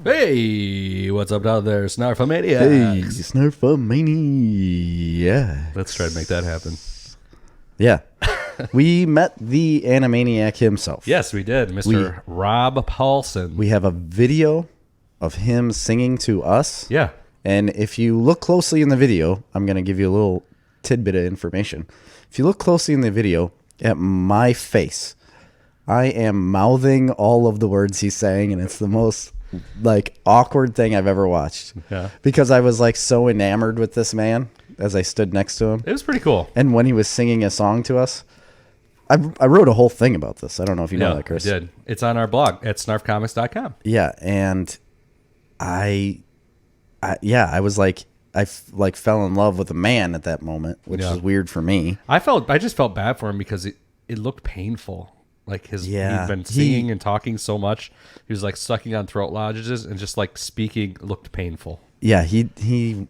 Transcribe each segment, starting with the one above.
Hey, what's up out there, Snarfomaniacs? Hey, Snarfomania. Let's try to make that happen. Yeah. We met the Animaniac himself. Yes, we did, Mr. Rob Paulson. We have a video of him singing to us. Yeah. And if you look closely in the video, I'm going to give you a little tidbit of information. If you look closely in the video at my face, I am mouthing all of the words he's saying, and it's the most awkward thing I've ever watched. Yeah. Because I was so enamored with this man as I stood next to him. It was pretty cool. And when he was singing a song to us, I wrote a whole thing about this. I don't know if you know that, Chris. I did. It's on our blog at snarfcomics.com. Yeah, and I was I fell in love with a man at that moment, which is weird for me. I just felt bad for him because it looked painful. He'd been singing and talking so much. He was sucking on throat lozenges and just speaking looked painful. Yeah, he did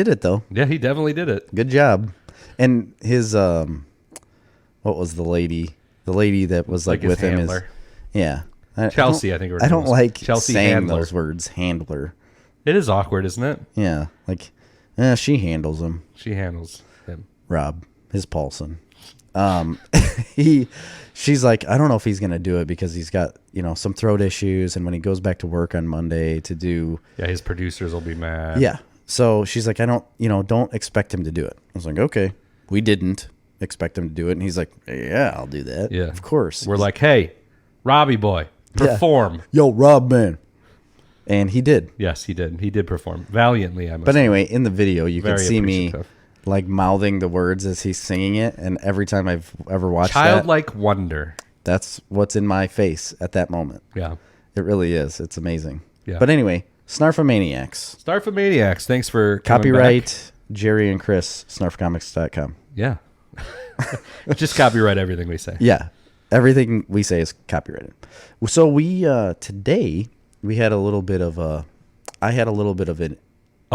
it though. Yeah, he definitely did it. Good job. And his what was the lady? The lady that was with him is Chelsea, I think. I don't like Chelsea saying Handler. those words. Handler. It is awkward, isn't it? Yeah, she handles him. She handles him. Rob, his Paulson. She's I don't know if he's gonna do it because he's got some throat issues, and when he goes back to work on Monday to do, his producers will be mad. Yeah, so she's I don't expect him to do it. I was okay, we didn't expect him to do it, and he's yeah, I'll do that. Yeah, of course. We're hey, Robbie boy, perform. Yeah. Yo, Rob man. And he did. Yes, he did. He did perform valiantly. But anyway, in the video, you can see me mouthing the words as he's singing it, and every time I've ever watched childlike wonder. That's what's in my face at that moment. Yeah, it really is. It's amazing. Yeah. But anyway, Snarfomaniacs. Snarfomaniacs. Thanks for copyright Jerry and Chris. Snarfcomics.com. Yeah. Just copyright everything we say. Yeah, everything we say is copyrighted. So we today. We had a little bit of I had a little bit of a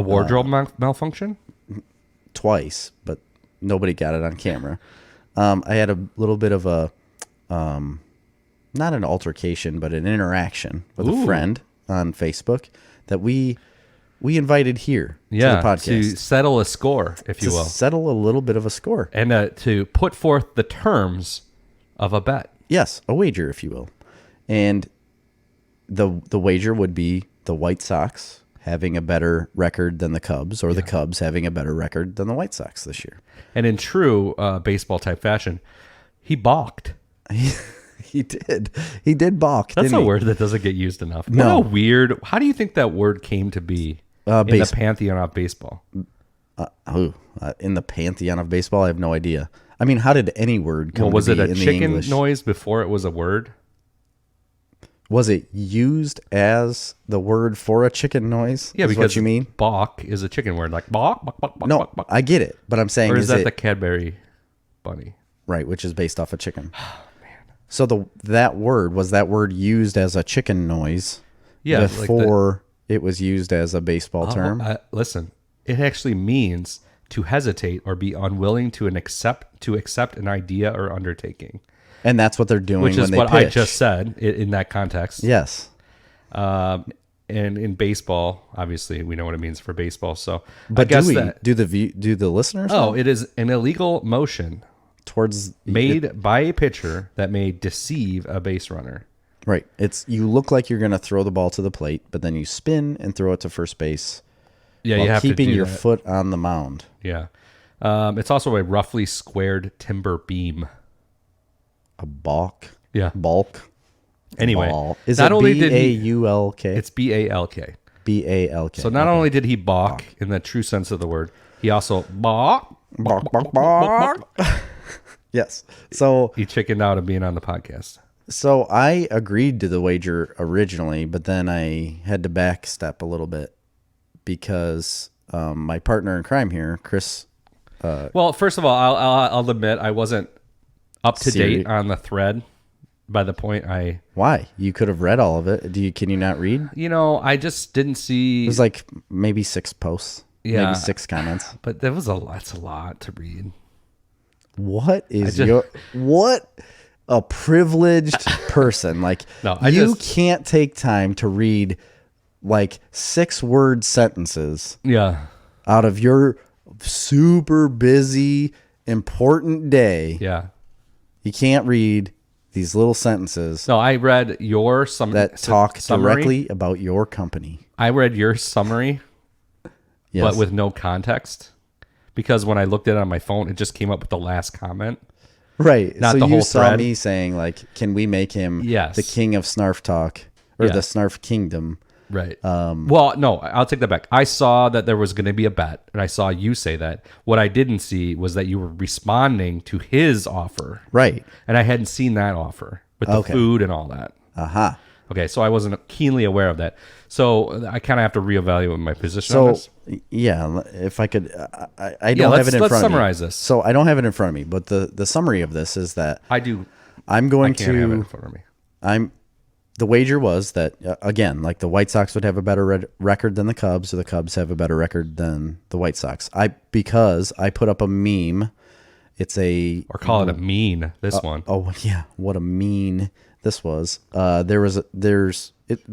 wardrobe malfunction? Twice, but nobody got it on camera. I had a little bit of a, not an altercation, but an interaction with a friend on Facebook that we invited here to the podcast. To settle a score, if you will. Settle a little bit of a score. And to put forth the terms of a bet. Yes, a wager, if you will. And the wager would be the White Sox having a better record than the Cubs, or the Cubs having a better record than the White Sox this year. And in true baseball type fashion, he balked. He did. He did balk. That's a word that doesn't get used enough. No. What a weird. How do you think that word came to be in the pantheon of baseball? In the pantheon of baseball, I have no idea. I mean, how did any word come to be in the English? Was it a chicken noise before it was a word? Was it used as the word for a chicken noise? Yeah, because what you mean? Balk is a chicken word, balk, balk, balk, no, balk, balk. I get it, but I'm saying, or is that the Cadbury bunny? Right, which is based off a chicken. Oh, man. So that word used as a chicken noise before it was used as a baseball term? Listen, it actually means to hesitate or be unwilling to accept an idea or undertaking. And that's what they're doing, which is when they what pitch. I just said in that context. Yes. And in baseball, obviously, we know what it means for baseball. So, but do the listeners? Oh, it is an illegal motion made by a pitcher that may deceive a base runner. Right. You look like you're going to throw the ball to the plate, but then you spin and throw it to first base. Yeah, you have keeping to do your that. foot on the mound. Yeah. It's also a roughly squared timber beam. A balk? Yeah. Balk? Anyway. Ball. Is it B-A-U-L-K? It's B-A-L-K. B-A-L-K. So not only did he balk in the true sense of the word, he also balk. Yes. So he chickened out of being on the podcast. So I agreed to the wager originally, but then I had to backstep a little bit because my partner in crime here, Chris. Well, first of all, I'll admit I wasn't up to date on the thread by the point I... Why? You could have read all of it. Can you not read? I just didn't see... It was maybe 6 posts. Yeah. Maybe 6 comments. But that's a lot to read. What what a privileged person. No, you can't take time to read like 6-word sentences Yeah. out of your super busy, important day. Yeah. You can't read these little sentences No, I read your that talk summary. directly about your company. I read your summary, Yes. but with no context. Because when I looked at it on my phone, it just came up with the last comment. Right. Not so the you whole saw thread. me saying, like, can we make him Yes. the king of Snarf Talk or the Yes. Snarf Kingdom? Right. Well, no, I'll take that back. I saw that there was going to be a bet, and I saw you say that. What I didn't see was that you were responding to his offer. Right. And I hadn't seen that offer with the food and all that. Aha. Okay, so I wasn't keenly aware of that. So I kind of have to reevaluate my position on So, this. yeah, if I could, I don't have it in front of me. Let's summarize this. So I don't have it in front of me, but the summary of this is that I do. I'm going I can't have it in to, front of me. the wager was that, again, like the White Sox would have a better record than the Cubs, or the Cubs have a better record than the White Sox. Because I put up a meme. It's a... Or call it a mean, this one. Oh, yeah. What a mean this was.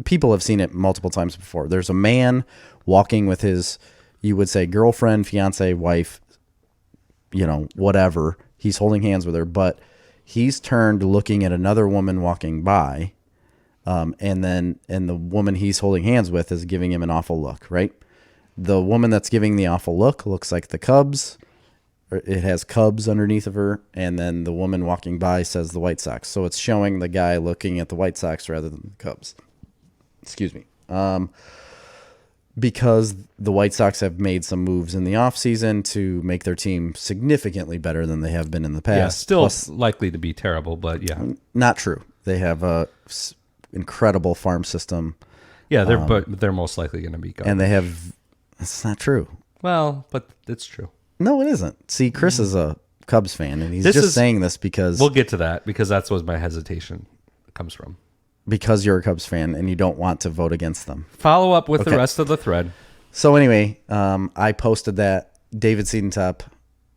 People have seen it multiple times before. There's a man walking with his, you would say, girlfriend, fiance, wife, whatever. He's holding hands with her, but he's turned looking at another woman walking by. And the woman he's holding hands with is giving him an awful look, right? The woman that's giving the awful look looks like the Cubs. It has Cubs underneath of her, and then the woman walking by says the White Sox. So it's showing the guy looking at the White Sox rather than the Cubs. Excuse me. Because the White Sox have made some moves in the offseason to make their team significantly better than they have been in the past. Yeah, still likely to be terrible, but yeah. Not true. They have a incredible farm system. Yeah, they're most likely going to be garbage. And they have... It's not true. Well, but it's true. No, it isn't. See, Chris is a Cubs fan, and he's saying this because... We'll get to that, because that's what my hesitation comes from. Because you're a Cubs fan, and you don't want to vote against them. Follow up with the rest of the thread. So anyway, I posted that. David Seedentop,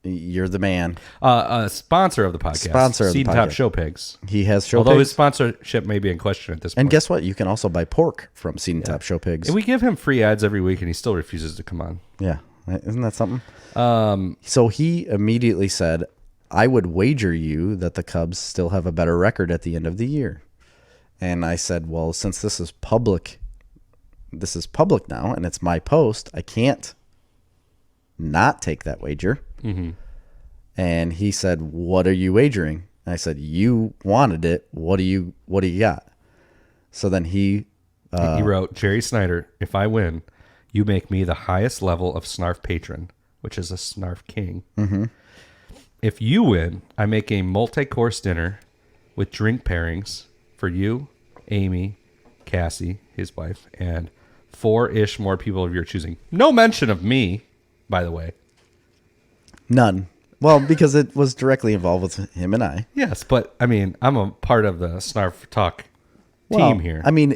you're the man. A sponsor of the podcast. Seedentop Show Pigs. He has Show Although Pigs. his sponsorship may be in question at this point. And guess what? You can also buy pork from Seedentop Show Pigs. And we give him free ads every week, and he still refuses to come on. Yeah. Isn't that something? So he immediately said, I would wager you that the Cubs still have a better record at the end of the year. And I said, well, since this is public now, and it's my post, I can't not take that wager. Mm-hmm. And he said, what are you wagering? And I said, you wanted it. What do you got? So then he wrote, Jerry Snyder, if I win, you make me the highest level of Snarf patron, which is a Snarf king. Mm-hmm. If you win, I make a multi-course dinner with drink pairings for you, Amy, Cassie, his wife, and 4-ish more people of your choosing. No mention of me, by the way. None. Well, because it was directly involved with him and I. Yes, but I mean, I'm a part of the Snarf Talk team here. I mean,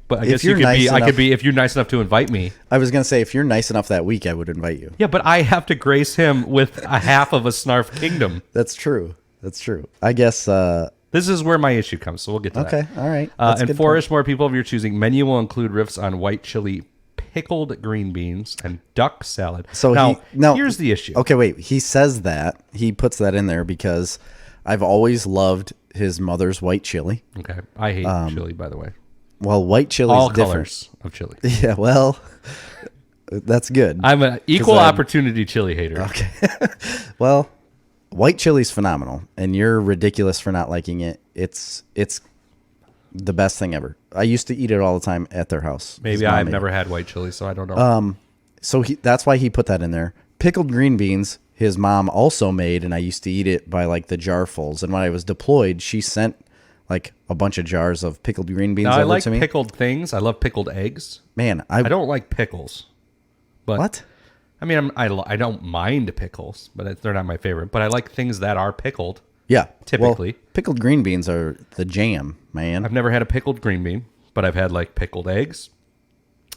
but I guess you could be. I could be if you're nice enough to invite me. I was gonna say if you're nice enough that week, I would invite you. Yeah, but I have to grace him with a half of a Snarf kingdom. That's true. I guess this is where my issue comes. So we'll get to that. Okay, all right. And 4-ish more people of your choosing. Menu will include riffs on white chili, pickled green beans, and duck salad. So now here's the issue. Okay, wait. He says that he puts that in there because I've always loved his mother's white chili. Okay, I hate chili, by the way. Well, white chili all is different. Colors of chili. Yeah, well, that's good. I'm an equal opportunity chili hater. Okay. Well, white chili's phenomenal, and you're ridiculous for not liking it. It's the best thing ever. I used to eat it all the time at their house. Maybe I've never had white chili, so I don't know. So that's why he put that in there. Pickled green beans, his mom also made, and I used to eat it by like the jarfuls. And when I was deployed, she sent like a bunch of jars of pickled green beans over I like to me. Pickled things. I love pickled eggs. Man, I don't like pickles. But what? I mean, I don't mind pickles, but they're not my favorite. But I like things that are pickled. Yeah, typically. Well, pickled green beans are the jam, man. I've never had a pickled green bean, but I've had like pickled eggs.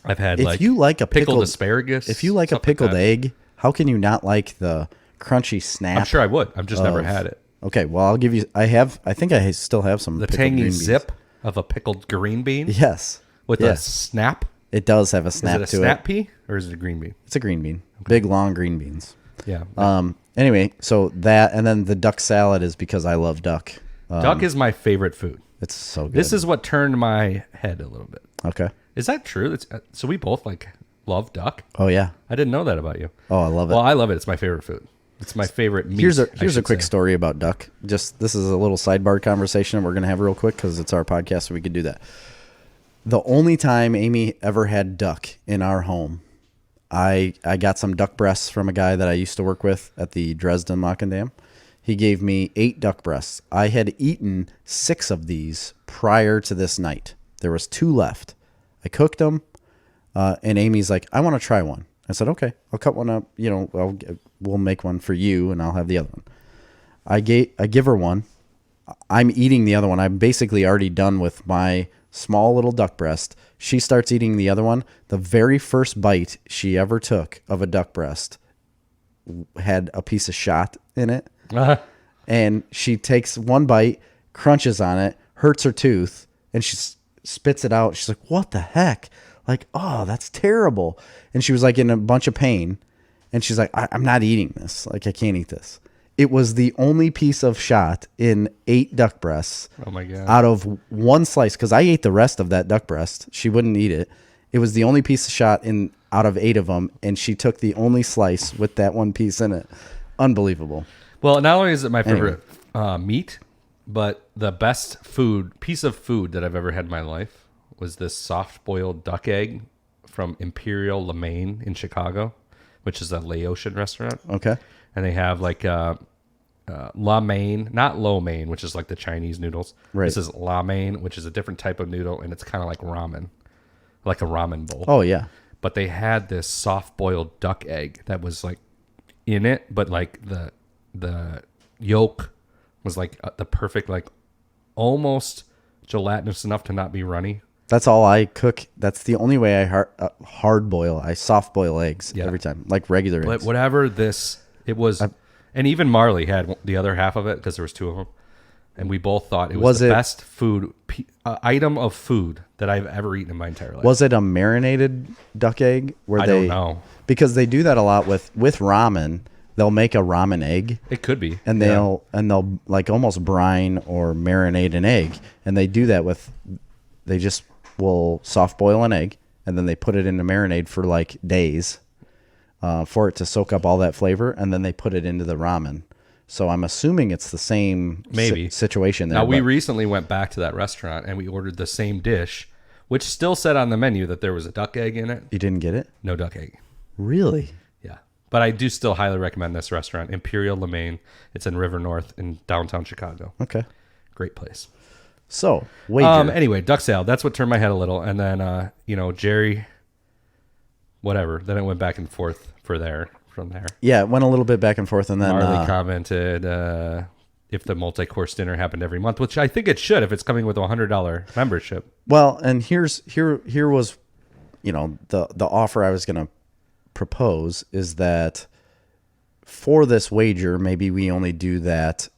I've had if you like a pickled asparagus. If you like a pickled egg, how can you not like the crunchy snap? I'm sure I would. I've just never had it. Okay, well, I'll give you. I think I still have some. The pickled tangy green beans. zip of a pickled green bean. Yes. with Yeah. a snap. It does have a Is snap it a to snap it. pea or is it a green bean? It's a green bean. Big, long green beans. Yeah. Anyway, so that, and then the duck salad is because I love duck. Duck is my favorite food. It's so good. This is what turned my head a little bit. Okay. Is that true? So we both love duck. Oh, yeah. I didn't know that about you. Oh, I love it. Well, I love it. It's my favorite food. It's my favorite meat. Here's I a should quick say. story about duck. This is a little sidebar conversation we're going to have real quick because it's our podcast, so we could do that. The only time Amy ever had duck in our home, I got some duck breasts from a guy that I used to work with at the Dresden Lock and Dam. He gave me 8 duck breasts. I had eaten 6 of these prior to this night. There was 2 left. I cooked them, and Amy's like, I want to try one. I said, okay, I'll cut one up. We'll make one for you, and I'll have the other one. I give her one. I'm eating the other one. I'm basically already done with my small little duck breast. She starts eating the other one. The very first bite she ever took of a duck breast had a piece of shot in it. And she takes one bite, crunches on it, hurts her tooth, and she spits it out. She's like, what the heck? Like, oh, that's terrible. And she was like in a bunch of pain. And she's like, I'm not eating this. Like, I can't eat this. It was the only piece of shot in 8 duck breasts. Oh my God. Out of one slice, because I ate the rest of that duck breast. She wouldn't eat it. It was the only piece of shot out of 8 of them. And she took the only slice with that one piece in it. Unbelievable. Well, not only is it my favorite meat, but the best piece of food that I've ever had in my life was this soft-boiled duck egg from Imperial Lemaine in Chicago, which is a Laotian restaurant. Okay. And they have like la mein, not lo mein, which is like the Chinese noodles. Right. This is la mein, which is a different type of noodle, and it's kind of like ramen, like a ramen bowl. Oh, yeah. But they had this soft-boiled duck egg that was like in it, but like the yolk was like the perfect, like almost gelatinous enough to not be runny. That's all I cook. That's the only way I I soft boil eggs every time, like regular But eggs. whatever it was, and even Marley had the other half of it because there was 2 of them, and we both thought it was the best food item of food that I've ever eaten in my entire life. Was it a marinated duck egg? I don't know, because they do that a lot with ramen. They'll make a ramen egg. It could be, and they'll like almost brine or marinate an egg, and they do that they just will soft boil an egg, and then they put it into marinade for like days for it to soak up all that flavor, and then they put it into the ramen. So I'm assuming it's the same situation there. Now, we recently went back to that restaurant, and we ordered the same dish, which still said on the menu that there was a duck egg in it. You didn't get it? No duck egg. Really? Yeah. But I do still highly recommend this restaurant, Imperial Lemaine. It's in River North in downtown Chicago. Okay. Great place. So, wager. Anyway, duck salad. That's what turned my head a little. And then, Jerry, whatever. Then it went back and forth from there. Yeah, it went a little bit back and forth, and then Marley commented if the multi-course dinner happened every month, which I think it should if it's coming with a $100 membership. Well, and here was, the offer I was going to propose is that for this wager, maybe we only do that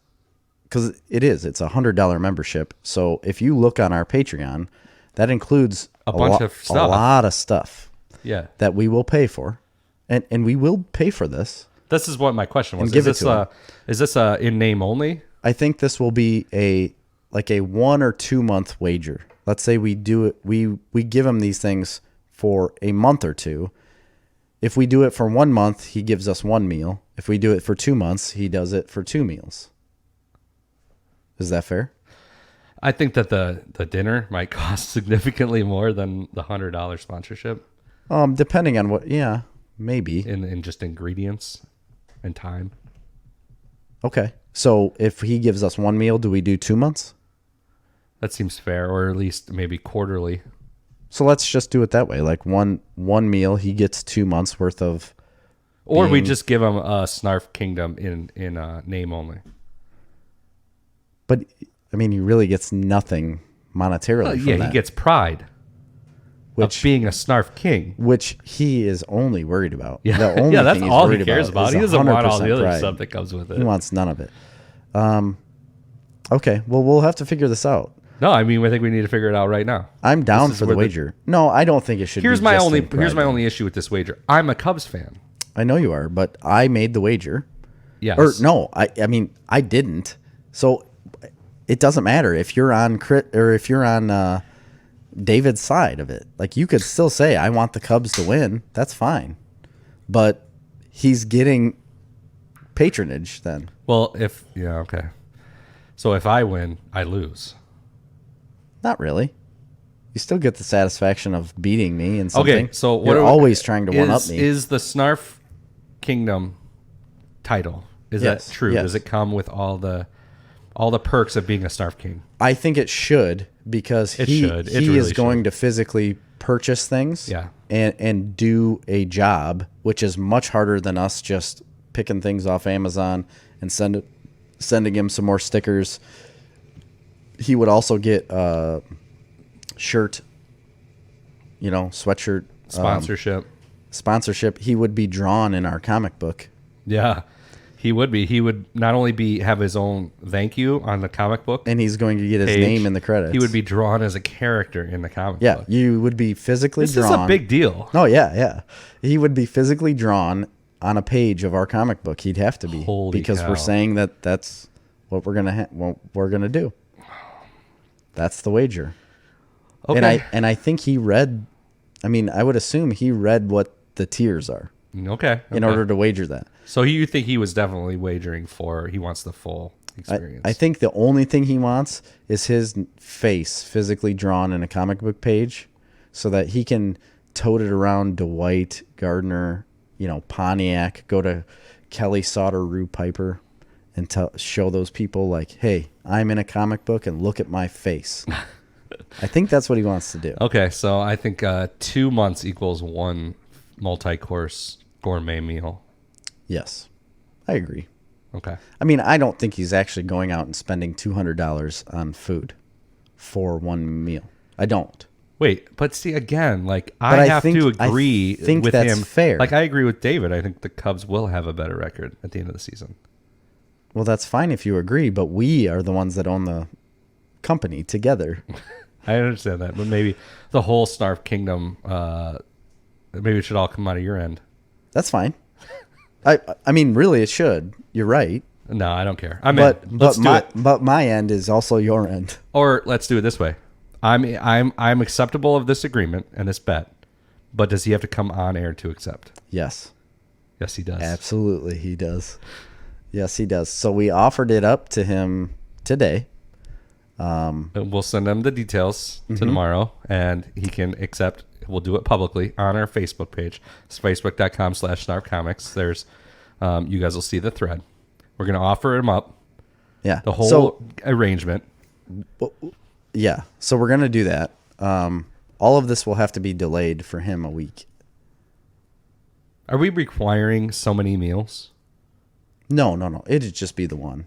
because it's a $100 membership. So if you look on our Patreon, that includes a bunch of stuff, a lot of stuff. Yeah, that we will pay for, and we will pay for this. This is what my question was. Is this in name only? I think this will be a 1 or 2 month wager. Let's say we do it. We give him these things for a month or two. If we do it for 1 month, he gives us 1 meal. If we do it for 2 months, he does it for 2 meals. Is that fair? I think that the dinner might cost significantly more than the $100 sponsorship. Depending on what, maybe. In just ingredients and time. Okay. So if he gives us 1 meal, do we do 2 months? That seems fair, or at least maybe quarterly. So let's just do it that way. Like one meal, he gets 2 months worth of. Or we just give him a Snarf Kingdom in name only. But I mean, he really gets nothing monetarily. From that. He gets pride. Of being a Snarf King, which he is only worried about. Yeah, the only that's thing all he's he cares about. He doesn't want all the other stuff that comes with it. He wants none of it. Okay, well, we'll have to figure this out. No, I mean, I think we need to figure it out right now. I'm down This is for the where wager. No, I don't think it should. Here's be my just only in pride. here's my only issue with this wager. I'm a Cubs fan. I know you are, but I made the wager. Yes. Or no, I mean I didn't. So it doesn't matter if you're on David's side of it. Like you could still say I want the Cubs to win. That's fine. But he's getting patronage then. Well, okay. So if I win, I lose. Not really. You still get the satisfaction of beating me and something. Okay, so you're always trying to one up me. Is the Snarf Kingdom title? Is Yes, that true? yes. Does it come with all the perks of being a Snarf King? I think it should because he really is going should. to physically purchase things Yeah. and do a job, which is much harder than us just picking things off Amazon and sending him some more stickers. He would also get a shirt, sweatshirt sponsorship. He would be drawn in our comic book. Yeah. He would be. He would not only have his own thank you on the comic book, And he's going to get his page, name in the credits. He would be drawn as a character in the comic Yeah, book. you would be physically This drawn. is a big deal. Oh, yeah. He would be physically drawn on a page of our comic book. He'd have to be. Holy because cow. we're saying that's what we're gonna do. That's the wager. Okay. And I think he read. I mean, I would assume he read what the tiers are Okay. in order to wager that. So you think he was definitely wagering for he wants the full experience? I think the only thing he wants is his face physically drawn in a comic book page, so that he can tote it around Dwight Gardner, Pontiac, go to Kelly Sauter Rue Piper, and show those people like, hey, I'm in a comic book and look at my face. I think that's what he wants to do. Okay, so I think 2 months equals one multi-course gourmet meal. Yes, I agree. Okay. I mean, I don't think he's actually going out and spending $200 on food for one meal. I don't. Wait, but see again, like But I I have think- to I agree think with that's him. fair. Like I agree with David. I think the Cubs will have a better record at the end of the season. Well, that's fine if you agree, but we are the ones that own the company together. I understand that, but maybe the whole Snarf Kingdom, maybe it should all come out of your end. That's fine. I mean, really, it should. You're right. No, I don't care. Let's do it. But my end is also your end. Or let's do it this way. I'm acceptable of this agreement and this bet, but does he have to come on air to accept? Yes, Yes, he does. absolutely, he does. Yes, he does. So we offered it up to him today. And we'll send him the details Mm-hmm. to tomorrow, and he can accept. We'll do it publicly on our Facebook page. It's facebook.com/snarfcomics. There's, you guys will see the thread. We're going to offer him up, Yeah. the whole arrangement. Yeah. So we're gonna do that. All of this will have to be delayed for him a week. Are we requiring so many meals? No. It'd just be the one.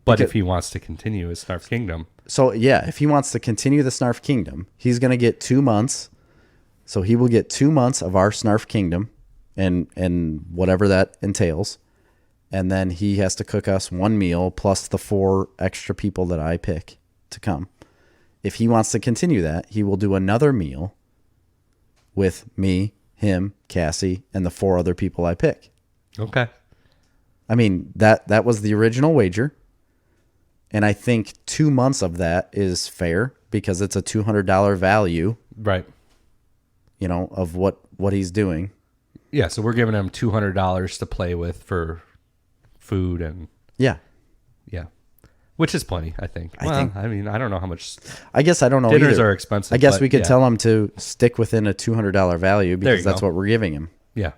But Because- if he wants to continue his Snarf Kingdom, So yeah, if he wants to continue the Snarf Kingdom, he's gonna get 2 months. So he will get 2 months of our Snarf Kingdom, and whatever that entails, and then he has to cook us one meal plus the 4 extra people that I pick to come. If he wants to continue that, he will do another meal with me, him, Cassie, and the 4 other people I pick. okay. I mean, that was the original wager. And I think 2 months of that is fair because it's a $200 value, Right. of what he's doing. Yeah, so we're giving him $200 to play with for food and Yeah. which is plenty, I think. I mean, I don't know how much I guess I don't know dinners either. are expensive. I guess but we could yeah. tell him to stick within a $200 value There because you that's go. what we're giving him. Yeah.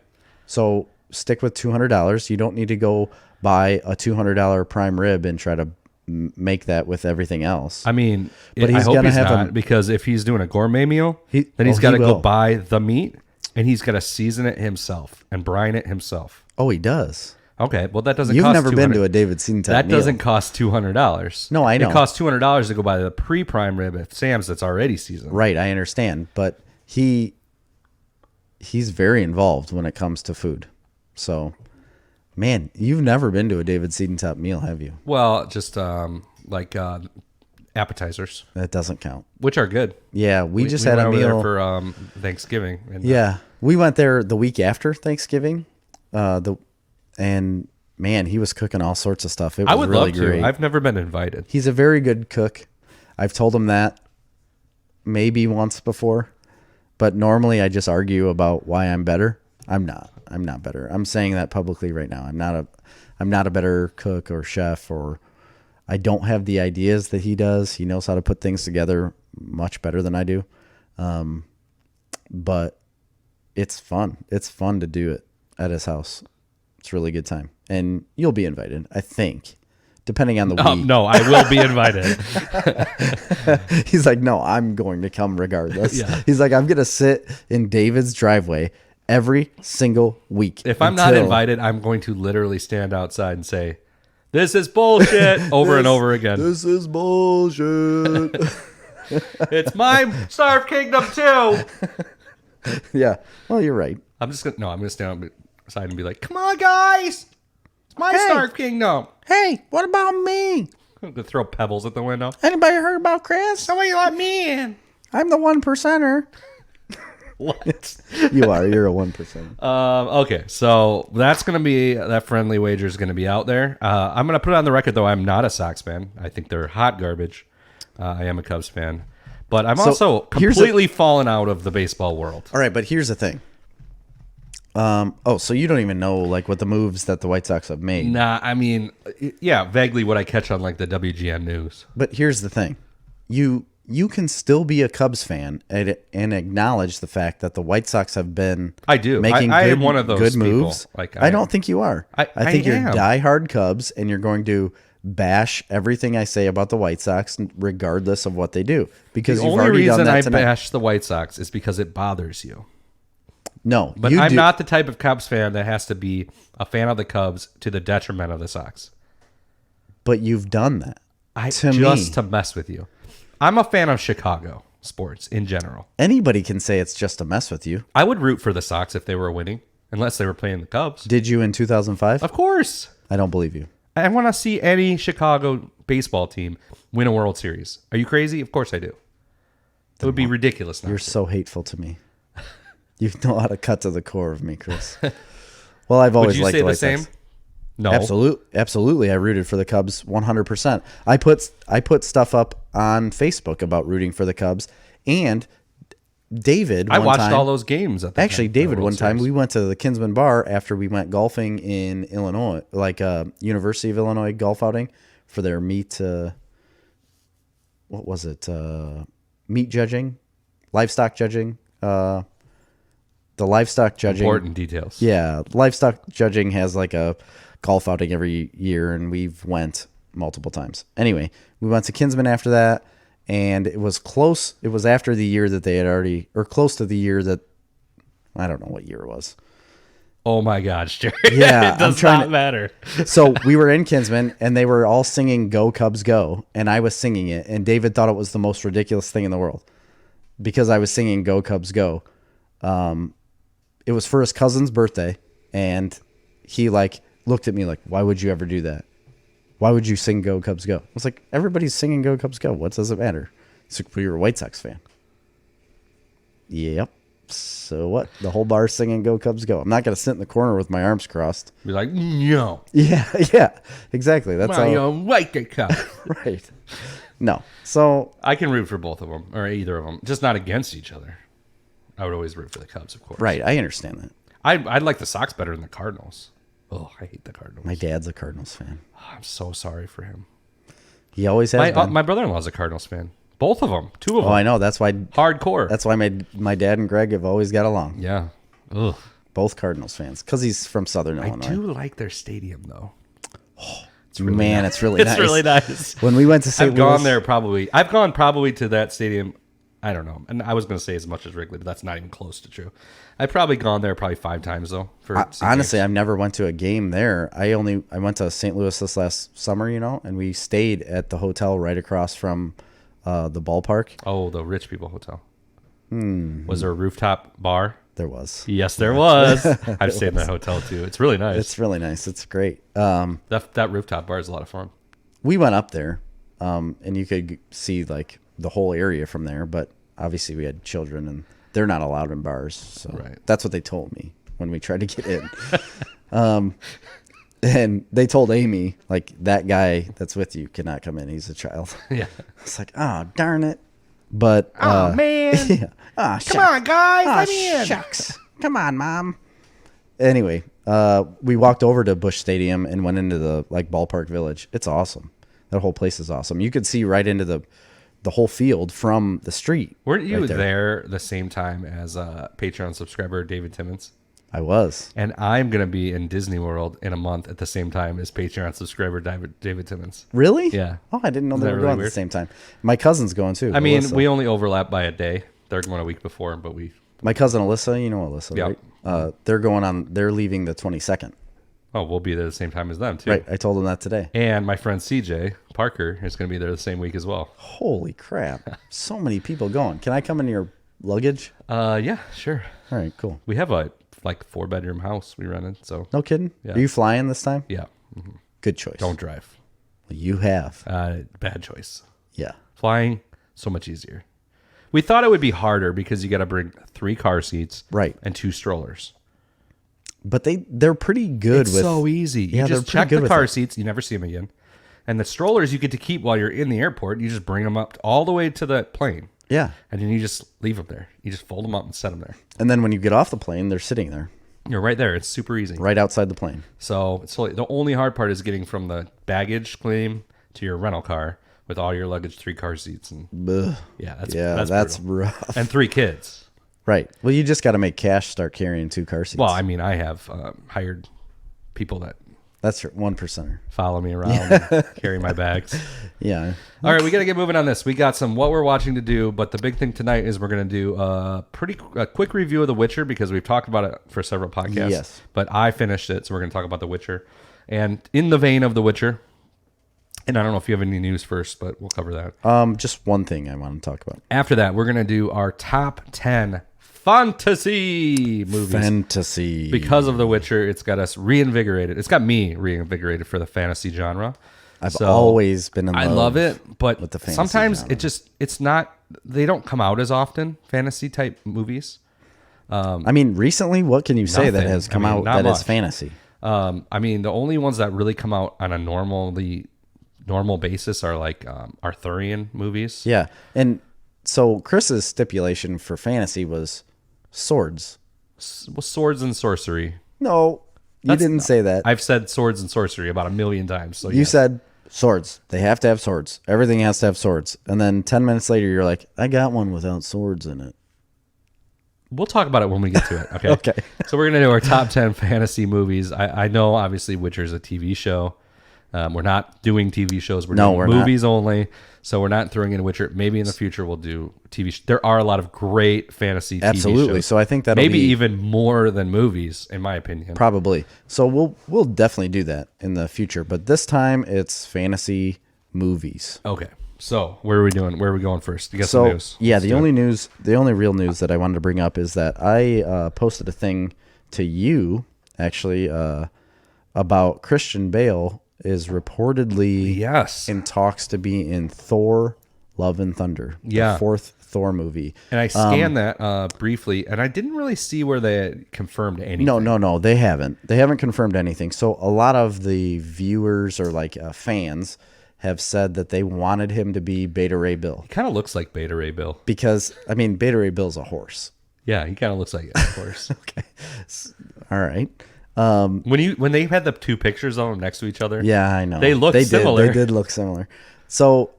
So stick with $200. You don't need to go buy a $200 prime rib and try to make that with everything else. I mean, But I he's hope gonna he's have not a- because if he's doing a gourmet meal, He- then he's oh, got to he go will. buy the meat and he's got to season it himself and brine it himself. Oh, he does. Okay, well that doesn't. You've cost never been $200. to a David Seaton type That meal. doesn't cost $200. No, I know. It costs $200 to go buy the pre-prime rib at Sam's that's already seasoned. Right, I understand, but he's very involved when it comes to food. So, man, you've never been to a David Seaton top meal, have you? Well, just appetizers, That doesn't count. which are good. Yeah, we just we had went a over there meal for Thanksgiving. And, Yeah, we went there the week after Thanksgiving. And man, he was cooking all sorts of stuff. It was I would really love great. to. I've never been invited. He's a very good cook. I've told him that maybe once before, but normally I just argue about why I'm better. I'm not. I'm not better. I'm saying that publicly right now. I'm not a better cook or chef, or I don't have the ideas that he does. He knows how to put things together much better than I do. But it's fun. It's fun to do it at his house. It's a really good time. And you'll be invited, I think, depending on the week. No, I will be invited. He's like, no, I'm going to come regardless. Yeah. He's like, I'm going to sit in David's driveway every single week. If I'm not invited, I'm going to literally stand outside and say, "This is bullshit," over and over again. This is bullshit. It's my Snarf Kingdom too. Yeah. Well, you're right. I'm gonna stand outside and be like, "Come on, guys, it's my Hey. Snarf Kingdom." Hey, what about me? I'm gonna throw pebbles at the window. Anybody heard about Chris? Somebody let me in. I'm the 1%er. What? You are. You're a 1%er. Okay, so that friendly wager is gonna be out there. I'm gonna put it on the record though. I'm not a Sox fan. I think they're hot garbage. I am a Cubs fan, but I'm also completely fallen out of the baseball world. All right, but here's the thing. So you don't even know like what the moves that the White Sox have made. Nah, I mean, yeah, vaguely what I catch on like the WGN news. But here's the thing. You can still be a Cubs fan and acknowledge the fact that the White Sox have been I do. making I good, am one of those good people. moves. Like, I don't think you are. I think you're am. diehard Cubs and you're going to bash everything I say about the White Sox regardless of what they do. Because The you've only already done reason that I tonight. bash the White Sox is because it bothers you. No, But you I'm do. not the type of Cubs fan that has to be a fan of the Cubs to the detriment of the Sox. But you've done that. To mess with you. I'm a fan of Chicago sports in general. Anybody can say it's just to mess with you. I would root for the Sox if they were winning, unless they were playing the Cubs. Did you in 2005? Of course. I don't believe you. I want to see any Chicago baseball team win a World Series. Are you crazy? Of course I do. It would be ridiculous. You're so hateful to me. You know how to cut to the core of me, Chris. Well, I've always Would you liked say the the White same? Sox. No. Absolutely. I rooted for the Cubs 100%. I put stuff up on Facebook about rooting for the Cubs, and David. I watched time, all those games. David. World One time Series. we went to the Kinsman Bar after we went golfing in Illinois, like University of Illinois golf outing for their meat. What was it? Meat judging, livestock judging. The livestock judging. Important details. Yeah, livestock judging has like a golf outing every year, and we've went multiple times. Anyway, we went to Kinsman after that, and it was close. It was after the year that they had already, or close to the year that, I don't know what year it was. Oh my gosh, Jerry. Yeah, it does I'm not matter. So we were in Kinsman, and they were all singing "Go Cubs Go," and I was singing it, and David thought it was the most ridiculous thing in the world because I was singing "Go Cubs Go." It was for his cousin's birthday, and he like looked at me like, "Why would you ever do that? Why would you sing Go Cubs Go?" I was like, "Everybody's singing Go Cubs Go. What does it matter?" He's like, "Well, you're a White Sox fan." Yep. So what? The whole bar's singing Go Cubs Go. I'm not going to sit in the corner with my arms crossed. Be like, no. Yeah, exactly. That's I how. like the Cubs. Right. No. So I can root for both of them, or either of them, just not against each other. I would always root for the Cubs, of course. right, I understand that. I like the Sox better than the Cardinals. Oh, I hate the Cardinals. My dad's a Cardinals fan. I'm so sorry for him. He always has been. My brother-in-law's a Cardinals fan. Both of them. Two of them. Oh, I know. That's why. Hardcore. That's why my dad and Greg have always got along. Yeah. Ugh. Both Cardinals fans, because he's from Southern I Illinois. do like their stadium, though. It's really nice. It's really nice. It's really nice. When we went to St. I've Louis, gone there probably. I've gone probably to that stadium. I don't know. And I was going to say as much as Wrigley, but that's not even close to true. I've probably gone there probably 5 times, though. Honestly, I've never went to a game there. I went to St. Louis this last summer, and we stayed at the hotel right across from the ballpark. Oh, the rich people hotel. Was there a rooftop bar? There was. Yes, there was. I've stayed in that hotel, too. It's really nice. It's really nice. It's great. That rooftop bar is a lot of fun. We went up there and you could see like the whole area from there. But obviously, we had children, and they're not allowed in bars. So that's what they told me when we tried to get in. And they told Amy, like, that guy that's with you cannot come in. He's a child. Yeah. It's like, oh, darn it. But oh man, yeah. Oh, come on, guys, let me in. Shucks, come on, mom. Anyway, we walked over to Busch Stadium and went into the like ballpark village. It's awesome. That whole place is awesome. You could see right into the whole field from the street. Weren't you there the same time as Patreon subscriber David Timmons? I was. And I'm going to be in Disney World in a month at the same time as Patreon subscriber David Timmons. Really? Yeah. Oh, I didn't know Isn't they that were really going weird? at the same time. My cousin's going too. I mean, Alyssa. we only overlap by a day. They're going a week before, but My cousin Alyssa, you know Alyssa, Yeah. right? They're leaving the 22nd. Oh, we'll be there the same time as them, too. Right. I told them that today. And my friend CJ Parker is going to be there the same week as well. Holy crap. So many people going. Can I come in your luggage? Yeah, sure. All right, cool. We have a 4-bedroom house we rented, so No kidding? Yeah. Are you flying this time? yeah. Good choice. Don't drive. You have. Bad choice. Yeah. Flying, so much easier. We thought it would be harder because you got to bring 3 car seats, Right. and 2 strollers. But they're pretty good It's with so easy. Yeah, You they're just pretty check good the with car it. seats, you never see them again. And the strollers you get to keep while you're in the airport. You just bring them up all the way to the plane, Yeah. and then you just leave them there. You just fold them up and set them there. And then when you get off the plane, they're sitting there You're right there. It's super easy. right outside the plane. So the only hard part is getting from the baggage claim to your rental car with all your luggage, 3 car seats, and Ugh. yeah, that's That's brutal. rough. And 3 kids. Right. Well, you just got to make Cash start carrying 2 car seats. Well, I mean, I have hired people that That's your 1%er. follow me around and carry my bags. Yeah. All right, we got to get moving on this. We got some what we're watching to do, but the big thing tonight is we're going to do a quick review of The Witcher because we've talked about it for several podcasts. Yes. But I finished it, so we're going to talk about The Witcher. And in the vein of The Witcher, and I don't know if you have any news first, but we'll cover that. Just one thing I want to talk about. After that, we're going to do our top 10 fantasy movies. Fantasy. Because of The Witcher, it's got us reinvigorated. It's got me reinvigorated for the fantasy genre. I've always been in love. I love it, but with the fantasy sometimes genre. it's not. They don't come out as often. Fantasy type movies. I mean, recently, what can you say that Nothing. has come I mean, out not that is much. fantasy? I mean, the only ones that really come out on a normal basis are like Arthurian movies. Yeah. And so Chris's stipulation for fantasy was swords. Well, swords and sorcery. No, you didn't say that. I've said swords and sorcery about 1,000,000 times. So You yes. said swords. They have to have swords. Everything has to have swords. And then 10 minutes later, you're like, I got one without swords in it. We'll talk about it when we get to it. Okay. Okay. So we're gonna do our top 10 fantasy movies. I know obviously Witcher's a TV show. We're not doing TV shows. We're doing we're not. movies only. So we're not throwing in Witcher. Maybe in the future we'll do TV. There are a lot of great fantasy TV Absolutely. shows. So I think that'll maybe be even more than movies, in my opinion. probably. So we'll definitely do that in the future. But this time it's fantasy movies. Okay. So where are we doing? Where are we going first? You got So some news? yeah, Let's the do only it. real news that I wanted to bring up is that I posted a thing to you actually about Christian Bale is reportedly Yes. in talks to be in Thor: Love and Thunder, Yeah. the 4th Thor movie. And I scanned that briefly, and I didn't really see where they had confirmed anything. No, they haven't. They haven't confirmed anything. So a lot of the viewers or like fans have said that they wanted him to be Beta Ray Bill He kind of looks like Beta Ray Bill. because I mean Beta Ray Bill's a horse. Yeah, he kind of looks like it, of course. Okay, all right. When they had the 2 pictures of them next to each other. Yeah, I know. They look similar. They did look similar. So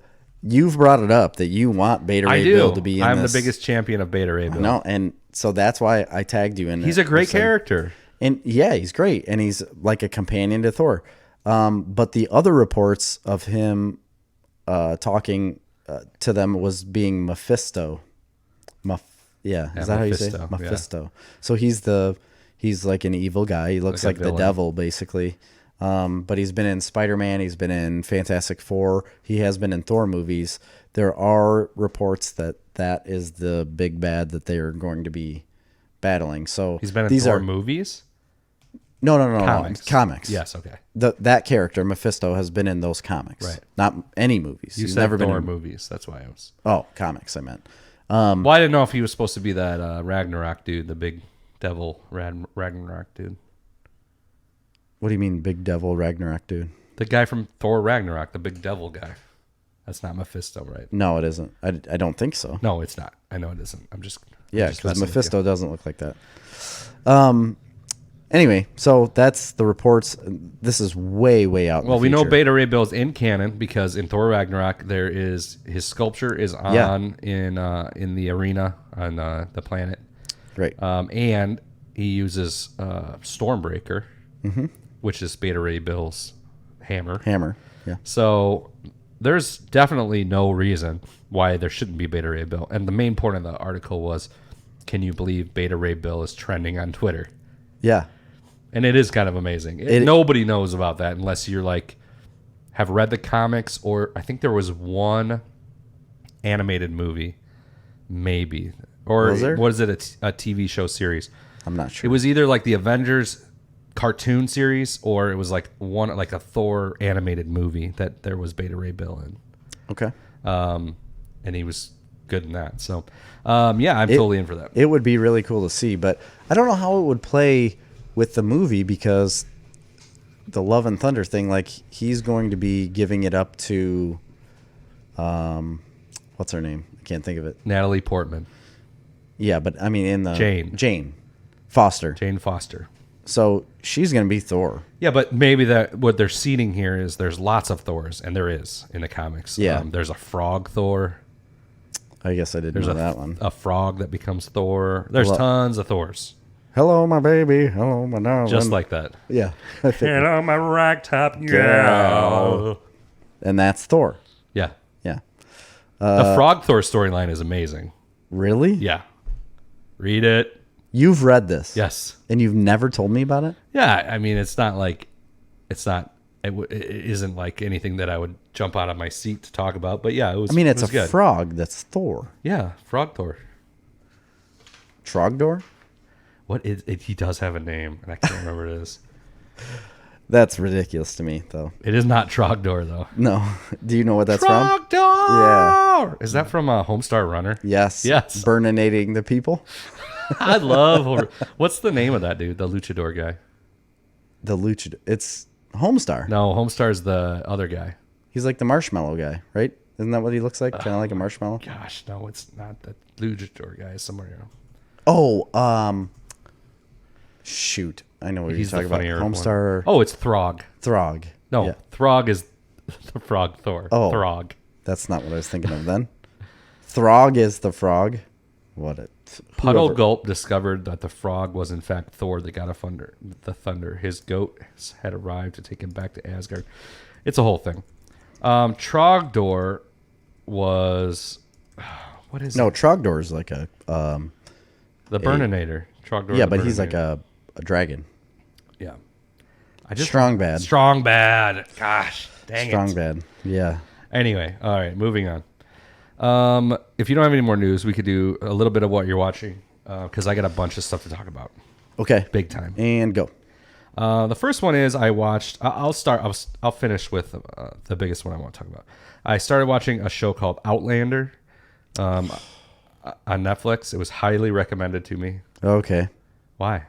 you've brought it up that you want Beta I Ray do. Bill to be in I'm this. the biggest champion of Beta Ray Bill. No, and so that's why I tagged you in. He's a great character. And yeah, he's great, and he's like a companion to Thor. But the other reports of him talking to them was being Mephisto. Is that how you say it? Mephisto, yeah. Mephisto? So he's like an evil guy. He looks Like like a the villain. devil, basically. But he's been in Spider-Man. He's been in Fantastic Four. He has been in Thor movies. There are reports that is the big bad that they are going to be battling. So He's been in these Thor are movies. No. Comics. Yes, okay. That character, Mephisto, has been in those comics. Right. Not any movies. You He's said never Thor been in movies. That's why I was. Oh, comics, I meant. Well, I didn't know if he was supposed to be that Ragnarok dude, the big devil Ragnarok dude. What do you mean, big devil Ragnarok dude? The guy from Thor Ragnarok, the big devil guy. That's not Mephisto, right? No, it isn't. I don't think so. No, it's not. I know it isn't. I'm just because Mephisto doesn't look like that. Anyway, so that's the reports. This is way out. Well, in the we know future. Beta Ray Bill's in canon because in Thor Ragnarok his sculpture is on in the arena on the planet. Right. And he uses Stormbreaker, which is Beta Ray Bill's hammer. Yeah. So there's definitely no reason why there shouldn't be Beta Ray Bill. And the main point of the article was, can you believe Beta Ray Bill is trending on Twitter? Yeah. And it is kind of amazing. Nobody knows about that unless you're like, have read the comics, or I think there was one animated movie, maybe. Or was it a TV show series? I'm not sure. It was either like the Avengers cartoon series, or it was like a Thor animated movie that there was Beta Ray Bill in. Okay. And he was good in that. So, I'm totally in for that. It would be really cool to see, but I don't know how it would play with the movie because the Love and Thunder thing, like he's going to be giving it up to, what's her name? I can't think of it. Natalie Portman. Yeah, but I mean in the Jane Foster. Jane Foster. So she's going to be Thor. Yeah, but maybe what they're seeding here is there's lots of Thors, and there is in the comics. Yeah. There's a frog Thor. I guess I didn't know that one. A frog that becomes Thor. There's tons of Thors. Hello, my baby. Hello, my darling. Just like that. Yeah. Hello, my ragtop girl. And that's Thor. Yeah. Yeah. The frog Thor storyline is amazing. Really? Yeah. Read it. You've read this? Yes. And you've never told me about it? Yeah. I mean, it isn't like anything that I would jump out of my seat to talk about. But yeah, it was. I mean, it's a good. Frog that's Thor. Yeah. Frog Thor. Trogdor? What is it? He does have a name, and I can't remember what it is. That's ridiculous to me, though. It is not Trogdor, though. No. Do you know what that's from? Trogdor! Yeah. Is that from Homestar Runner? Yes. Yes. Burninating the people. I love. What's the name of that dude? The luchador guy. The luchador. It's Homestar. No, Homestar's the other guy. He's like the marshmallow guy, right? Isn't that what he looks like? Kind of like a marshmallow? Gosh, no, it's not the luchador guy. It's somewhere else. Oh, shoot. I know what you're talking about. Homestar. Oh, it's Throg. Throg. No, Yeah. Throg is the frog Thor. Oh. Throg. That's not what I was thinking of then. Throg is the frog. Puddle Gulp discovered that the frog was in fact Thor, the god of thunder. His goat had arrived to take him back to Asgard. It's a whole thing. Trogdor was what is No, Trogdor is like a the Burninator. Trogdor. yeah, but he's like a dragon. Yeah. Strong bad. Strong bad. Gosh, dang it. Strong bad. Yeah. Anyway, all right, moving on. If you don't have any more news, we could do a little bit of what you're watching because I got a bunch of stuff to talk about. Okay. Big time. And go. The first one is I watched. I'll finish with the biggest one I want to talk about. I started watching a show called Outlander on Netflix. It was highly recommended to me. Okay. Why?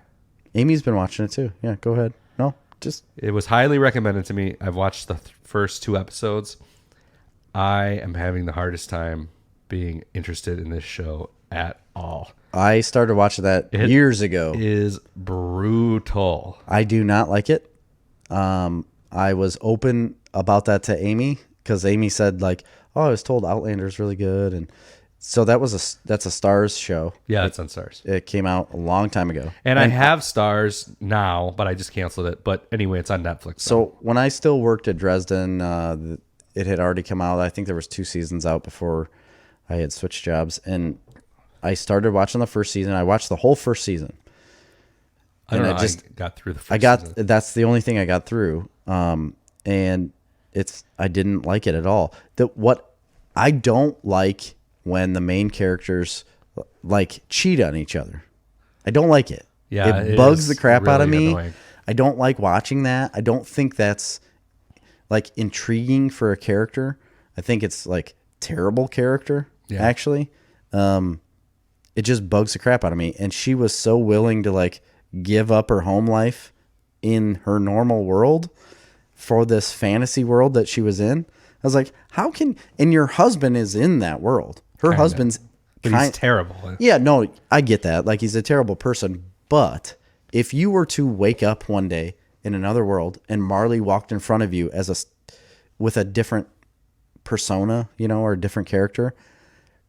Amy's been watching it too. Yeah, go ahead. No, just. It was highly recommended to me. I've watched the first 2 episodes. I am having the hardest time being interested in this show at all. I started watching that years ago. It is brutal. I do not like it. I was open about that to Amy because Amy said like, "Oh, I was told Outlander is really good," and so that's a Stars show. Yeah, it's on Stars. It came out a long time ago, and I have Stars now, but I just canceled it. But anyway, it's on Netflix. So when I still worked at Dresden, it had already come out. I think there was 2 seasons out before I had switched jobs, and I started watching the first season. I watched the whole first season. I got through the first season. That's the only thing I got through. And I didn't like it at all. What I don't like when the main characters like cheat on each other. I don't like it. Yeah, it bugs the crap out of me. Annoying. I don't like watching that. I don't think that's like intriguing for a character. I think it's like terrible character, actually. It just bugs the crap out of me. And she was so willing to like give up her home life in her normal world for this fantasy world that she was in. I was like, how can, and your husband is in that world. Her husband's he's terrible. Yeah, no, I get that. Like, he's a terrible person. But if you were to wake up one day in another world and Marley walked in front of you with a different persona, you know, or a different character,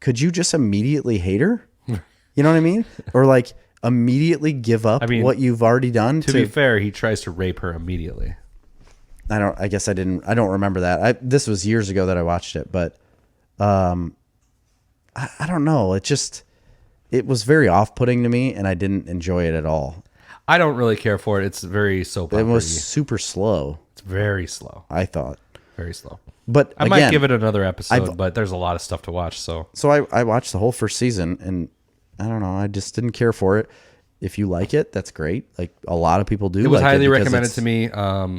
could you just immediately hate her? You know what I mean? Or like immediately give up what you've already done? To be fair, he tries to rape her immediately. I don't remember that. This was years ago that I watched it, but I don't know. It was very off-putting to me, and I didn't enjoy it at all. I don't really care for it. It's very soap opera. It was super slow. It's very slow. I thought. Very slow. But I might give it another episode, but there's a lot of stuff to watch. So I watched the whole first season, and I don't know. I just didn't care for it. If you like it, that's great. Like a lot of people do. It was highly recommended to me.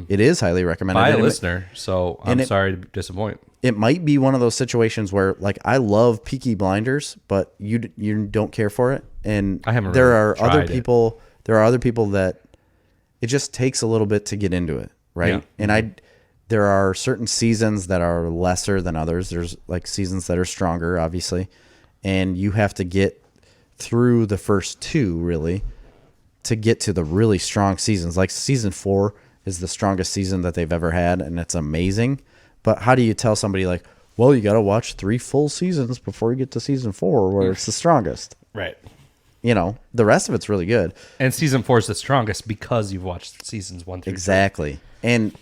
It is highly recommended by a listener. So I'm sorry to disappoint. It might be one of those situations where, like, I love Peaky Blinders, but you don't care for it, and I haven't. There really are tried other people. There are other people that it just takes a little bit to get into it, right? Yeah. And there are certain seasons that are lesser than others. There's like seasons that are stronger, obviously, and you have to get through the first two really to get to the really strong seasons. Like season 4 is the strongest season that they've ever had, and it's amazing. But how do you tell somebody like, well, you got to watch 3 full seasons before you get to season 4 where it's the strongest? Right. You know, the rest of it's really good. And season 4 is the strongest because you've watched seasons 1 through 3. Exactly. And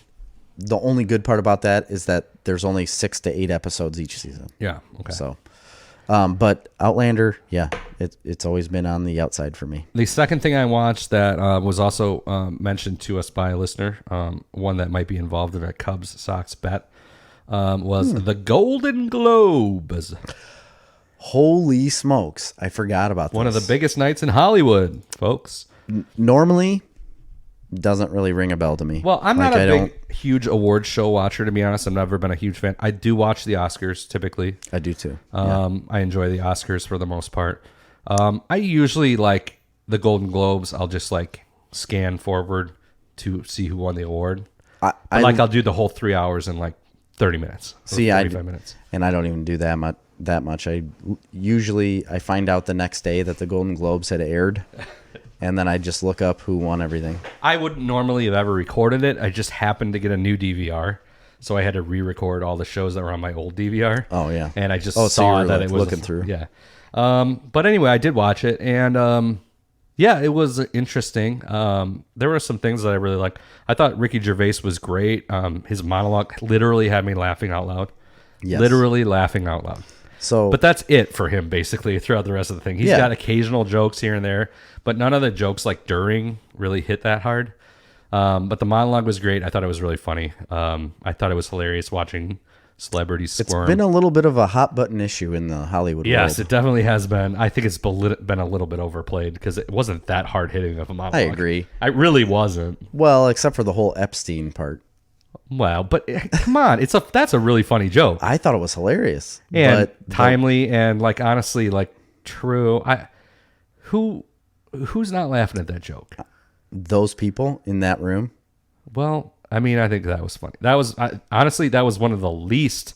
the only good part about that is that there's only 6 to 8 episodes each season. Yeah. Okay. So, but Outlander, yeah, it's always been on the outside for me. The second thing I watched that was also mentioned to us by a listener, one that might be involved in a Cubs Sox bet, was the Golden Globes. Holy smokes. I forgot about this. One of the biggest nights in Hollywood, folks. Normally, doesn't really ring a bell to me. Well, I'm not a huge award show watcher, to be honest. I've never been a huge fan. I do watch the Oscars, typically. I do, too. I enjoy the Oscars for the most part. I usually, like, the Golden Globes, I'll just, like, scan forward to see who won the award. I'll do the whole 3 hours in, like, 30 minutes. See, 35 minutes. And I don't even do that much. I find out the next day that the Golden Globes had aired, and then I just look up who won everything. I wouldn't normally have ever recorded it. I just happened to get a new DVR, so I had to re-record all the shows that were on my old DVR. Oh yeah, and I just saw that it was looking through. Yeah, but anyway, I did watch it, and yeah, it was interesting. There were some things that I really liked. I thought Ricky Gervais was great. His monologue literally had me laughing out loud. Yes. Literally laughing out loud. But that's it for him, basically, throughout the rest of the thing. He's got occasional jokes here and there, but none of the jokes, like, during really hit that hard. But the monologue was great. I thought it was really funny. I thought it was hilarious watching celebrities squirm. It's been a little bit of a hot-button issue in the Hollywood world. Yes, it definitely has been. I think it's been a little bit overplayed because it wasn't that hard-hitting of a monologue. I agree. It really wasn't. Well, except for the whole Epstein part. Well, but come on, that's a really funny joke. I thought it was hilarious and timely and, like, honestly, like, true. Who's not laughing at that joke? Those people in that room. Well, I mean, I think that was funny. That was honestly that was one of the least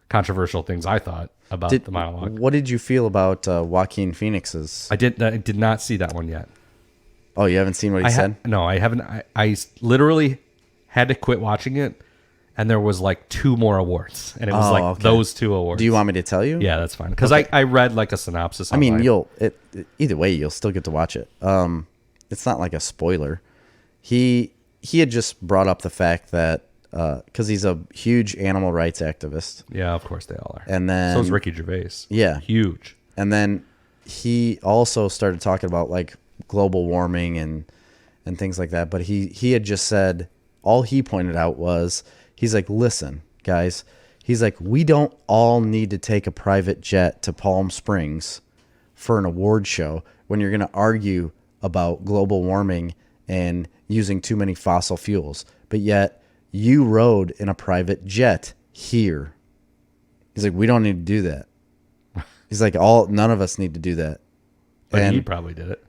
controversial things I thought about the monologue. What did you feel about Joaquin Phoenix's? I did not see that one yet. Oh, you haven't seen what he said? No, I haven't. I literally had to quit watching it, and there was like 2 more awards, and it was those 2 awards. Do you want me to tell you? Yeah, that's fine. Because I read like a synopsis. I mean, either way, you'll still get to watch it. It's not like a spoiler. He had just brought up the fact that because he's a huge animal rights activist. Yeah, of course they all are. And then so is Ricky Gervais. Yeah, huge. And then he also started talking about like global warming and things like that. But he had just said, all he pointed out was, he's like, listen, guys, he's like, we don't all need to take a private jet to Palm Springs for an award show when you're going to argue about global warming and using too many fossil fuels. But yet you rode in a private jet here. He's like, we don't need to do that. He's like, none of us need to do that. But and he probably did it.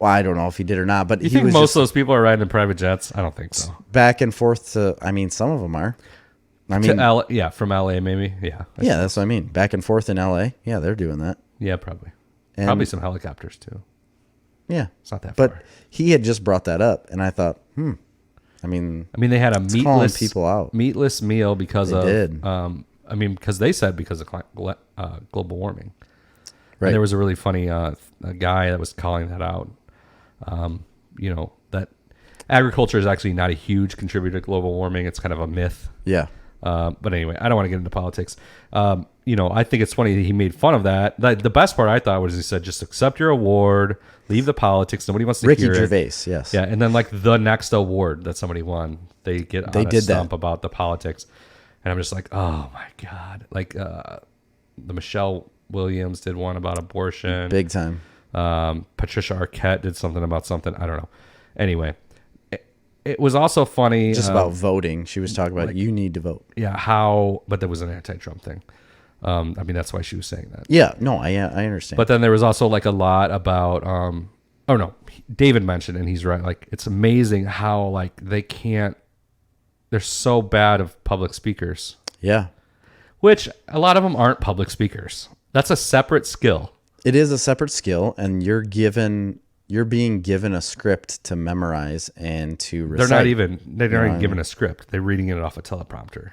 well, I don't know if he did or not, but You he think was most just of those people are riding in private jets? I don't think so. back and forth to, I mean, some of them are. I mean, From LA maybe. Yeah. yeah, that's what I mean. Back and forth in LA. Yeah, they're doing that. Yeah, probably. And Probably some helicopters too. yeah. It's not that But far. he had just brought that up, and I thought, I mean, they had a calling meatless people out. meatless meal because They of did. because they said because of global warming. Right. And there was a really funny a guy that was calling that out. That agriculture is actually not a huge contributor to global warming. It's kind of a myth. Yeah. But anyway, I don't want to get into politics. I think it's funny that he made fun of that. The best part I thought was he said, just accept your award, leave the politics. Nobody wants to Ricky hear Gervais, it. yes. Yeah, and then like the next award that somebody won, they get on a stump about the politics. And I'm just like, oh my God. Like the Michelle Williams did one about abortion. Big time. Patricia Arquette did something about something. I don't know. Anyway, it was also funny. Just about voting. She was talking about you need to vote. Yeah, but there was an anti-Trump thing. That's why she was saying that. Yeah, no, I understand. But then there was also like a lot about, David mentioned, and he's right. Like, it's amazing how like they're so bad of public speakers. Yeah. Which a lot of them aren't public speakers. That's a separate skill. It is a separate skill, and you're being given a script to memorize and to recite. They're not even given a script. They're reading it off a teleprompter.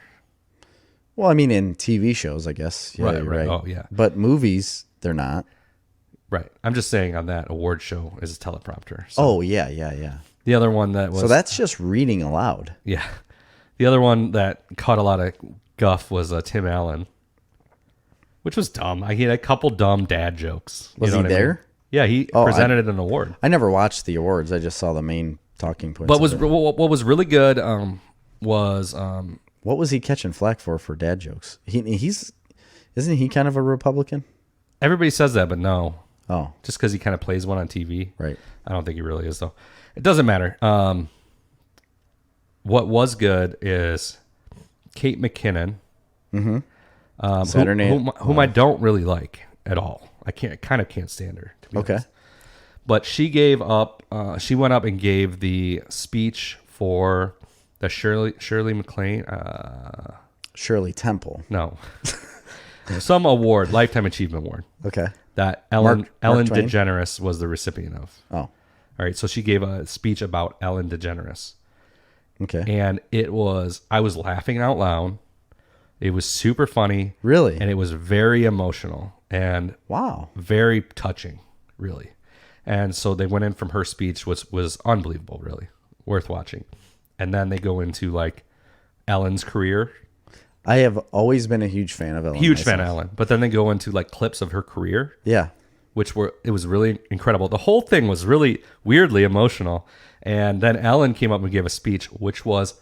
Well, I mean, in TV shows, I guess. Yeah, Right. right. Oh, yeah. But movies, they're not. Right. I'm just saying on that award show is a teleprompter. So Oh, yeah. the other one that was... So that's just reading aloud. Yeah. The other one that caught a lot of guff was Tim Allen, which was dumb. He had a couple dumb dad jokes. Was he there? Yeah, he presented an award. I never watched the awards. I just saw the main talking points. But what was really good was... what was he catching flack for dad jokes? Isn't he kind of a Republican? Everybody says that, but no. Oh. Just because he kind of plays one on TV. Right. I don't think he really is, though. It doesn't matter. What was good is Kate McKinnon, Saturday, whom I don't really like at all. I kind of can't stand her. To be honest. But she gave up. She went up and gave the speech for the Shirley MacLaine. Shirley Temple. No, some award, Lifetime Achievement Award. Okay. That Ellen Twain? DeGeneres was the recipient of. Oh. All right. So she gave a speech about Ellen DeGeneres. Okay. And I was laughing out loud. It was super funny. Really? And it was very emotional and Wow. very touching, really. And so they went in from her speech, was unbelievable, really worth watching. And then they go into like Ellen's career. I have always been a huge fan of Ellen. Huge fan of Ellen. But then they go into like clips of her career. Yeah. It was really incredible. The whole thing was really weirdly emotional. And then Ellen came up and gave a speech, which was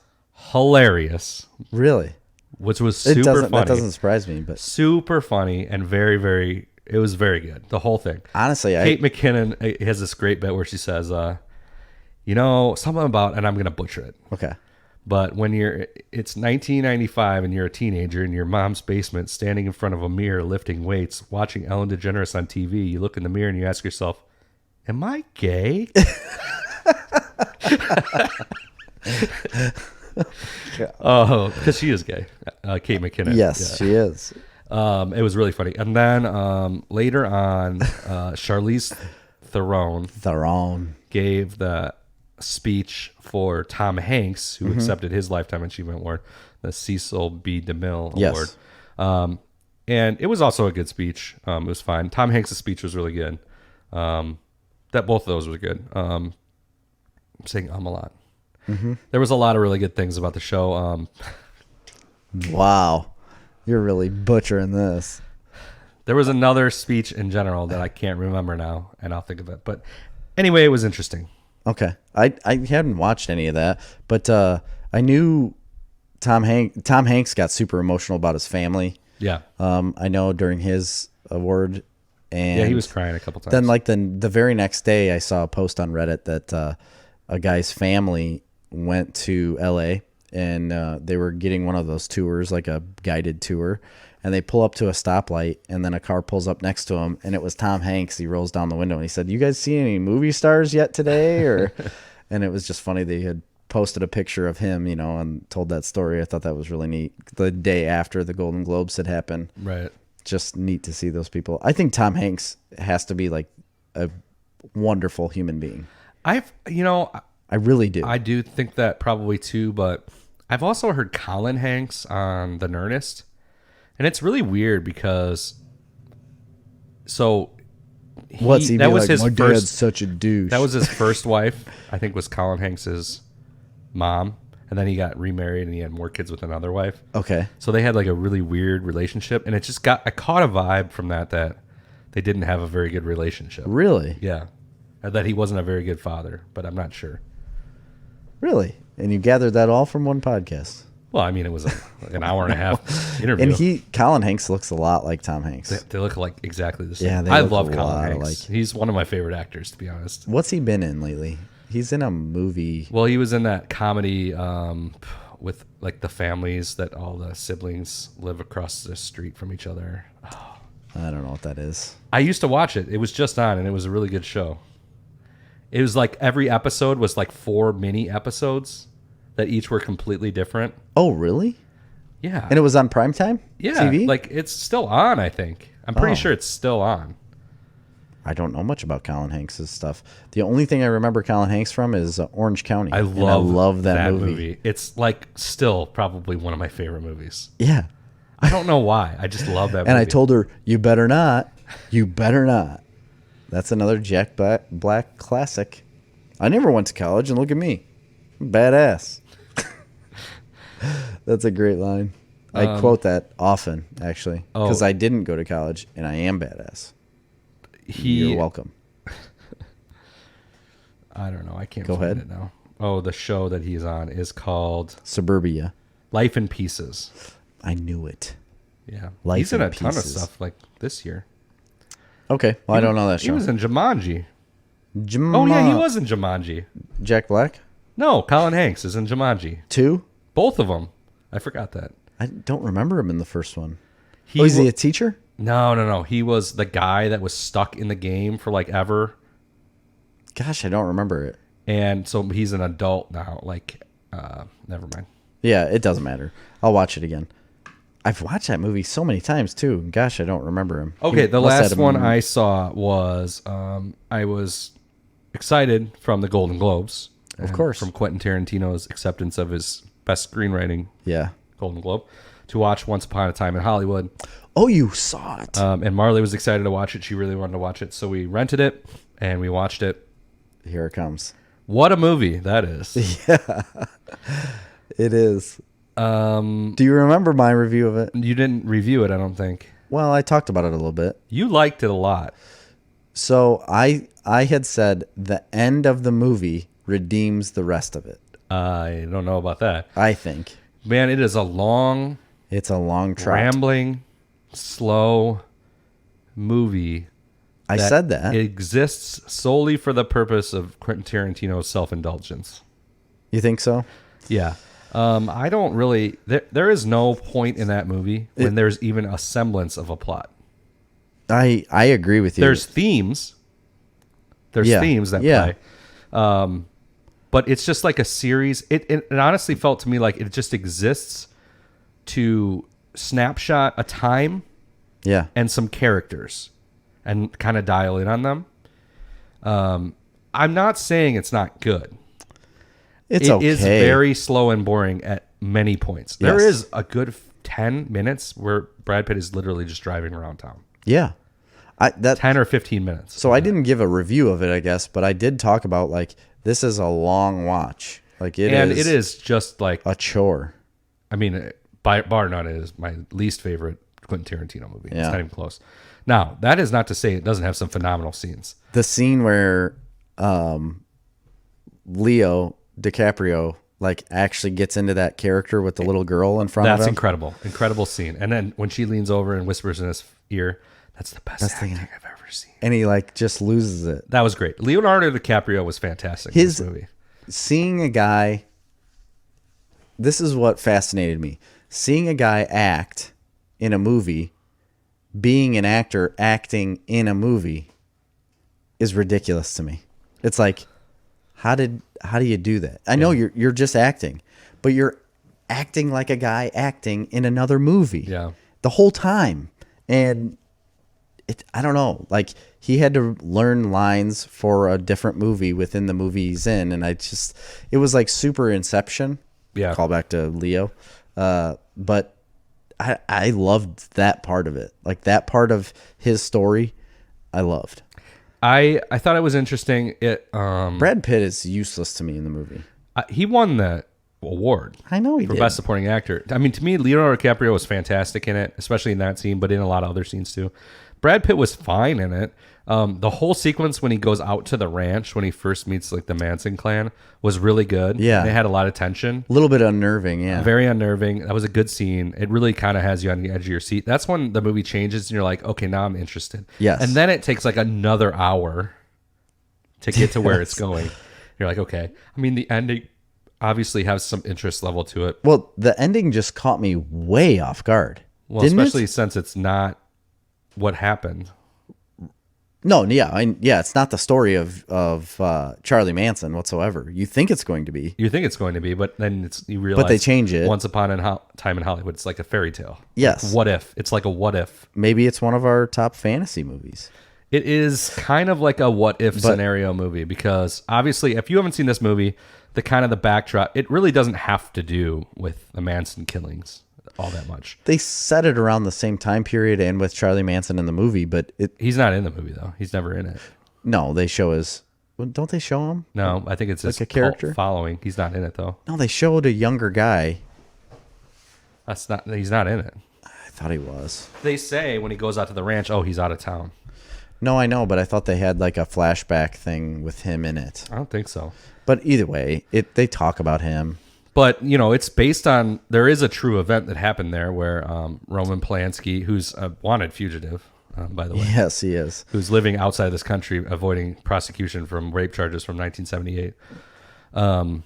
hilarious. Really? Which was super funny. That doesn't surprise me, but super funny and very, very, it was very good. The whole thing. Honestly, Kate McKinnon has this great bit where she says, something about, and I'm going to butcher it. Okay. But it's 1995 and you're a teenager in your mom's basement, standing in front of a mirror, lifting weights, watching Ellen DeGeneres on TV. You look in the mirror and you ask yourself, am I gay? Oh, because she is gay. Kate McKinnon. Yes, she is. It was really funny. And then later on, Charlize Theron gave the speech for Tom Hanks, who accepted his Lifetime Achievement Award, the Cecil B. DeMille Yes. Award. And it was also a good speech. It was fine. Tom Hanks' speech was really good. Both of those were good. I'm saying a lot. There was a lot of really good things about the show. Wow. You're really butchering this. There was another speech in general that I can't remember now, and I'll think of it. But anyway, it was interesting. Okay. I hadn't watched any of that, but I knew Tom Hanks got super emotional about his family. Yeah. I know during his award, and yeah, he was crying a couple times. then like the very next day I saw a post on Reddit that a guy's family went to LA and they were getting one of those tours, like a guided tour, and they pull up to a stoplight and then a car pulls up next to him and it was Tom Hanks. He rolls down the window and he said, "You guys see any movie stars yet today?" Or and it was just funny. They had posted a picture of him, you know, and told that story. I thought that was really neat. The day after the Golden Globes had happened. Right. Just neat to see those people. I think Tom Hanks has to be like a wonderful human being. I really do. I do think that probably too, but I've also heard Colin Hanks on The Nerdist, and it's really weird because what's he that be was like, his my first, dad's such a douche. That was his first wife, I think, was Colin Hanks's mom, and then he got remarried and he had more kids with another wife. Okay. So they had like a really weird relationship, and I caught a vibe from that they didn't have a very good relationship. Really? Yeah. Or that he wasn't a very good father, but I'm not sure. Really? And you gathered that all from one podcast? Well, I mean, it was like an hour and a half interview. And Colin Hanks looks a lot like Tom Hanks. They look like exactly the same. Yeah, they I look love a Colin lot Hanks. alike. He's one of my favorite actors, to be honest. What's he been in lately? He's in a movie. Well, he was in that comedy with like the families that all the siblings live across the street from each other. Oh. I don't know what that is. I used to watch it. It was just on, and it was a really good show. It was like every episode was like 4 mini episodes that each were completely different. Oh, really? Yeah. And it was on primetime TV? Like it's still on, I think. I'm pretty sure it's still on. I don't know much about Colin Hanks' stuff. The only thing I remember Colin Hanks from is Orange County. I love that movie. It's like still probably one of my favorite movies. Yeah. I don't know why. I just love that movie. And I told her, "You better not. You better not." That's another Jack Black classic. I never went to college, and look at me. I'm badass. That's a great line. I quote that often, actually, because I didn't go to college, and I am badass. You're welcome. I don't know. I can't Go find ahead. it now. Oh, the show that he's on is called Suburbia. Life in Pieces. I knew it. Yeah. Life he's in in a ton of Pieces. stuff like this year. Okay. Well, I don't know that show. He was in Jumanji. Oh, yeah, he was in Jumanji. Jack Black? No, Colin Hanks is in Jumanji. 2? Both of them. I forgot that. I don't remember him in the first one. Is he a teacher? No. He was the guy that was stuck in the game for like ever. Gosh, I don't remember it. And so he's an adult now. Like, never mind. Yeah, it doesn't matter. I'll watch it again. I've watched that movie so many times too. Gosh, I don't remember him. Okay, the last one I saw was I was excited from the Golden Globes. Of course. From Quentin Tarantino's acceptance of his best screenwriting Golden Globe to watch Once Upon a Time in Hollywood. Oh, you saw it. And Marley was excited to watch it. She really wanted to watch it. So we rented it and we watched it. Here it comes. What a movie that is. Yeah, it is. Do you remember my review of it? You didn't review it, I don't think. Well, I talked about it a little bit. You liked it a lot. So I had said the end of the movie redeems the rest of it. I don't know about that. I think. Man, it is a long... It's a long trot. Rambling, slow movie. I said that. It exists solely for the purpose of Quentin Tarantino's self-indulgence. You think so? Yeah. I don't really... There is no point in that movie when there's even a semblance of a plot. I agree with you. There's themes. There's themes that play. But it's just like a series. It honestly felt to me like it just exists to snapshot a time and some characters and kind of dial in on them. I'm not saying it's not good. It okay. is very slow and boring at many points. There Yes. is a good 10 minutes where Brad Pitt is literally just driving around town. Yeah. 10 or 15 minutes. So I didn't give a review of it, I guess, but I did talk about like this is a long watch. Like it is just like a chore. I mean, bar none, it is my least favorite Quentin Tarantino movie. Yeah. It's not even close. Now, that is not to say it doesn't have some phenomenal scenes. The scene where Leo DiCaprio like actually gets into that character with the little girl in front of him. That's incredible. Incredible scene. And then when she leans over and whispers in his ear, that's the best acting I've ever seen. And he like just loses it. That was great. Leonardo DiCaprio was fantastic in this movie. seeing a guy, this is what fascinated me. Seeing a guy act in a movie, being an actor acting in a movie is ridiculous to me. It's like, how do you do that? I know you're just acting, but you're acting like a guy acting in another movie. Yeah. The whole time. And I don't know. Like, he had to learn lines for a different movie within the movie he's in, and it was like super Inception. Yeah. Call back to Leo. But I loved that part of it. Like, that part of his story, I loved. I thought it was interesting. Brad Pitt is useless to me in the movie. He won the award. I know he for did. Best Supporting Actor. I mean, to me, Leonardo DiCaprio was fantastic in it, especially in that scene, but in a lot of other scenes too. Brad Pitt was fine in it. The whole sequence when he goes out to the ranch when he first meets like the Manson clan was really good. Yeah. They had a lot of tension. A little bit unnerving, yeah. Very unnerving. That was a good scene. It really kind of has you on the edge of your seat. That's when the movie changes and you're like, okay, now I'm interested. Yes. And then it takes like another hour to get to where it's going. You're like, okay. I mean, the ending obviously has some interest level to it. Well, the ending just caught me way off guard. Well, didn't especially it? since it's not what happened. No, yeah, it's not the story of Charlie Manson whatsoever. You think it's going to be. You think it's going to be, but then you realize. But they change it. Once upon a time in Hollywood, it's like a fairy tale. Yes. Like, what if? It's like a what if. Maybe it's one of our top fantasy movies. It is kind of like a what if scenario movie because obviously, if you haven't seen this movie, the backdrop, it really doesn't have to do with the Manson killings all that much. They set it around the same time period and with Charlie Manson in the movie, but he's not in the movie though. He's never in it. No, they show his. Don't they show him? No, I think it's like his a character following. He's not in it though. No, they showed a younger guy. He's not in it. I thought he was. They say when he goes out to the ranch, oh, he's out of town. No, I know, but I thought they had like a flashback thing with him in it. I don't think so. But either way, they talk about him. But, it's based on, there is a true event that happened there where Roman Polanski, who's a wanted fugitive, by the way. Yes, he is. Who's living outside of this country, avoiding prosecution from rape charges from 1978.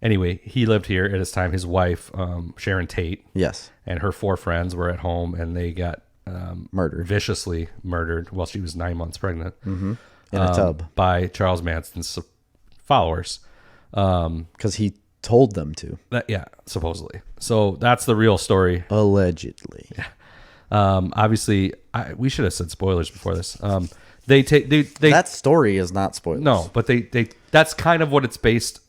Anyway, he lived here at his time. His wife, Sharon Tate, yes, and her 4 friends were at home, and they got viciously murdered while she was 9 months pregnant. Mm-hmm. In a tub. By Charles Manson's followers. Because he told them to. Supposedly. So that's the real story. Allegedly. Yeah. Obviously, we should have said spoilers before this. They that story is not spoilers. No, but they that's kind of what it's based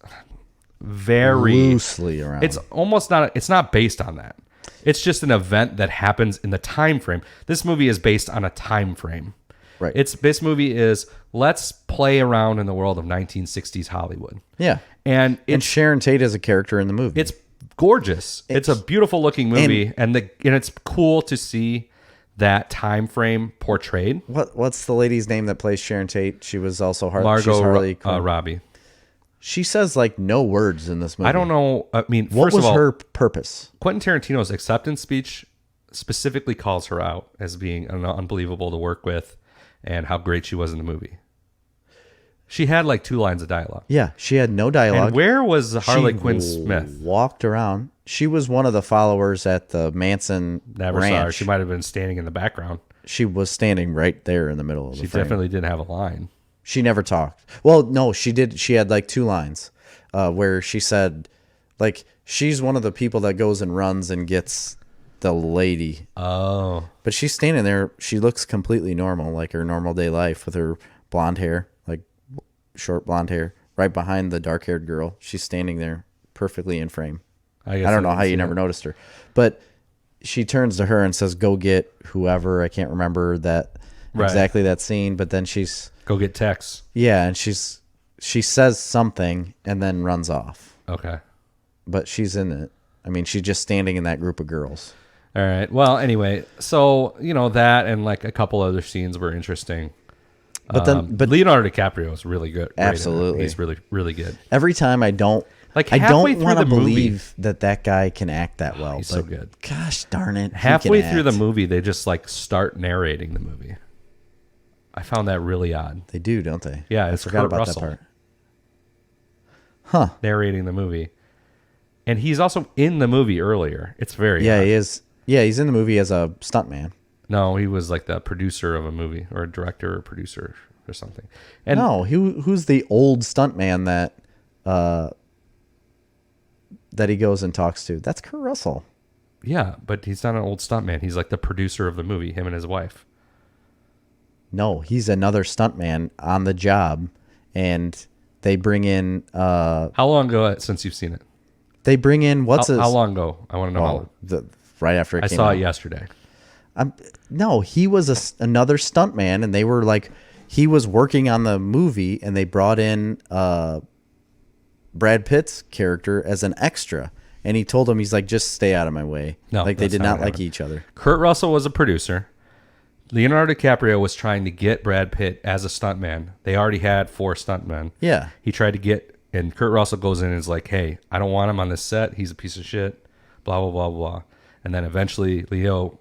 very loosely around. It's almost not. It's not based on that. It's just an event that happens in the time frame. This movie is based on a time frame. Right. This movie is let's play around in the world of 1960s Hollywood. Yeah. And Sharon Tate is a character in the movie. It's gorgeous. It's a beautiful looking movie, and it's cool to see that time frame portrayed. What's the lady's name that plays Sharon Tate? She was also Margot Robbie. She says like no words in this movie. I don't know. I mean, what was her purpose? Quentin Tarantino's acceptance speech specifically calls her out as being unbelievable to work with, and how great she was in the movie. She had like 2 lines of dialogue. Yeah, she had no dialogue. And where was Harley Quinn Smith? Walked around. She was one of the followers at the Manson Never ranch. saw her. She might have been standing in the background. She was standing right there in the middle of the frame. She definitely didn't have a line. She never talked. Well, no, she did. She had like 2 lines where she said, like, she's one of the people that goes and runs and gets the lady. Oh. But she's standing there. She looks completely normal, like her normal day life with her blonde hair, like short blonde hair, right behind the dark-haired girl. She's standing there perfectly in frame. I don't know how you never noticed her. But she turns to her and says, go get whoever. I can't remember exactly that scene, but then she's... Go get Tex. Yeah, and she says something and then runs off. Okay. But she's in it. I mean, she's just standing in that group of girls. All right. Well, anyway, so, that and like a couple other scenes were interesting. But Leonardo DiCaprio is really good. Absolutely. He's really, really good. Every time I don't want to believe that guy can act that well. He's so good. Gosh darn it. Halfway through the movie, they just like start narrating the movie. I found that really odd. They do, don't they? Yeah, it's I forgot Kurt about Russell. that part. narrating the movie. And he's also in the movie earlier. It's very Yeah, odd. he is. Yeah, he's in the movie as a stuntman. No, he was like the producer of a movie or a director or producer or something. And No, who's the old stuntman that he goes and talks to? That's Kurt Russell. yeah, but he's not an old stuntman. He's like the producer of the movie, him and his wife. No, he's another stuntman on the job, and they bring in. How long ago since you've seen it? They bring in How long ago? I want to know how long. Right after it I came saw out. it yesterday. No, he was another stuntman, and they were like, he was working on the movie, and they brought in Brad Pitt's character as an extra, and he told him, he's like, just stay out of my way. No, like they that's did not not what like happened. each other. Kurt Russell was a producer. Leonardo DiCaprio was trying to get Brad Pitt as a stuntman. They already had 4 stuntmen. Yeah. He tried to get, and Kurt Russell goes in and is like, hey, I don't want him on this set. He's a piece of shit. Blah, blah, blah, blah. And then eventually Leo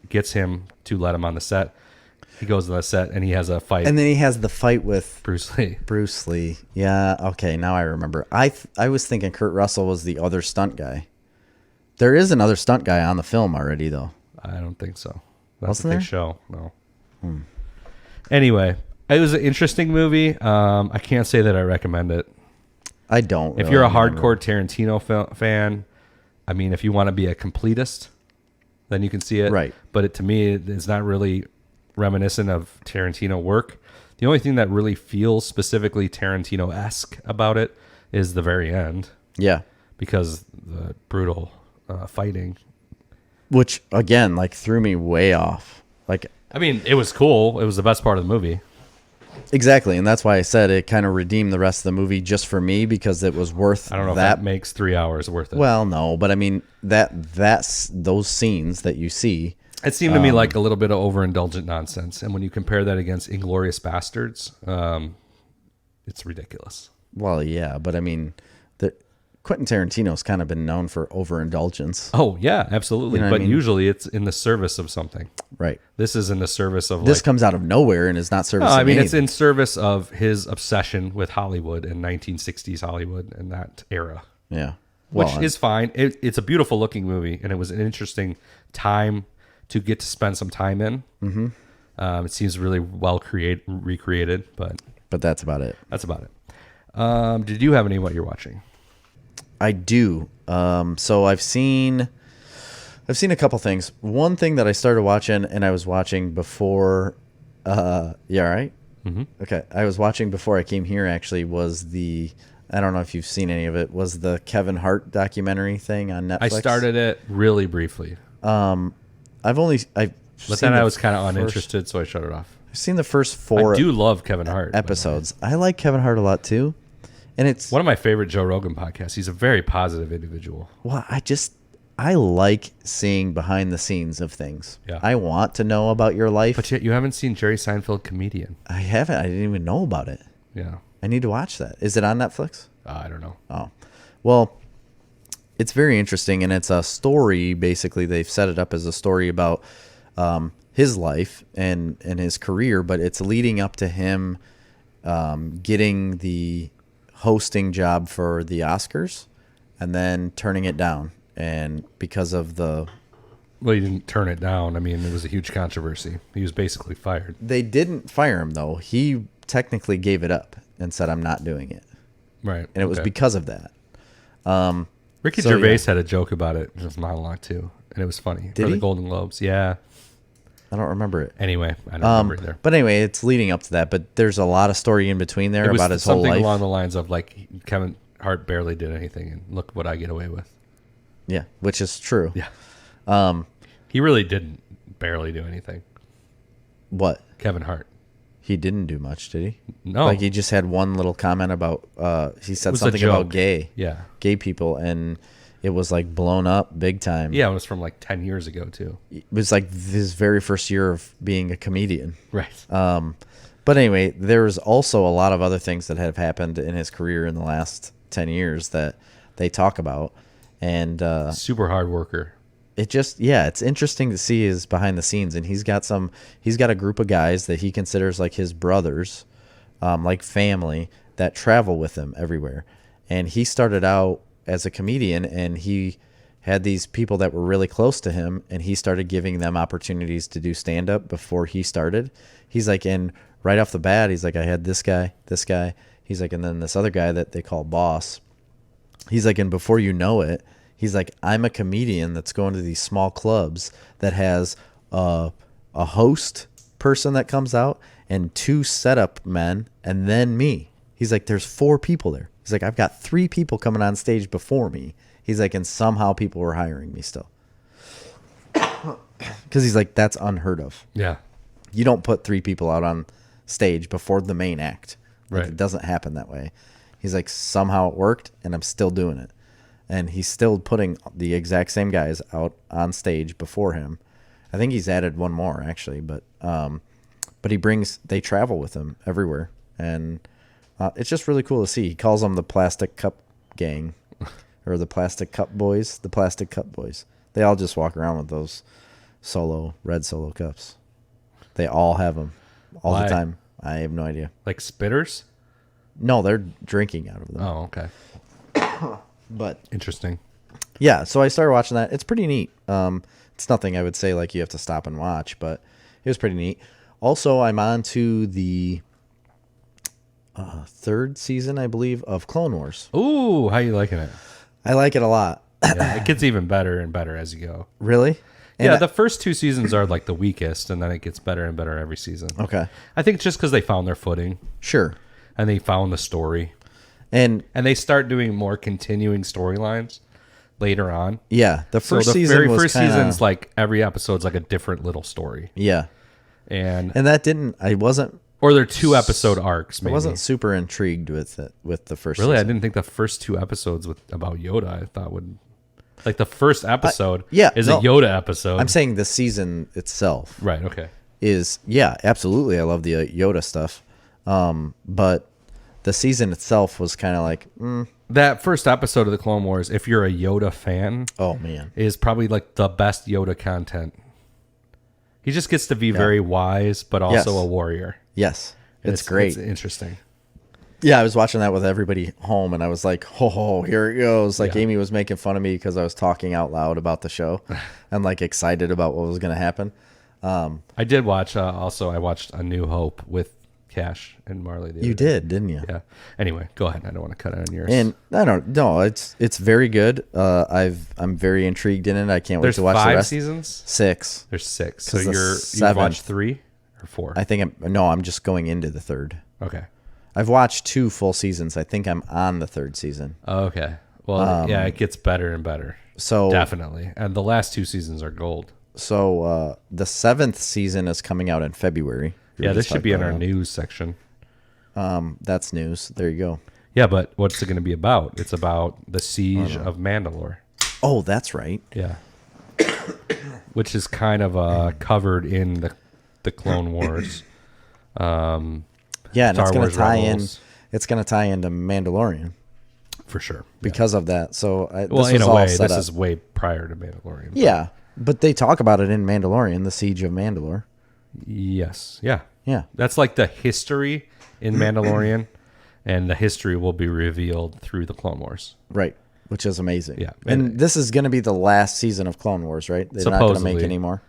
gets him to let him on the set. He goes to the set and he has a fight. And then he has the fight with Bruce Lee. Bruce Lee. Yeah. Okay. Now I remember. I was thinking Kurt Russell was the other stunt guy. There is another stunt guy on the film already, though. I don't think so. That's Wasn't what they there? show. No. Anyway, it was an interesting movie. I can't say that I recommend it. I don't. If really you're a remember. hardcore Tarantino fan, I mean, if you want to be a completist, then you can see it. Right. But to me, it's not really reminiscent of Tarantino work. The only thing that really feels specifically Tarantino-esque about it is the very end, Yeah. because the brutal fighting. Which again, like, threw me way off. Like, I mean, it was cool. It was the best part of the movie. exactly, and that's why I said it kind of redeemed the rest of the movie just for me, because it was worth I don't know if that makes 3 hours worth it. Well, no, but I mean that's those scenes that you see. It seemed to me like a little bit of overindulgent nonsense. And when you compare that against Inglourious Bastards, it's ridiculous. Well, yeah, but I mean, Quentin Tarantino's kind of been known for overindulgence, Oh, yeah, absolutely. You know what But I mean? usually it's in the service of something. right? This is in the service of This like... comes out of nowhere and is not No, servicing I mean, it's anything. in service of his obsession with Hollywood and 1960s Hollywood and that era, Yeah, which well, is fine. It's a beautiful looking movie, and it was an interesting time to get to spend some time in. Mm-hmm. It seems really well recreated, but that's about it. that's about it. Did you have any what you're watching? I do. So I've seen a couple things. One thing that I started watching, and I was watching before. Yeah, all right. Mm-hmm. Okay, I was watching before I came here. Actually, was the I don't know if you've seen any of it. Was the Kevin Hart documentary thing on Netflix? I started it really briefly, I've but then I was kind of uninterested, so I shut it off. I've seen the first 4 I do love Kevin Hart. by the way. episodes. I like Kevin Hart a lot too, and it's One of my favorite Joe Rogan podcasts. He's a very positive individual. well, I like seeing behind the scenes of things. Yeah. I want to know about your life. But yet you haven't seen Jerry Seinfeld Comedian. I haven't. I didn't even know about it. Yeah. I need to watch that. Is it on Netflix? I don't know. Oh, well, it's very interesting, and it's a story. Basically, they've set it up as a story about his life and his career, but it's leading up to him getting the hosting job for the Oscars and then turning it down. And because of Well, he didn't turn it down. I mean, it was a huge controversy. He was basically fired. they didn't fire him, though. He technically gave it up and said, I'm not doing it. Right. And it was Okay. because of that. Ricky so, Gervais yeah. had a joke about it in his monologue, too. And it was funny. Did For he? the Golden Globes. Yeah. I don't remember it. Anyway, I don't remember either. But anyway, it's leading up to that. But there's a lot of story in between there It was about his whole something life. along the lines of, like, Kevin Hart barely did anything, and look what I get away with. Yeah, which is true. Yeah. He really didn't barely do anything. What? Kevin Hart. He didn't do much, did he? No. Like, he just had one little comment about, he said was a something about joke. Yeah. gay people, and it was like blown up big time. Yeah, it was from like 10 years ago, too. It was like his very first year of being a comedian. Right. But anyway, there's also a lot of other things that have happened in his career in the last 10 years that they talk about. And Super hard worker. it just, yeah, it's interesting to see his behind the scenes. And he's got a group of guys that he considers like his brothers, like family, that travel with him everywhere. and he started out as a comedian, and he had these people that were really close to him, and he started giving them opportunities to do stand-up before he started. He's like, and right off the bat, he's like, I had this guy. He's like, and then this other guy that they call Boss. He's like, and before you know it, he's like, I'm a comedian that's going to these small clubs that has a host person that comes out and 2 setup men and then me. He's like, there's 4 people there. He's like, I've got 3 people coming on stage before me. He's like, and somehow people were hiring me still. Because he's like, that's unheard of. Yeah. You don't put 3 people out on stage before the main act. Like, Right. it doesn't happen that way. He's like, somehow it worked, and I'm still doing it. And he's still putting the exact same guys out on stage before him. I think he's added 1 more, actually. But they travel with him everywhere. And it's just really cool to see. He calls them the Plastic Cup Gang. Or the Plastic Cup Boys. The Plastic Cup Boys. They all just walk around with those red solo cups. They all have them all Why? the time. I have no idea. Like spitters? No, they're drinking out of them. Oh, okay. But Interesting. yeah, so I started watching that. It's pretty neat. It's nothing I would say like you have to stop and watch, but it was pretty neat. Also, I'm on to the 3rd season, I believe, of Clone Wars. Ooh, how you liking it? I like it a lot. Yeah, it gets even better and better as you go. Really? Yeah, And the first 2 seasons are like the weakest, and then it gets better and better every season. okay, I think it's just because they found their footing sure. and they found the story, And and they start doing more continuing storylines later on. yeah, the first so the season very was first kinda, season's like every episode's like a different little story, yeah, and and I wasn't or they're 2 episode arcs. Maybe. I wasn't super intrigued with it with the first. Really, I season. didn't think the first 2 episodes about Yoda I thought would like the first episode. yeah, is no, a Yoda episode. I'm saying the season itself right. Okay. is absolutely. I love the Yoda stuff, but the season itself was kind of like, That first episode of the Clone Wars, if you're a Yoda fan, oh man, is probably like the best Yoda content. He just gets to be very wise, but also Yes. a warrior. yes, it's great. It's interesting. Yeah, I was watching that with everybody home, and I was like, "Ho, here it goes!" Like Yeah. Amy was making fun of me because I was talking out loud about the show, and like excited about what was going to happen. I did watch. Also, I watched A New Hope with Cash and Marley. The You other day. did, didn't you? Yeah. Anyway, go ahead. I don't want to cut it on yours. And I don't know. It's very good. I'm very intrigued in it. I can't wait there's to watch the 5 rest. seasons. 6. There's 6. So 'Cause the you've 7th watched 3 or 4. I think I'm just going into the 3rd. Okay. I've watched 2 full seasons. I think I'm on the 3rd season. Okay. Well, yeah, it gets better and better. So Definitely. And the last 2 seasons are gold. So the 7th season is coming out in February. Yeah, this should be in our news section. That's news. There you go. Yeah, but what's it going to be about? It's about the siege of Mandalore. Oh, that's right. Yeah. Which is kind of covered in the Clone Wars. Yeah, and Star it's going Wars to tie Rebels. in. It's going to tie into Mandalorian For sure. because of that. So Well, this in was a all way, set this up. is way prior to Mandalorian. Yeah, but they talk about it in Mandalorian, the Siege of Mandalore. Yes. Yeah. Yeah. That's like the history in Mandalorian, and the history will be revealed through the Clone Wars. Right, which is amazing. Yeah. And this is going to be the last season of Clone Wars, right? They're not going to make Supposedly. any more.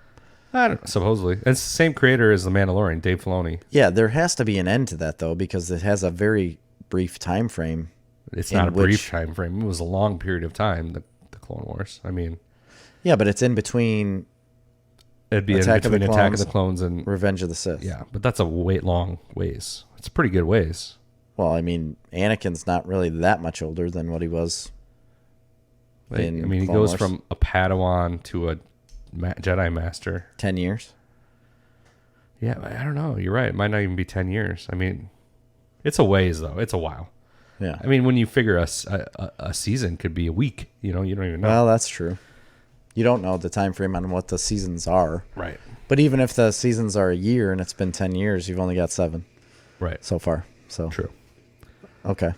I don't, supposedly. And it's the same creator as the Mandalorian, Dave Filoni. Yeah, there has to be an end to that, though, because it has a very brief time frame. It's In not a brief which- time frame. It was a long period of time, the Clone Wars. I mean, Yeah, but it's in between it'd be Attack of in the between Attack of Clones. the Clones and... Revenge of the Sith. Yeah, but that's a long ways. It's a pretty good ways. Well, I mean, Anakin's not really that much older than what he was. Like, in I mean, he Clone goes Wars. from a Padawan to a Jedi Master. 10 years. Yeah, I don't know. You're right. It might not even be 10 years. I mean, it's a ways, though. It's a while. Yeah. I mean, when you figure a season could be a week, you don't even know. Well, that's true. You don't know the time frame on what the seasons are. Right. But even if the seasons are a year and it's been 10 years, you've only got 7 Right. so far. So True. okay.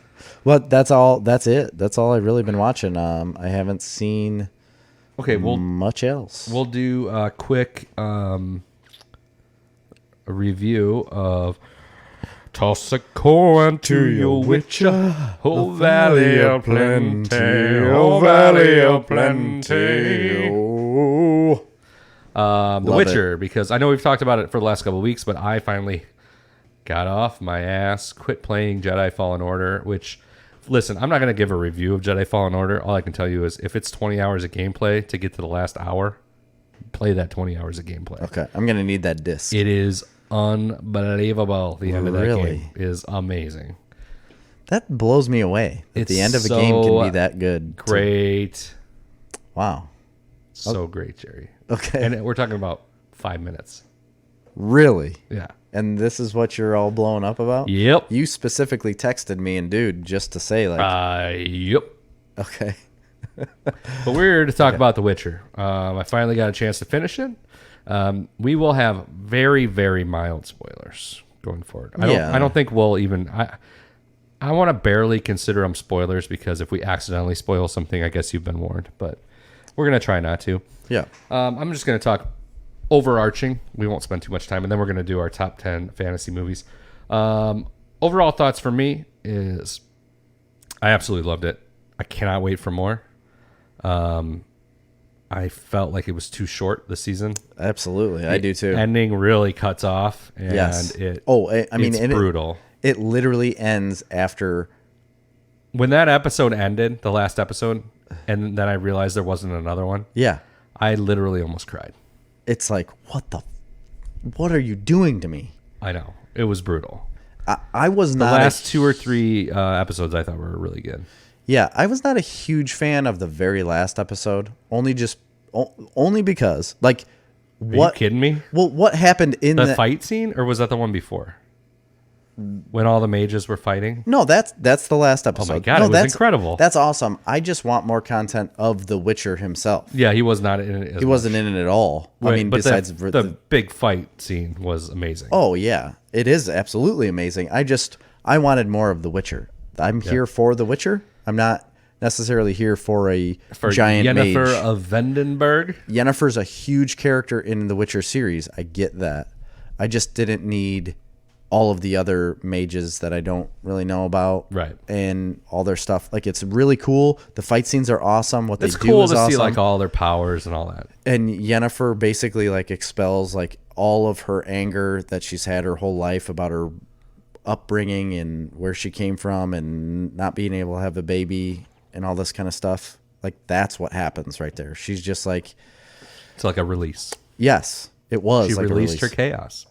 Well, that's all. That's it. That's all I've really been watching. I haven't seen Okay, much else. we'll do a quick a review of Toss a coin to your witcher, oh valley of plenty, oh valley of plenty. Oh. The Witcher, because I know we've talked about it for the last couple of weeks, but I finally got off my ass, quit playing Jedi Fallen Order, which, listen, I'm not going to give a review of Jedi Fallen Order. All I can tell you is if it's 20 hours of gameplay to get to the last hour, play that 20 hours of gameplay. Okay, I'm going to need that disc. It is unbelievable. The end of that game is amazing. That blows me away. The end of a game can be that good. Great. Wow. So great, Jerry. Okay. And we're talking about 5 minutes. Really? Yeah. And this is what you're all blown up about? Yep. You specifically texted me and dude just to say like... Yep. Okay. But we're here to talk about The Witcher. I finally got a chance to finish it. We will have very, very mild spoilers going forward. I don't think we'll even... I want to barely consider them spoilers because if we accidentally spoil something, I guess you've been warned. But we're going to try not to. Yeah. I'm just going to talk overarching. We won't spend too much time. And then we're going to do our top 10 fantasy movies. Overall thoughts for me is I absolutely loved it. I cannot wait for more. I felt like it was too short this season. Absolutely. I do too. Ending really cuts off. And yes. It's brutal. It literally ends after... When that episode ended, the last episode, and then I realized there wasn't another one. Yeah. I literally almost cried. It's like, what are you doing to me? I know. It was brutal. I was not... The last 2 or 3 episodes I thought were really good. Yeah, I was not a huge fan of the very last episode. Only because, like... Are you kidding me? Well, what happened in the fight scene, or was that the one before? When all the mages were fighting? No, that's the last episode. Oh my God, it was incredible. That's awesome. I just want more content of the Witcher himself. Yeah, he was not in it. He wasn't in it at all. Right, I mean, but besides the big fight scene was amazing. Oh yeah, it is absolutely amazing. I wanted more of the Witcher. I'm here for the Witcher. I'm not necessarily here for a giant Yennefer mage. of Vendenberg. Yennefer's a huge character in the Witcher series. I get that. I just didn't need all of the other mages that I don't really know about, right? And all their stuff. Like, it's really cool. The fight scenes are awesome. What it's they do cool is to awesome. see like all their powers and all that. And Yennefer basically like expels like all of her anger that she's had her whole life about her upbringing and where she came from and not being able to have a baby and all this kind of stuff. Like, that's what happens right there. She's just like, it's like a release. Yes, it was. She like released her chaos,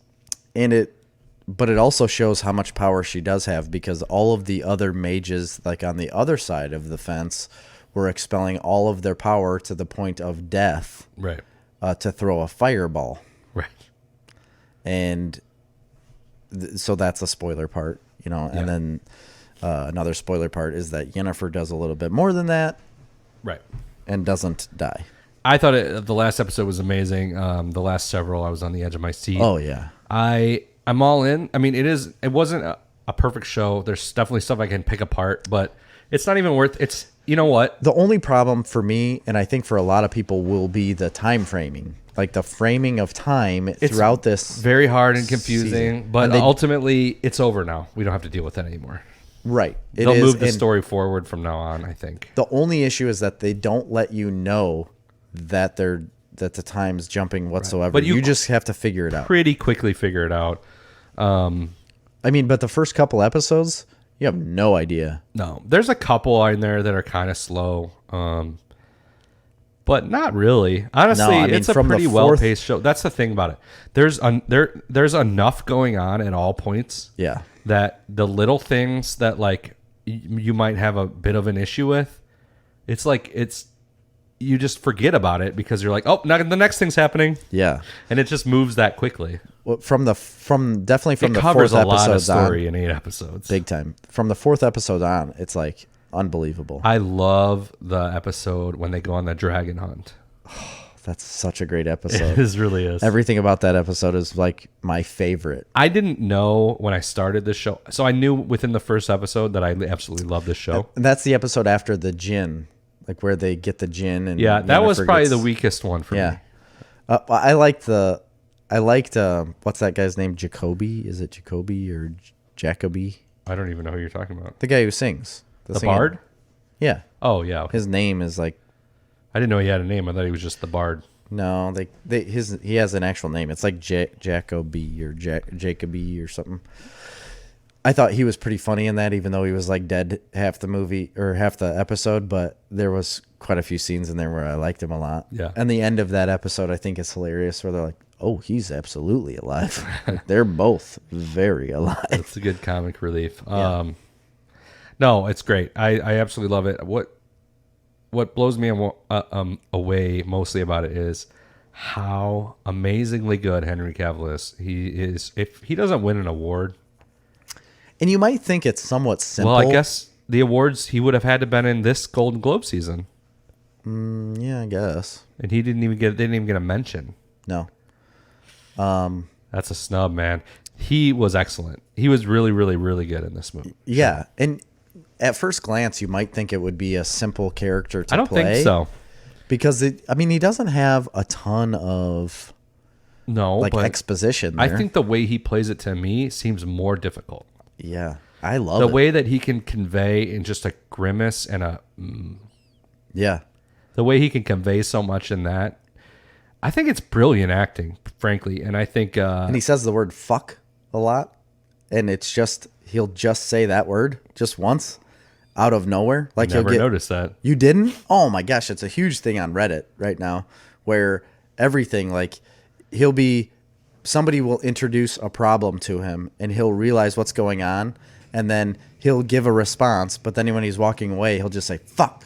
but it also shows how much power she does have, because all of the other mages, like on the other side of the fence, were expelling all of their power to the point of death, right? To throw a fireball, right? And so that's a spoiler part, you know. Yeah. And then another spoiler part is that Yennefer does a little bit more than that, right? And doesn't die. I thought the last episode was amazing. The last several, I was on the edge of my seat. Oh yeah, I'm all in. I mean, it wasn't a perfect show. There's definitely stuff I can pick apart, but it's not even worth. It's, you know what? The only problem for me, and I think for a lot of people, will be the time framing. Like the framing of time throughout this. Very hard and confusing, season. but ultimately it's over now. We don't have to deal with that anymore. Right. They'll move the story forward from now on, I think. The only issue is that they don't let you know that the time's jumping whatsoever. Right. But you just have to figure it out. Pretty quickly figure it out. I mean, but the first couple episodes, you have no idea. No. There's a couple in there that are kind of slow. But not really. Honestly, it's a pretty well-paced show. That's the thing about it. There's enough going on at all points. Yeah. That the little things that like you might have a bit of an issue with, you just forget about it because you're like, oh, now the next thing's happening. Yeah. And it just moves that quickly. Well, from the fourth episode on, covers a lot of story in 8 episodes. Big time. From the 4th episode on, it's like unbelievable. I love the episode when they go on the dragon hunt. That's such a great episode. It really is. Everything about that episode is like my favorite. I didn't know when I started this show. So I knew within the first episode that I absolutely love this show. And that's the episode after the gin, like where they get the gin. And yeah, that was probably the weakest one for me. I liked what's that guy's name? Jacoby? Is it Jacoby or Jacoby. I don't even know who you're talking about. The guy who sings. The Bard? Yeah. Oh, yeah. Okay. His name is like... I didn't know he had a name. I thought he was just the Bard. No, he has an actual name. It's like Jacoby or Jacoby or something. I thought he was pretty funny in that, even though he was like dead half the movie or half the episode. But there was quite a few scenes in there where I liked him a lot. Yeah. And the end of that episode, I think, is hilarious. Where they're like, "Oh, he's absolutely alive." Like, they're both very alive. It's a good comic relief. Yeah. No, it's great. I absolutely love it. What blows me away mostly about it is how amazingly good Henry Cavill is. He is. If he doesn't win an award. And you might think it's somewhat simple. Well, I guess the awards he would have had to been in this Golden Globe season. Yeah, I guess. And he didn't even get a mention. No. That's a snub, man. He was excellent. He was really, really, really good in this movie. Yeah, and at first glance, you might think it would be a simple character to play. I don't think so. Because he doesn't have a ton of but exposition there. I think the way he plays it to me seems more difficult. Yeah, I love the it. way that he can convey in just a grimace and yeah, the way he can convey so much in that. I think it's brilliant acting, frankly, and I think and he says the word "fuck" a lot, and it's just he'll just say that word just once out of nowhere. Like never noticed that. You didn't? Oh my gosh, it's a huge thing on Reddit right now, where everything like somebody will introduce a problem to him and he'll realize what's going on and then he'll give a response, but then when he's walking away, he'll just say, "Fuck."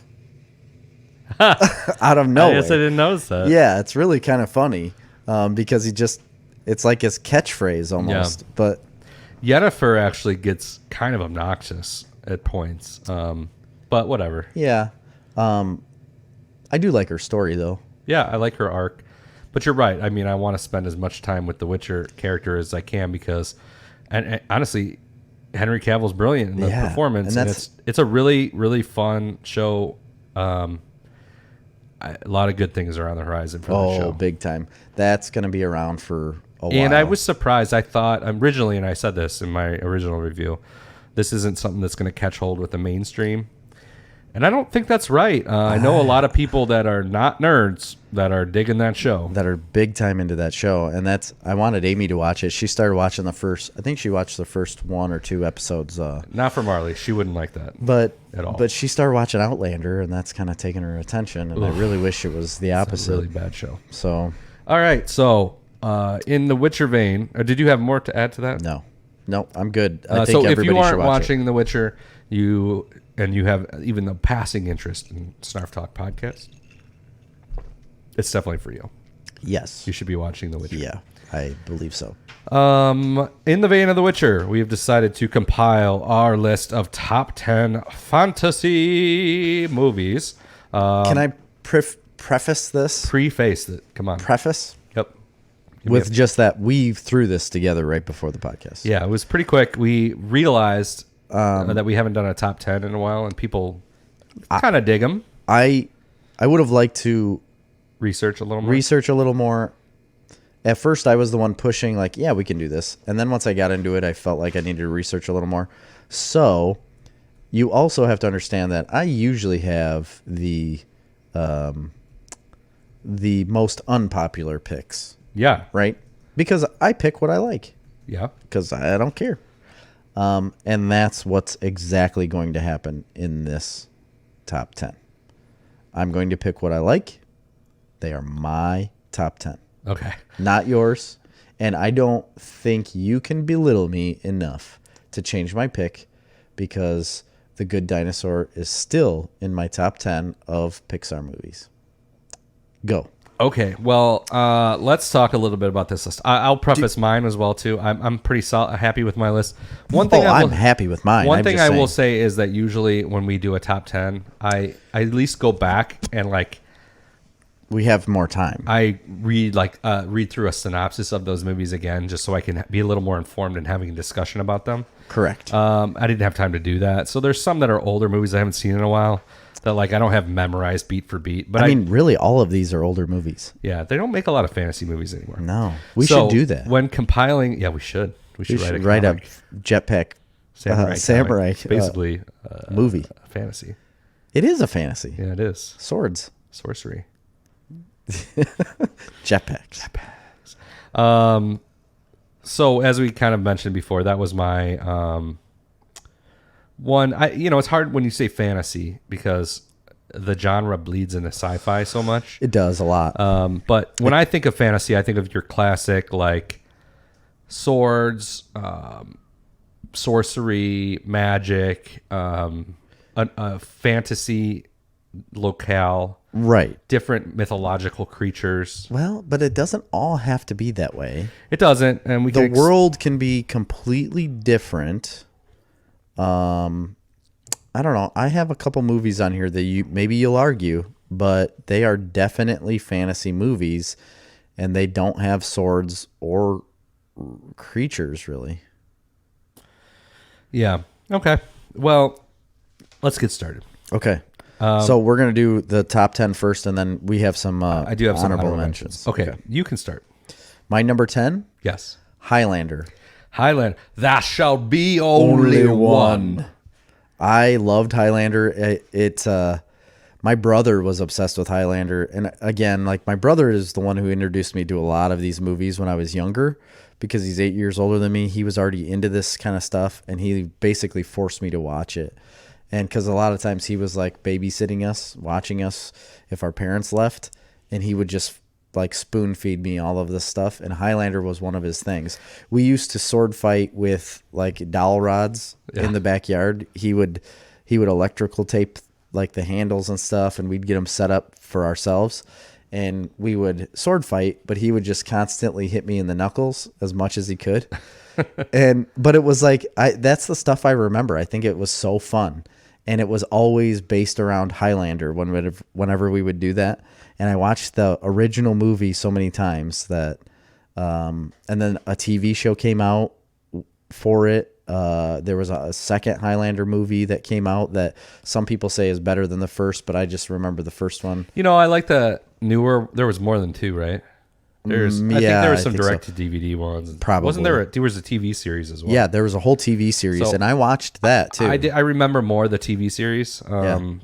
Out of nowhere. I guess I didn't notice that. Yeah, it's really kind of funny because it's like his catchphrase almost. Yeah. But Yennefer actually gets kind of obnoxious at points, but whatever. Yeah. I do like her story, though. Yeah, I like her arc. But you're right. I mean, I want to spend as much time with the Witcher character as I can because, and honestly, Henry Cavill's brilliant in the performance, and it's a really, really fun show. A lot of good things are on the horizon for the show. Oh, big time. That's going to be around for a while. And I was surprised. I thought originally, and I said this in my original review, this isn't something that's going to catch hold with the mainstream. And I don't think that's right. I know a lot of people that are not nerds that are digging that show. That are big time into that show. And I wanted Amy to watch it. She started watching I think she watched the first 1 or 2 episodes. Not for Marley. She wouldn't like that at all. But she started watching Outlander, and that's kind of taking her attention. And I really wish it was the opposite. It's a really bad show. So, all right. So, in the Witcher vein, did you have more to add to that? No, I'm good. I think so everybody if you aren't should watch watching The Witcher, you have even the passing interest in Snarf Talk podcast, it's definitely for you. Yes. You should be watching The Witcher. Yeah, I believe so. In the vein of The Witcher, we have decided to compile our list of top 10 fantasy movies. Can I preface this? Preface it. Come on. Preface? Yep. With just that we threw this together right before the podcast. Yeah, it was pretty quick. We realized that we haven't done a top 10 in a while, and people kind of dig them. I would have liked to research a little more. At first, I was the one pushing, like, yeah, we can do this. And then once I got into it, I felt like I needed to research a little more. So you also have to understand that I usually have the most unpopular picks. Yeah. Right? Because I pick what I like. Yeah. Because I don't care. And that's what's exactly going to happen in this top 10. I'm going to pick what I like. They are my top 10. Okay. Not yours. And I don't think you can belittle me enough to change my pick because The Good Dinosaur is still in my top 10 of Pixar movies. Go. Okay, well, let's talk a little bit about this list. I'll preface mine as well too. I'm pretty happy with my list. I'm happy with mine. One thing I will say is that usually when we do a top 10, I at least go back and we have more time. I read through a synopsis of those movies again, just so I can be a little more informed and having a discussion about them. Correct. I didn't have time to do that, so there's some that are older movies I haven't seen in a while. That I don't have memorized beat for beat. But I mean, really, all of these are older movies. Yeah, they don't make a lot of fantasy movies anymore. No. We should do that. When compiling, we should. We should write a Jetpack samurai It's basically movie. a fantasy. It is a fantasy. Yeah, it is. Swords. Sorcery. Jetpacks. So as we kind of mentioned before, that was my one. It's hard when you say fantasy because the genre bleeds into sci-fi so much. It does a lot. But when I think of fantasy, I think of your classic like swords, sorcery, magic, a fantasy locale, right. different mythological creatures. Well, but it doesn't all have to be that way. It doesn't, and The world can be completely different. I don't know. I have a couple movies on here that you'll argue, but they are definitely fantasy movies, and they don't have swords or creatures really. Yeah. Okay. Well, let's get started. Okay. So we're gonna do the top 10 first, and then we have some. I do have some honorable mentions. Okay, you can start. My number 10. Yes. Highlander. Highlander. Thou shalt be only one. I loved Highlander. It's my brother was obsessed with Highlander, and again, like my brother is the one who introduced me to a lot of these movies when I was younger, because he's 8 years older than me. He was already into this kind of stuff, and he basically forced me to watch it. And because a lot of times he was like babysitting us, watching us if our parents left, and he would just like spoon feed me all of this stuff. And Highlander was one of his things. We used to sword fight with like dowel rods in the backyard. He would electrical tape like the handles and stuff, and we'd get them set up for ourselves. And we would sword fight, but he would just constantly hit me in the knuckles as much as he could. But it was like, that's the stuff I remember. I think it was so fun. And it was always based around Highlander whenever we would do that. And I watched the original movie so many times that, and then a TV show came out for it. There was a second Highlander movie that came out that some people say is better than the first, but I just remember the first one. I like the newer. There was more than two, right? I think there was some direct to DVD ones. Probably. Wasn't there? There was a TV series as well. Yeah, there was a whole TV series, and I watched that too. I remember more the TV series,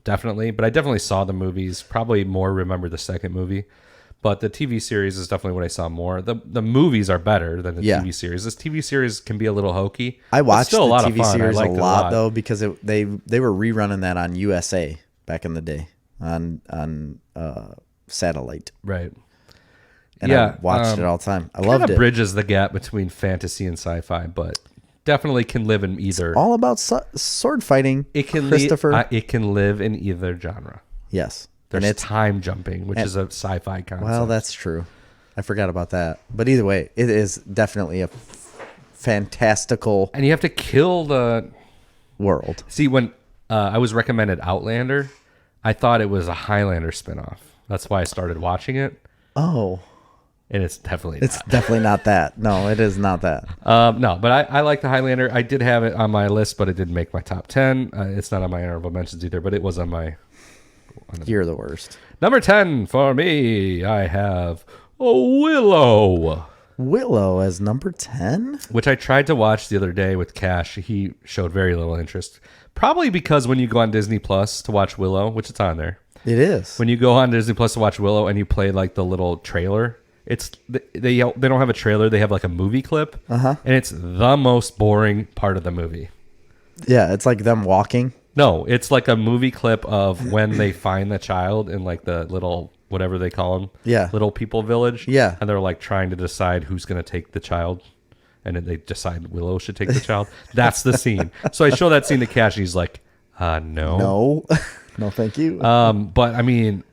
definitely, but I definitely saw the movies. Probably more remember the second movie, but the TV series is definitely what I saw more. The movies are better than the TV series. This TV series can be a little hokey. I watched the TV series a lot lot though, because they were rerunning that on USA back in the day on satellite. Right. And I watched it all the time. I loved it. Kind of bridges the gap between fantasy and sci-fi, but definitely can live in either. All about sword fighting. Christopher. It can live in either genre. Yes. There's time jumping, which is a sci-fi concept. Well, that's true. I forgot about that. But either way, it is definitely a fantastical. And you have to kill the world. See, when I was recommended Outlander, I thought it was a Highlander spinoff. That's why I started watching it. Oh. And it's definitely not that. No, it is not that. No, but I like the Highlander. I did have it on my list, but it didn't make my top 10. It's not on my honorable mentions either, but it was on my... You're the worst. Number 10 for me, I have Willow. Willow as number 10? Which I tried to watch the other day with Cash. He showed very little interest. Probably because when you go on Disney Plus to watch Willow, which it's on there. It is. When you go on Disney Plus to watch Willow and you play like the little trailer... They don't have a trailer. They have like a movie clip, and it's the most boring part of the movie. Yeah, it's like them walking. No, it's like a movie clip of when they find the child in like the little whatever they call them, little people village. Yeah, and they're like trying to decide who's going to take the child, and then they decide Willow should take the child. That's the scene. So I show that scene to Cash, and he's like, "No, no, thank you." But I mean,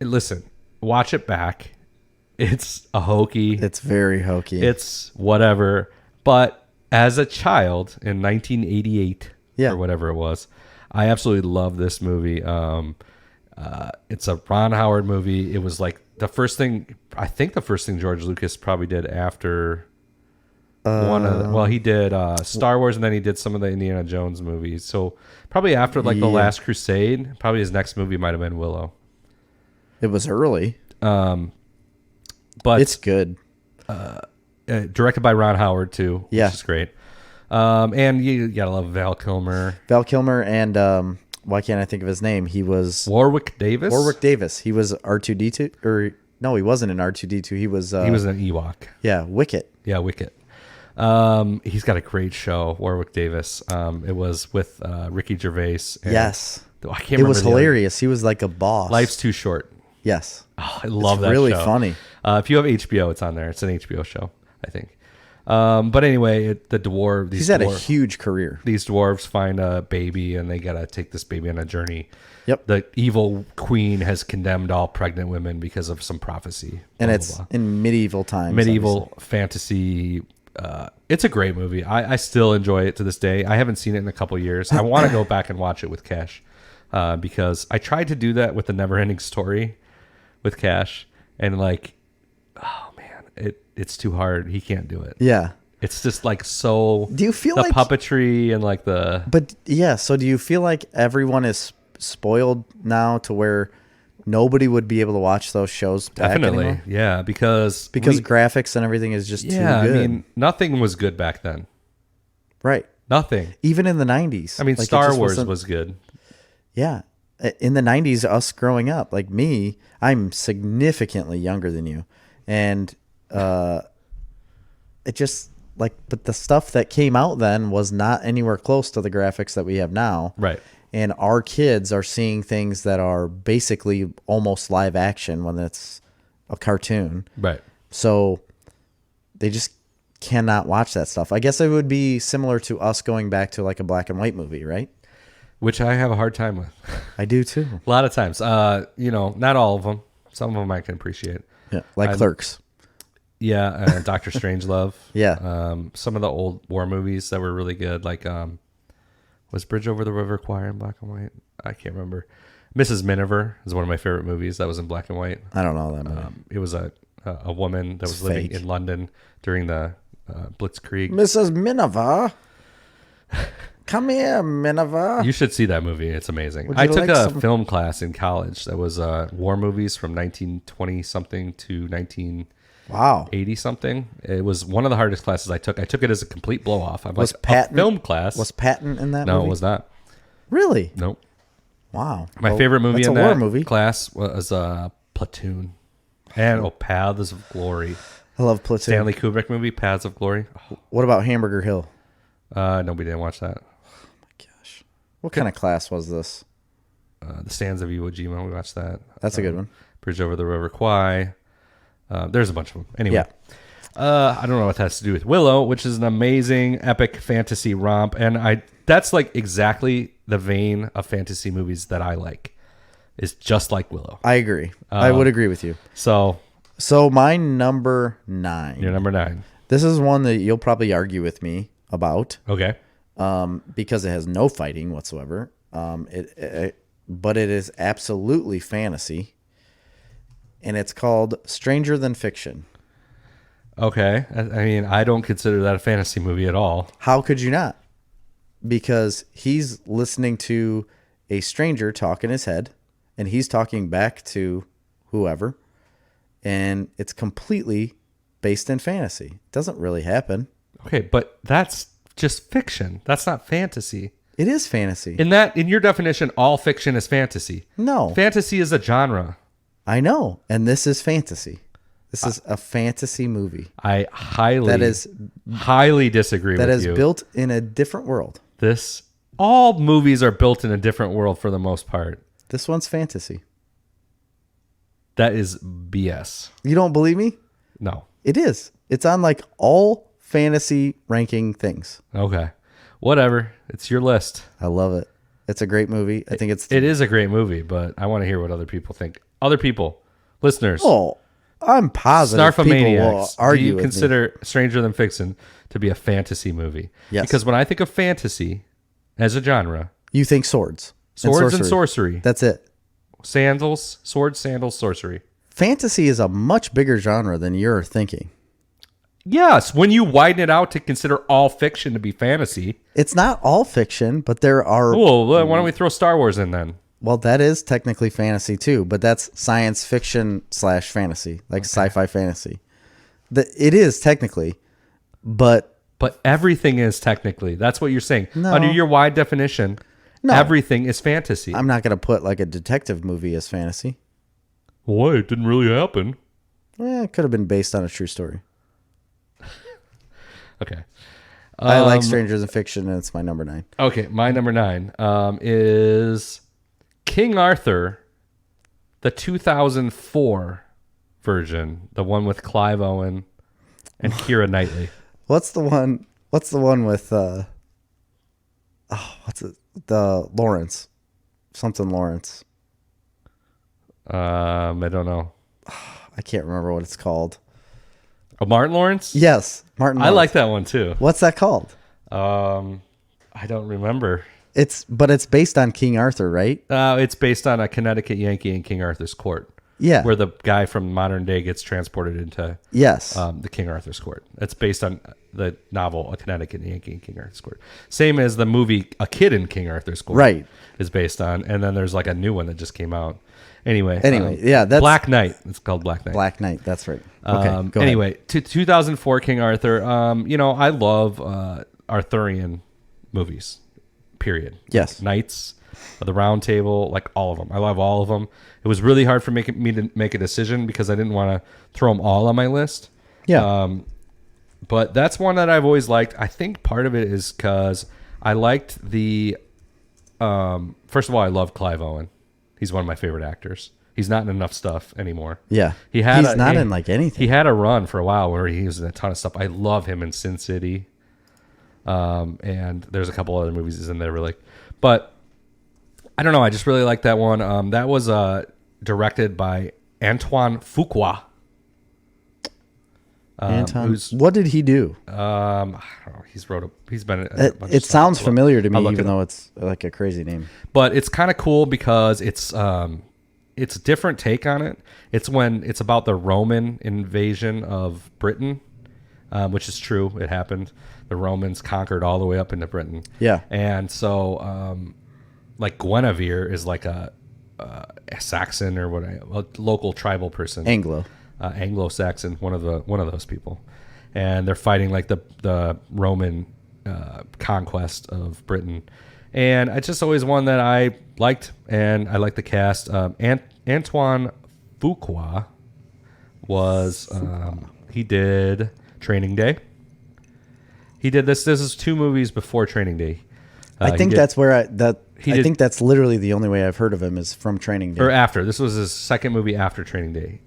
listen, watch it back. It's a hokey. It's very hokey. It's whatever. But as a child in 1988 or whatever it was, I absolutely love this movie. It's a Ron Howard movie. It was like the first thing George Lucas probably did after he did Star Wars, and then he did some of the Indiana Jones movies. So probably after like The Last Crusade, probably his next movie might have been Willow. It was early. But it's good. Directed by Ron Howard too, which is great. And you gotta love Val Kilmer. Val Kilmer and why can't I think of his name? He was Warwick Davis. Warwick Davis. He was R2D2, or no, he wasn't an R2D2. He was He was an Ewok. yeah, Wicket. Yeah, Wicket. He's got a great show, Warwick Davis. It was with Ricky Gervais. And Yes, I can't it remember was the other- hilarious. He was like a boss. Life's Too Short. Yes. Oh, I love It's that really show. funny. If you have HBO, it's on there. It's an HBO show, I think. But anyway, the dwarf. He's had a huge career. These dwarves find a baby, and they gotta take this baby on a journey. Yep. The evil queen has condemned all pregnant women because of some prophecy. And blah, it's blah, blah. in medieval times. Medieval fantasy. It's a great movie. I still enjoy it to this day. I haven't seen it in a couple years. I want to go back and watch it with Cash because I tried to do that with the Neverending Story with Cash, and like, oh man, it's too hard. He can't do it. Yeah. It's just like so. Do you feel the like puppetry and like the? But yeah, so do you feel like everyone is spoiled now to where nobody would be able to watch those shows back Definitely, anymore? yeah, because graphics and everything is just too good. I mean, nothing was good back then. Right. Nothing. Even in the 90s. I mean, Like, it Star just Wars wasn't- was good. Yeah. In the 90s, us growing up, like me, I'm significantly younger than you. And it just, like, but the stuff that came out then was not anywhere close to the graphics that we have now. Right. And our kids are seeing things that are basically almost live action when it's a cartoon. Right. So they just cannot watch that stuff. I guess it would be similar to us going back to like a black and white movie, right? Which I have a hard time with. I do too. A lot of times. Not all of them. Some of them I can appreciate. Yeah, like Clerks. Yeah, Doctor Strangelove. Yeah. Some of the old war movies that were really good, like was Bridge Over the River Kwai in black and white? I can't remember. Mrs. Miniver is one of my favorite movies that was in black and white. I don't know that movie. It was a woman that was living fake. in London during the Blitzkrieg. Mrs. Miniver. Come here, Miniver. You should see that movie. It's amazing. Would I you took like a some- film class in college that was war movies from 1920 something to 1980 Wow. something. It was one of the hardest classes I took. I took it as a complete blow off. I Was like, Patton- a film class. Was Patton in that no, movie? it was not. Really? Nope. Wow. My Well, favorite movie that's in a war that movie. class was Platoon. And Paths of Glory. I love Platoon. Stanley Kubrick movie, Paths of Glory. What about Hamburger Hill? No, we didn't watch that. Gosh. What kind of class was this? The Sands of Iwo Jima, we watched that. That's a good one. Bridge Over the River Kwai. There's a bunch of them. Anyway. Yeah. I don't know what that has to do with Willow, which is an amazing epic fantasy romp, and that's like exactly the vein of fantasy movies that I like. Is just like Willow. I agree. I would agree with you. So my number 9. you're number 9. This is one that you'll probably argue with me about Okay. because it has no fighting whatsoever. But it is absolutely fantasy, and it's called Stranger Than Fiction. Okay. I mean, I don't consider that a fantasy movie at all. How could you not? Because he's listening to a stranger talk in his head, and he's talking back to whoever, and it's completely based in fantasy. It doesn't really happen. Okay, but that's just fiction. That's not fantasy. It is fantasy. In your definition, all fiction is fantasy. No. Fantasy is a genre. I know, and this is fantasy. This is a fantasy movie I highly disagree that with is you. built in a different world. All movies are built in a different world for the most part. This one's fantasy. That is BS. You don't believe me? No. It is. It's on like all fantasy ranking things. Okay. Whatever. It's your list. I love it. It's a great movie. I think It is a great movie, but I want to hear what other people think. Other people, listeners, Oh, I'm positive people will Snarfomaniacs, do argue you with me. consider Stranger Than Fiction to be a fantasy movie? Yes. Because when I think of fantasy as a genre, You think swords. swords and sorcery. That's it. Sandals, swords, sandals, sorcery. Fantasy is a much bigger genre than you're thinking. Yes, when you widen it out to consider all fiction to be fantasy. It's not all fiction, but there are. Well, why don't we throw Star Wars in then? Well, that is technically fantasy too, but that's science fiction / fantasy, like sci-fi fantasy. It is technically, but But everything is technically. That's what you're saying. No. Under your wide definition, No. everything is fantasy. I'm not going to put like a detective movie as fantasy. Why? It didn't really happen. It could have been based on a true story. Okay. I like Strangers in Fiction, and it's my number 9. Okay, my number 9 is King Arthur, the 2004 version, the one with Clive Owen and Keira Knightley. What's the one with what's it? The Lawrence. Something Lawrence. I don't know. I can't remember what it's called. Oh, Martin Lawrence? Yes, Martin I Lawrence. like that one too. What's that called? I don't remember. It's based on King Arthur, right? It's based on a Connecticut Yankee in King Arthur's court. Yeah. Where the guy from modern day gets transported into Yes. the King Arthur's court. It's based on the novel A Connecticut Yankee in King Arthur's court. Same as the movie A Kid in King Arthur's court. Right. Is based on. And then there's like a new one that just came out. Anyway, yeah, that's Black Knight. It's called Black Knight. Black Knight. That's right. Okay. Go Anyway, 2004 King Arthur. I love Arthurian movies. Period. Yes. Knights of the Round Table, like all of them. I love all of them. It was really hard for me to make a decision because I didn't want to throw them all on my list. Yeah. But that's one that I've always liked. I think part of it is because I liked the. First of all, I love Clive Owen. He's one of my favorite actors. He's not in enough stuff anymore. Yeah. He's not in like anything. He had a run for a while where he was in a ton of stuff. I love him in Sin City. And there's a couple other movies he's in there really. But I don't know. I just really like that one. That was directed by Antoine Fuqua. What did he do? I don't know. He's been in a bunch of It stuff. sounds familiar to me, I'll look even it up. though it's like a crazy name. But it's kind of cool because it's a different take on it. It's about the Roman invasion of Britain, which is true. It happened. The Romans conquered all the way up into Britain. Yeah. And so, like Guinevere is like a Saxon or a local tribal person. Anglo-Saxon, one of those people, and they're fighting like the Roman conquest of Britain, and it's just always one that I liked, and I like the cast. Antoine Fuqua was he did Training Day. He did this. This is 2 movies before Training Day. I think that's where I think that's literally the only way I've heard of him is from Training Day. Or after. This was his second movie after Training Day,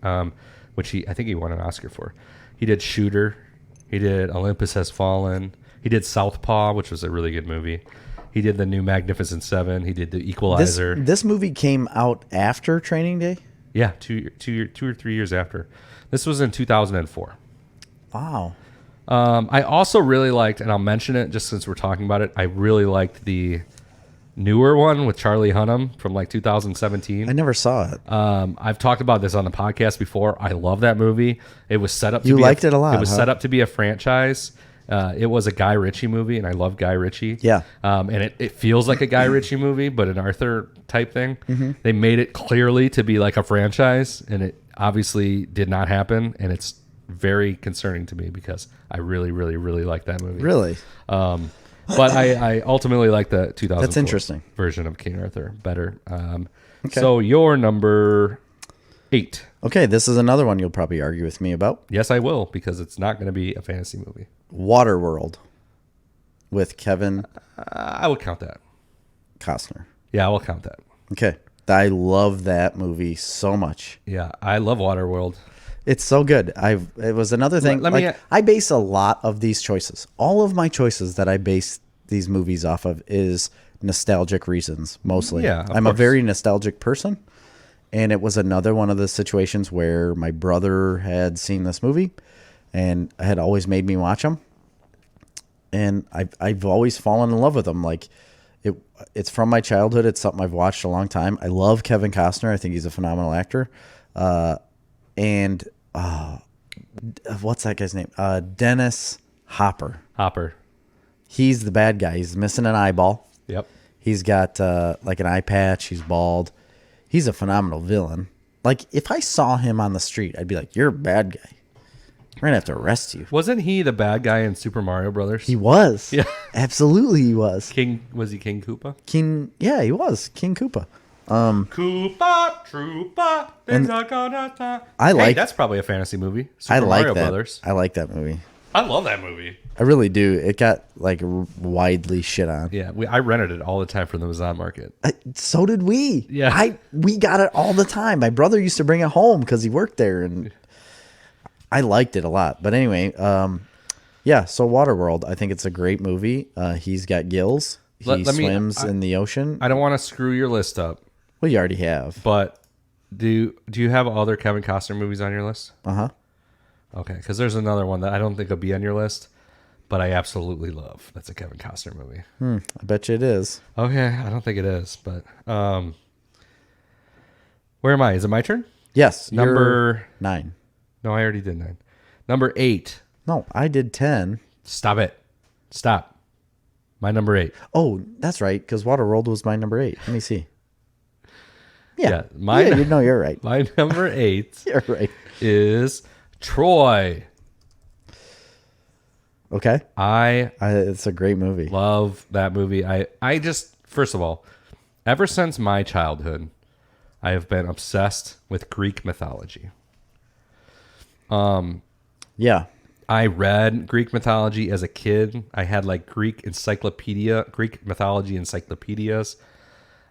which I think he won an Oscar for. He did Shooter. He did Olympus Has Fallen. He did Southpaw, which was a really good movie. He did the new Magnificent Seven. He did The Equalizer. This movie came out after Training Day? Yeah, 2 or 3 years after. This was in 2004. Wow. I also really liked, and I'll mention it just since we're talking about it, I really liked the newer one with Charlie Hunnam from like 2017. I never saw it. I've talked about this on the podcast before. I love that movie. It was set up to You be liked it a lot, It was huh? set up to be a franchise. It was a Guy Ritchie movie, and I love Guy Ritchie. Yeah. And it feels like a Guy Ritchie movie, but an Arthur type thing. Mm-hmm. They made it clearly to be like a franchise, and it obviously did not happen, and it's very concerning to me because I really, really, really like that movie. Really? But I ultimately like the 2004 That's interesting. version of King Arthur better. So your number 8. Okay, this is another one you'll probably argue with me about. Yes, I will, because it's not going to be a fantasy movie. Waterworld with Kevin I would count that. Costner. Yeah, I will count that. Okay. I love that movie so much. Yeah, I love Waterworld. It's so good. It was another thing. I base a lot of these choices. All of my choices that I base these movies off of is nostalgic reasons, mostly. Yeah, I'm a very nostalgic person. And it was another one of the situations where my brother had seen this movie and had always made me watch them. And I've always fallen in love with them. Like it's from my childhood. It's something I've watched a long time. I love Kevin Costner. I think he's a phenomenal actor. And what's that guy's name? Dennis Hopper. He's the bad guy. He's missing an eyeball. Yep. He's got like an eye patch. He's bald. He's a phenomenal villain. Like if I saw him on the street, I'd be like, "You're a bad guy." We're gonna have to arrest you. Wasn't he the bad guy in Super Mario Brothers? He was. Yeah. Absolutely he was. Was he King Koopa? Yeah, he was. King Koopa. Koopa Troopa, things are gonna stop. That's probably a fantasy movie. I Super like Mario that. Brothers. I like that movie. I love that movie. I really do. It got like widely shit on. Yeah, I rented it all the time from the Amazon Market. So did we. Yeah. We got it all the time. My brother used to bring it home because he worked there, and I liked it a lot. But anyway, yeah. So Waterworld, I think it's a great movie. He's got gills. He swims in the ocean. I don't want to screw your list up. Well, you already have. But do you have other Kevin Costner movies on your list? Uh-huh. Okay, because there's another one that I don't think will be on your list, but I absolutely love. That's a Kevin Costner movie. I bet you it is. Okay, I don't think it is, but where am I? Is it my turn? Yes. Number 9. No, I already did 9. Number 8. No, I did 10. Stop it. Stop. My number 8. Oh, that's right, because Waterworld was my number 8. Let me see. Yeah, you're right. My number 8 You're right. is Troy. Okay. It's a great movie. Love that movie. I just, first of all, ever since my childhood, I have been obsessed with Greek mythology. Yeah. I read Greek mythology as a kid. I had like Greek mythology encyclopedias.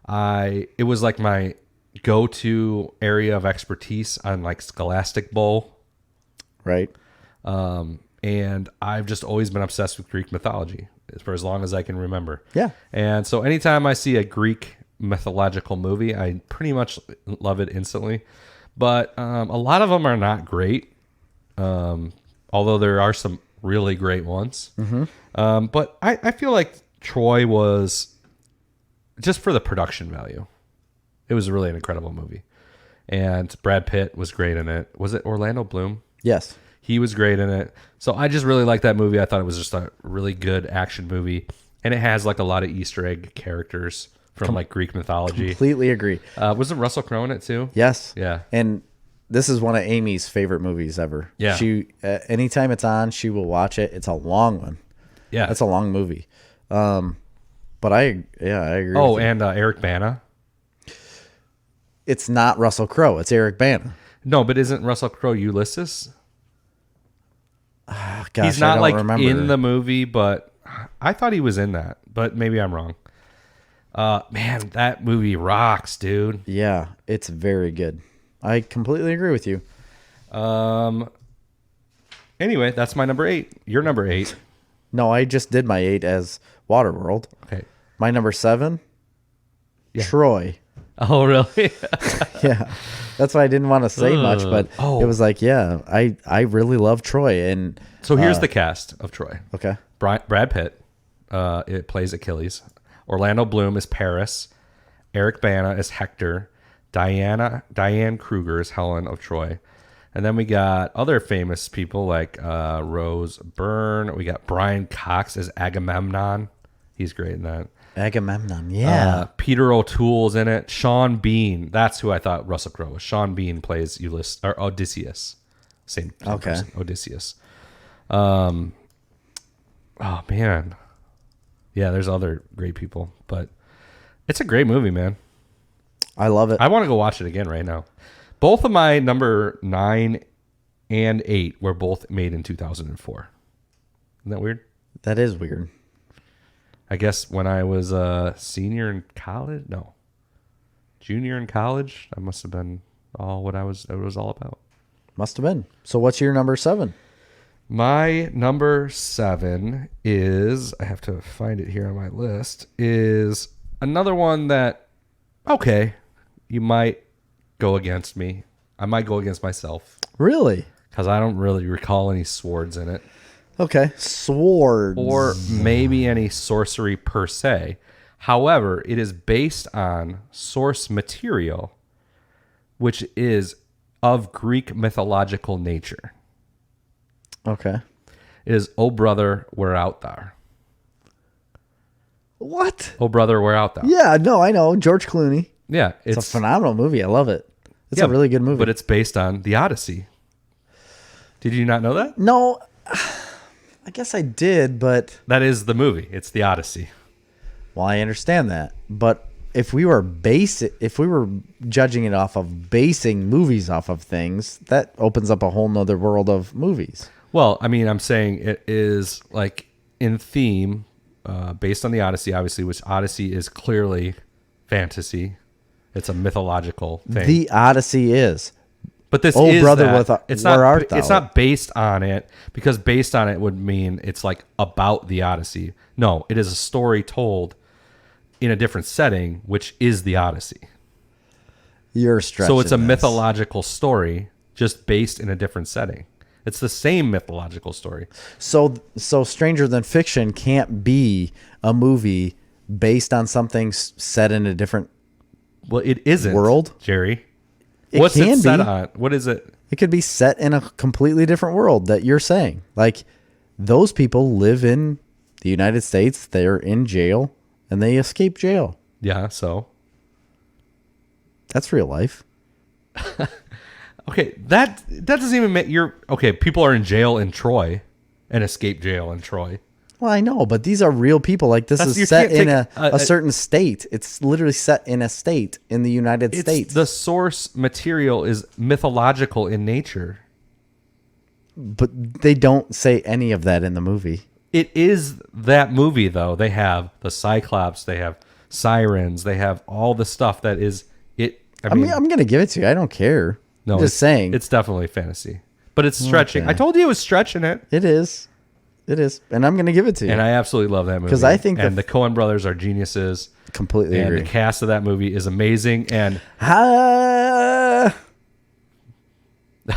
It was like my go-to area of expertise on like Scholastic Bowl. Right. And I've just always been obsessed with Greek mythology for as long as I can remember. Yeah. And so anytime I see a Greek mythological movie, I pretty much love it instantly. But a lot of them are not great, although there are some really great ones. Mm-hmm. But I feel like Troy was, just for the production value, it was really an incredible movie. And Brad Pitt was great in it. Was it Orlando Bloom? Yes. He was great in it. So I just really liked that movie. I thought it was just a really good action movie. And it has like a lot of Easter egg characters from like Greek mythology. Completely agree. Wasn't Russell Crowe in it too? Yes. Yeah. And this is one of Amy's favorite movies ever. Yeah. She anytime it's on, she will watch it. It's a long one. Yeah. That's a long movie. But I agree. Oh, with you. and Eric Bana. It's not Russell Crowe. It's Eric Bana. No, but isn't Russell Crowe Ulysses? Gosh, he's not like remember. in the movie, but I thought he was in that. But maybe I'm wrong. Man, that movie rocks, dude. Yeah, it's very good. I completely agree with you. Anyway, that's my number 8. Your number 8. No, I just did my 8 as Waterworld. Okay. My number 7, Troy. Oh, really? Yeah. That's why I didn't want to say much, but it was like, yeah, I really love Troy. And so here's the cast of Troy. Okay. Brad Pitt, it plays Achilles. Orlando Bloom is Paris. Eric Bana is Hector. Diane Kruger is Helen of Troy. And then we got other famous people like Rose Byrne. We got Brian Cox as Agamemnon. He's great in that. Agamemnon, yeah. Peter O'Toole's in it. Sean Bean. That's who I thought Russell Crowe was. Sean Bean plays Odysseus. Same person. Odysseus. Oh, man. Yeah, there's other great people. But it's a great movie, man. I love it. I want to go watch it again right now. Both of my number 9 and 8 were both made in 2004. Isn't that weird? That is weird. I guess when I was a senior in college, junior in college, I must have been all what it was all about. Must have been. So what's your number 7? My number 7 is, I have to find it here on my list, is another one that, okay, you might go against me. I might go against myself. Really? Because I don't really recall any swords in it. Okay. Swords. Or maybe any sorcery per se. However, it is based on source material, which is of Greek mythological nature. Okay. It is Oh Brother, Where Art Thou? What? Oh Brother, Where Art Thou? Yeah, no, I know. George Clooney. Yeah. It's a phenomenal movie. I love it. It's a really good movie. But it's based on the Odyssey. Did you not know that? No, I guess I did, but That is the movie. It's the Odyssey. well, I understand that. But if we were judging it off of basing movies off of things, that opens up a whole nother world of movies. Well, I mean, I'm saying it is like in theme, based on the Odyssey, obviously, which Odyssey is clearly fantasy. It's a mythological thing. The Odyssey is. But this Oh, is brother, that. it's where art thou? It's not based on it, because based on it would mean it's like about the Odyssey. No, it is a story told in a different setting, which is the Odyssey. You're stretching. So it's a this. mythological story just based in a different setting. It's the same mythological story. So Stranger Than Fiction can't be a movie based on something set in a different Well, it isn't world, Jerry. It What's can it set be. on? What is it? It could be set in a completely different world that you're saying. Like, those people live in the United States. They're in jail and they escape jail. Yeah, so. That's real life. Okay, that doesn't even make okay, people are in jail in Troy and escape jail in Troy. Well, I know, but these are real people. Like, this You is set can't in take a certain state. It's literally set in a state in the United States. The source material is mythological in nature. But they don't say any of that in the movie. It is that movie, though. They have the Cyclops, they have sirens, they have all the stuff that is it. I mean, I'm going to give it to you. I don't care. no, I'm just saying. it's definitely fantasy, but it's stretching. Okay. I told you it was stretching it, It is. It is. And I'm going to give it to you. and I absolutely love that movie 'Cause I think and the Coen brothers are geniuses. Completely And agree. the cast of that movie is amazing. And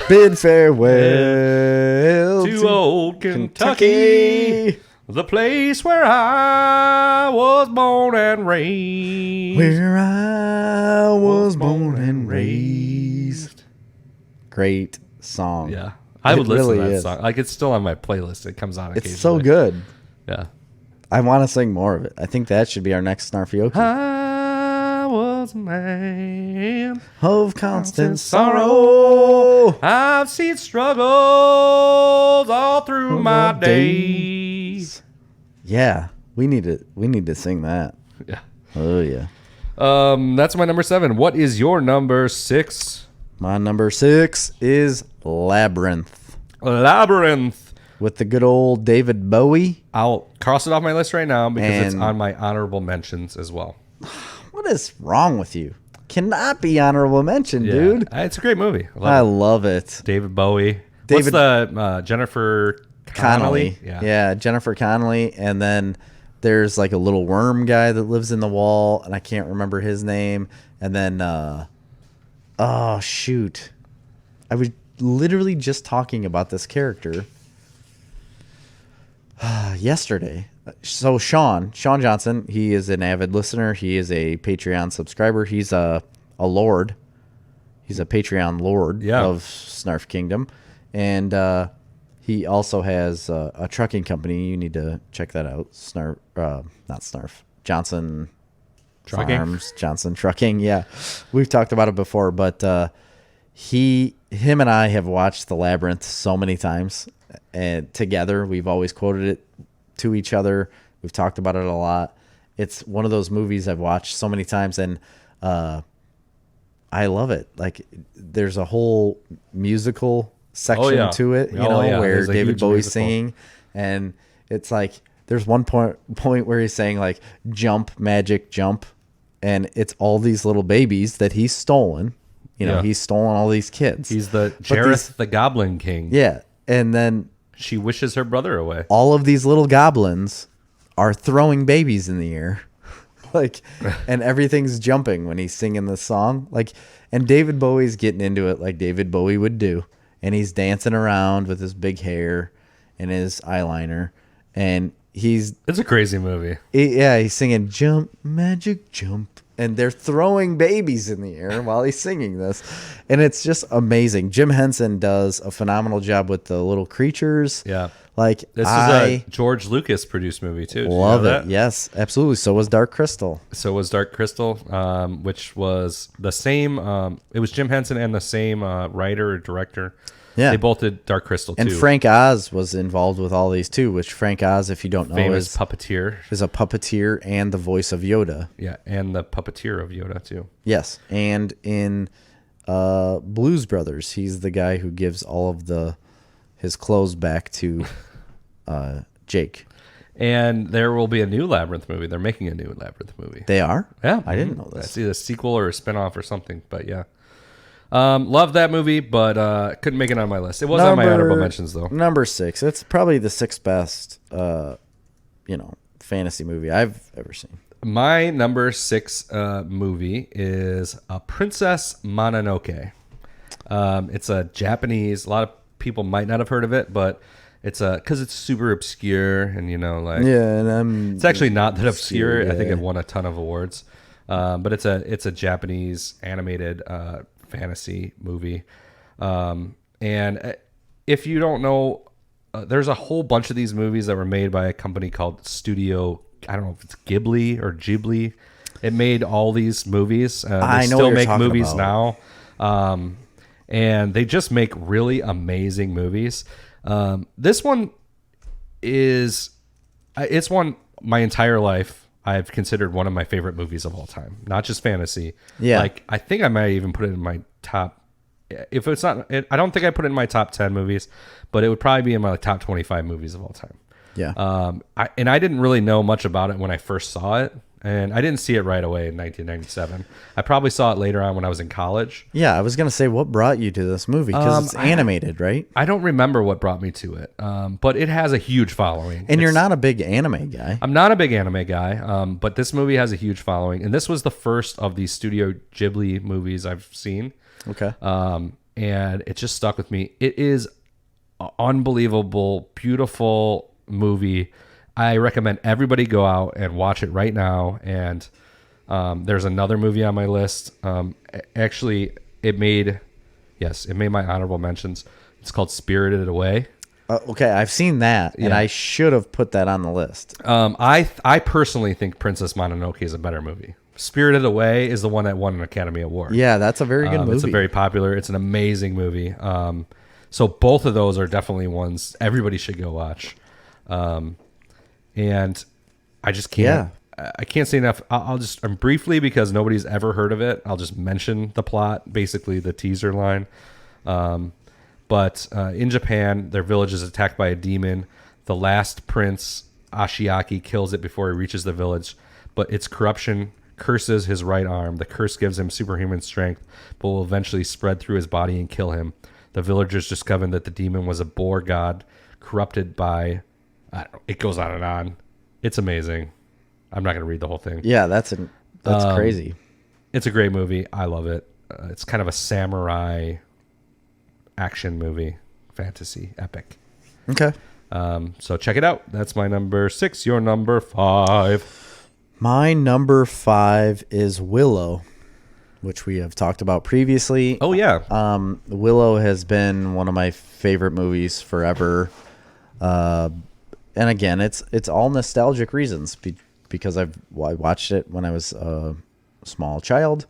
Bid farewell to old Kentucky, the place where I was born and raised. where I was born and raised. Great song. Yeah. I would It listen really to that is. song. Like, it's still on my playlist. It comes on occasionally. It's so good. Yeah. I want to sing more of it. I think that should be our next Snarfioki. I was a man Of constant in sorrow. I've seen struggles all through my days. Yeah, we need to sing that. Yeah. Oh yeah. That's my number 7. What is your number 6? My number 6 is Labyrinth Labyrinth. with the good old David Bowie. I'll cross it off my list right now because it's And- on my honorable mentions as well. What is wrong with you? Cannot be honorable mention, dude. It's a great movie. I Love love it. it. David Bowie. David- What's the Jennifer Connelly. Yeah. Yeah, Jennifer Connelly. And then there's like a little worm guy that lives in the wall, and I can't remember his name. And then, oh, shoot. I was literally just talking about this character yesterday. So Sean Johnson, he is an avid listener. He is a Patreon subscriber. He's a lord. He's a Patreon lord of Snarf Kingdom. And he also has a trucking company. You need to check that out. Snarf, not Snarf, Johnson Trucking. Farms, Johnson Trucking. Yeah, we've talked about it before, but him and I have watched The Labyrinth so many times, and together we've always quoted it to each other. We've talked about it a lot. It's one of those movies I've watched so many times, and I love it. Like, there's a whole musical section to it, where There's a David huge Bowie's musical. singing, and it's like there's one point where he's saying like jump, magic, jump, and it's all these little babies that he's stolen. He's stolen all these kids. He's the Jareth the Goblin King. Yeah, and then She wishes her brother away. all of these little goblins are throwing babies in the air. And everything's jumping when he's singing this song. And David Bowie's getting into it like David Bowie would do. And he's dancing around with his big hair and his eyeliner. And It's a crazy movie. he's singing jump, magic, jump. And they're throwing babies in the air while he's singing this. And it's just amazing. Jim Henson does a phenomenal job with the little creatures. Yeah. This This is a George Lucas produced movie too. Did you love know it. that? Yes, absolutely. So was Dark Crystal. So was Dark Crystal, which was the same. It was Jim Henson and the same writer or director Yeah. They both did Dark Crystal And too. Frank Oz was involved with all these too, which Frank Oz, if you don't know, famous puppeteer. is a puppeteer and the voice of Yoda. Yeah, and the puppeteer of Yoda too. Yes. And in Blues Brothers, he's the guy who gives all of his clothes back to Jake. And there will be a new Labyrinth movie. They're making a new Labyrinth movie. They are? Yeah. I didn't know this. It's either a sequel or a spinoff or something, but yeah. Love that movie, but couldn't make it on my list. It was on my honorable mentions, though. Number 6. It's probably the 6th best, fantasy movie I've ever seen. My number 6 movie is Princess Mononoke. It's a Japanese. A lot of people might not have heard of it, but it's because it's super obscure and It's actually not that obscure. I think it won a ton of awards, but it's a Japanese animated fantasy movie, and if you don't know, there's a whole bunch of these movies that were made by a company called Studio. I don't know if it's Ghibli or Ghibli. It made all these movies. They I know still what you're make talking movies about. now, and they just make really amazing movies. This one it's one my entire life I've considered one of my favorite movies of all time, not just fantasy. Yeah. Like I think I might even put it in my top. If it's not, I don't think I put it in my top 10 movies, but it would probably be in my top 25 movies of all time. Yeah. I didn't really know much about it when I first saw it, and I didn't see it right away in 1997. I probably saw it later on when I was in college. Yeah, I was going to say, what brought you to this movie? Because it's animated, right? I don't remember what brought me to it, but it has a huge following. And you're not a big anime guy. I'm not a big anime guy, but this movie has a huge following, and this was the first of these Studio Ghibli movies I've seen. Okay. And it just stuck with me. It is an unbelievable, beautiful movie. I recommend everybody go out and watch it right now. And there's another movie on my list. Actually, it made my honorable mentions. It's called Spirited Away. Okay, I've seen that, and Yeah. I should have put that on the list. I personally think Princess Mononoke is a better movie. Spirited Away is the one that won an Academy Award. Yeah, that's a very good movie. It's a very popular. It's an amazing movie. So both of those are definitely ones everybody should go watch. And I just can't. I can't say enough. I'll just briefly, because nobody's ever heard of it, I'll just mention the plot, basically the teaser line. But in Japan, their village is attacked by a demon. The last prince, Ashiaki, kills it before he reaches the village, but its corruption curses his right arm. The curse gives him superhuman strength, but will eventually spread through his body and kill him. The villagers discover that the demon was a boar god corrupted by... it goes on and on. It's amazing. I'm not going to read the whole thing. Yeah, that's crazy. It's a great movie. I love it. It's kind of a samurai action movie, fantasy, epic. Okay. So check it out. That's my number 6. Your number 5. My number 5 is Willow, which we have talked about previously. Oh, yeah. Willow has been one of my favorite movies forever. And again, it's all nostalgic reasons because I watched it when I was a small child.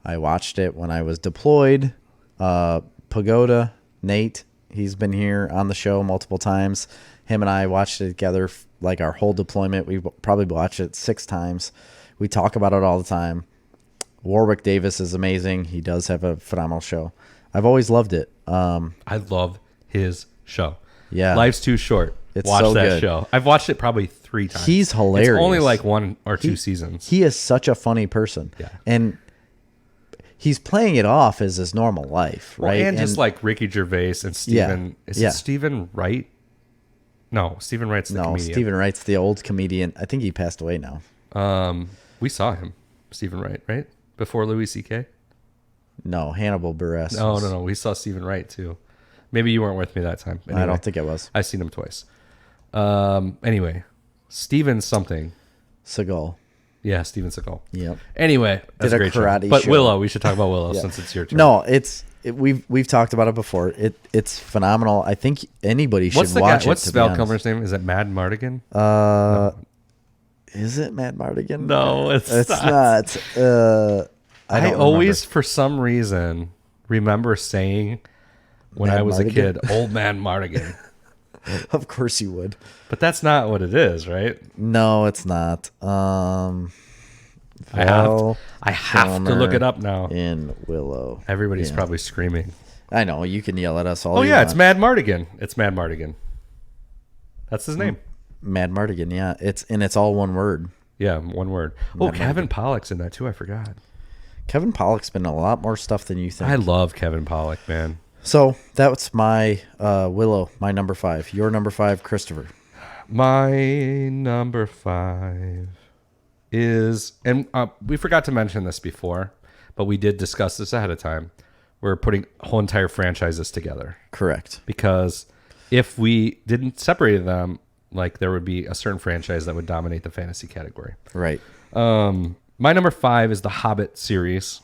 I watched it when I was deployed. Pagoda, Nate, he's been here on the show multiple times. Him and I watched it together, like our whole deployment. We probably watched it 6 times. We talk about it all the time. Warwick Davis is amazing. He does have a phenomenal show. I've always loved it. I love his show. Yeah. Life's Too Short. It's Watch so that good. show. I've watched it probably 3 times. He's hilarious. It's only like 1 or 2 seasons. He is such a funny person. Yeah. And he's playing it off as his normal life, right? And just like Ricky Gervais and Stephen. Yeah. Is it Stephen Wright? No, Stephen Wright's the comedian. Stephen Wright's the old comedian. I think he passed away now. We saw him, Stephen Wright, right? Before Louis C.K.? No, Hannibal Buress. No. We saw Stephen Wright too. Maybe you weren't with me that time. Anyway, I don't think I was. I've seen him twice. Anyway, Steven something. Seagal. Yeah, Steven Seagal. Yep. Anyway, that's Did a a great show. karate But show. Willow, we should talk about Willow since it's your turn. No, we've talked about it before. It's phenomenal. I think anybody should What's the watch guy? it. What's to be Val honest. Kilmer's name? Is it Mad Mardigan? Is it Matt Mardigan? No, it's not. I I don't always, for some reason, remember saying when Mad I was Mardigan? a kid. Old Man Mardigan. Of course you would. But that's not what it is, right? No, it's not. I Val have to look it up now. in Willow. Everybody's Yeah. probably screaming. I know. You can yell at us all Oh, you yeah, want. it's Mad Mardigan. It's Mad Mardigan. That's his name. Mad Mardigan, yeah. It's all one word. Yeah, one word. Oh, Kevin Pollak's in that too. I forgot. Kevin Pollak's been in a lot more stuff than you think. I love Kevin Pollak, man. So that's my Willow, my number 5. Your number 5, Christopher. My number 5 is, and we forgot to mention this before, but we did discuss this ahead of time. We're putting whole entire franchises together. Correct. Because if we didn't separate them, like there would be a certain franchise that would dominate the fantasy category. Right. My number 5 is the Hobbit series.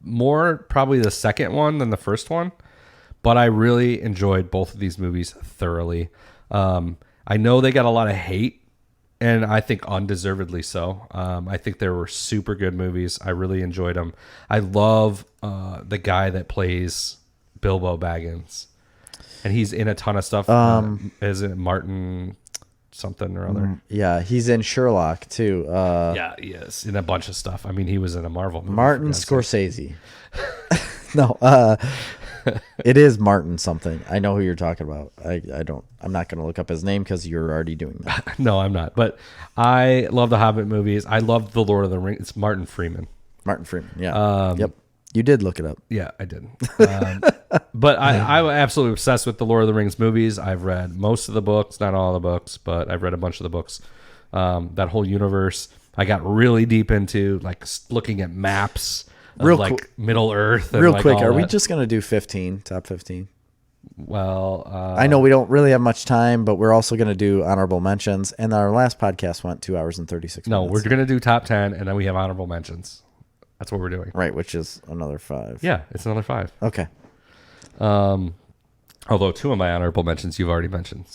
More probably the second one than the first one, but I really enjoyed both of these movies thoroughly. I know they got a lot of hate, and I think undeservedly so. I think they were super good movies. I really enjoyed them. I love the guy that plays Bilbo Baggins, and he's in a ton of stuff. Is it Martin something or other? Yeah, he's in Sherlock too. Yeah, he is in a bunch of stuff. I mean, he was in a Marvel movie. Martin Scorsese. No, it is Martin something. I know who you're talking about. I'm not going to look up his name because you're already doing that. No, I'm not. But I love the Hobbit movies. I love the Lord of the Rings. It's Martin Freeman. Martin Freeman. Yeah. Yep. You did look it up. Yeah, I did. But I'm absolutely obsessed with the Lord of the Rings movies. I've read most of the books, not all the books, but I've read a bunch of the books. That whole universe, I got really deep into, like looking at maps of like Middle Earth. And Real like quick, all are we that. just going to do top 15? Well, I know we don't really have much time, but we're also going to do honorable mentions. And our last podcast went 2 hours and 36 no, minutes. we're going to do top 10, and then we have honorable mentions. That's what we're doing. Right, which is another 5. Yeah, it's another 5. Okay. Although 2 of my honorable mentions you've already mentioned,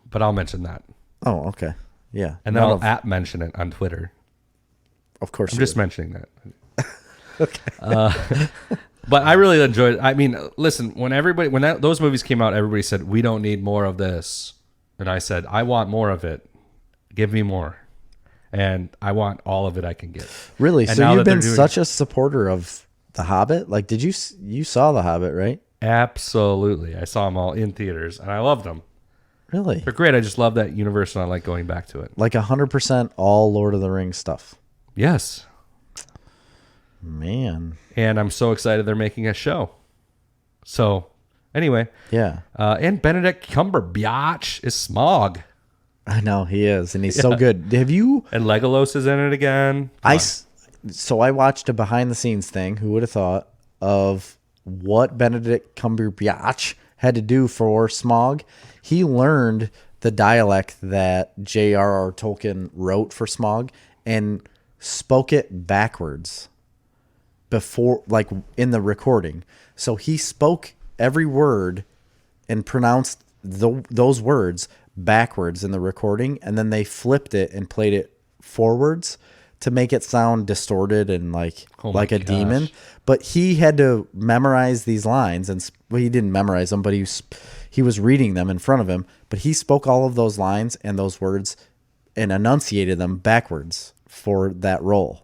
but I'll mention that. Oh, okay. Yeah. And then I'll mention it on Twitter. Of course. I'm just mentioning that. Okay. But I really enjoyed. I mean, listen, when those movies came out, everybody said we don't need more of this, and I said I want more of it. Give me more, and I want all of it I can get. Really? And So you've been such a supporter of The Hobbit? Like, you saw The Hobbit, right? Absolutely, I saw them all in theaters, and I loved them. Really? They're great. I just love that universe, and I like going back to it. Like 100% all Lord of the Rings stuff. Yes. Man. And I'm so excited they're making a show. So, anyway. Yeah. And Benedict Cumberbatch is Smaug. I know he is, and he's so good. Have you? And Legolas is in it again. So I watched a behind the scenes thing. Who would have thought of what Benedict Cumberbatch had to do for Smaug? He learned the dialect that J.R.R. Tolkien wrote for Smaug and spoke it backwards before, like in the recording. So he spoke every word and pronounced those words backwards in the recording, and then they flipped it and played it forwards to make it sound distorted and like a demon. But he had to memorize these lines, and he didn't memorize them, but he was reading them in front of him. But he spoke all of those lines and those words and enunciated them backwards for that role.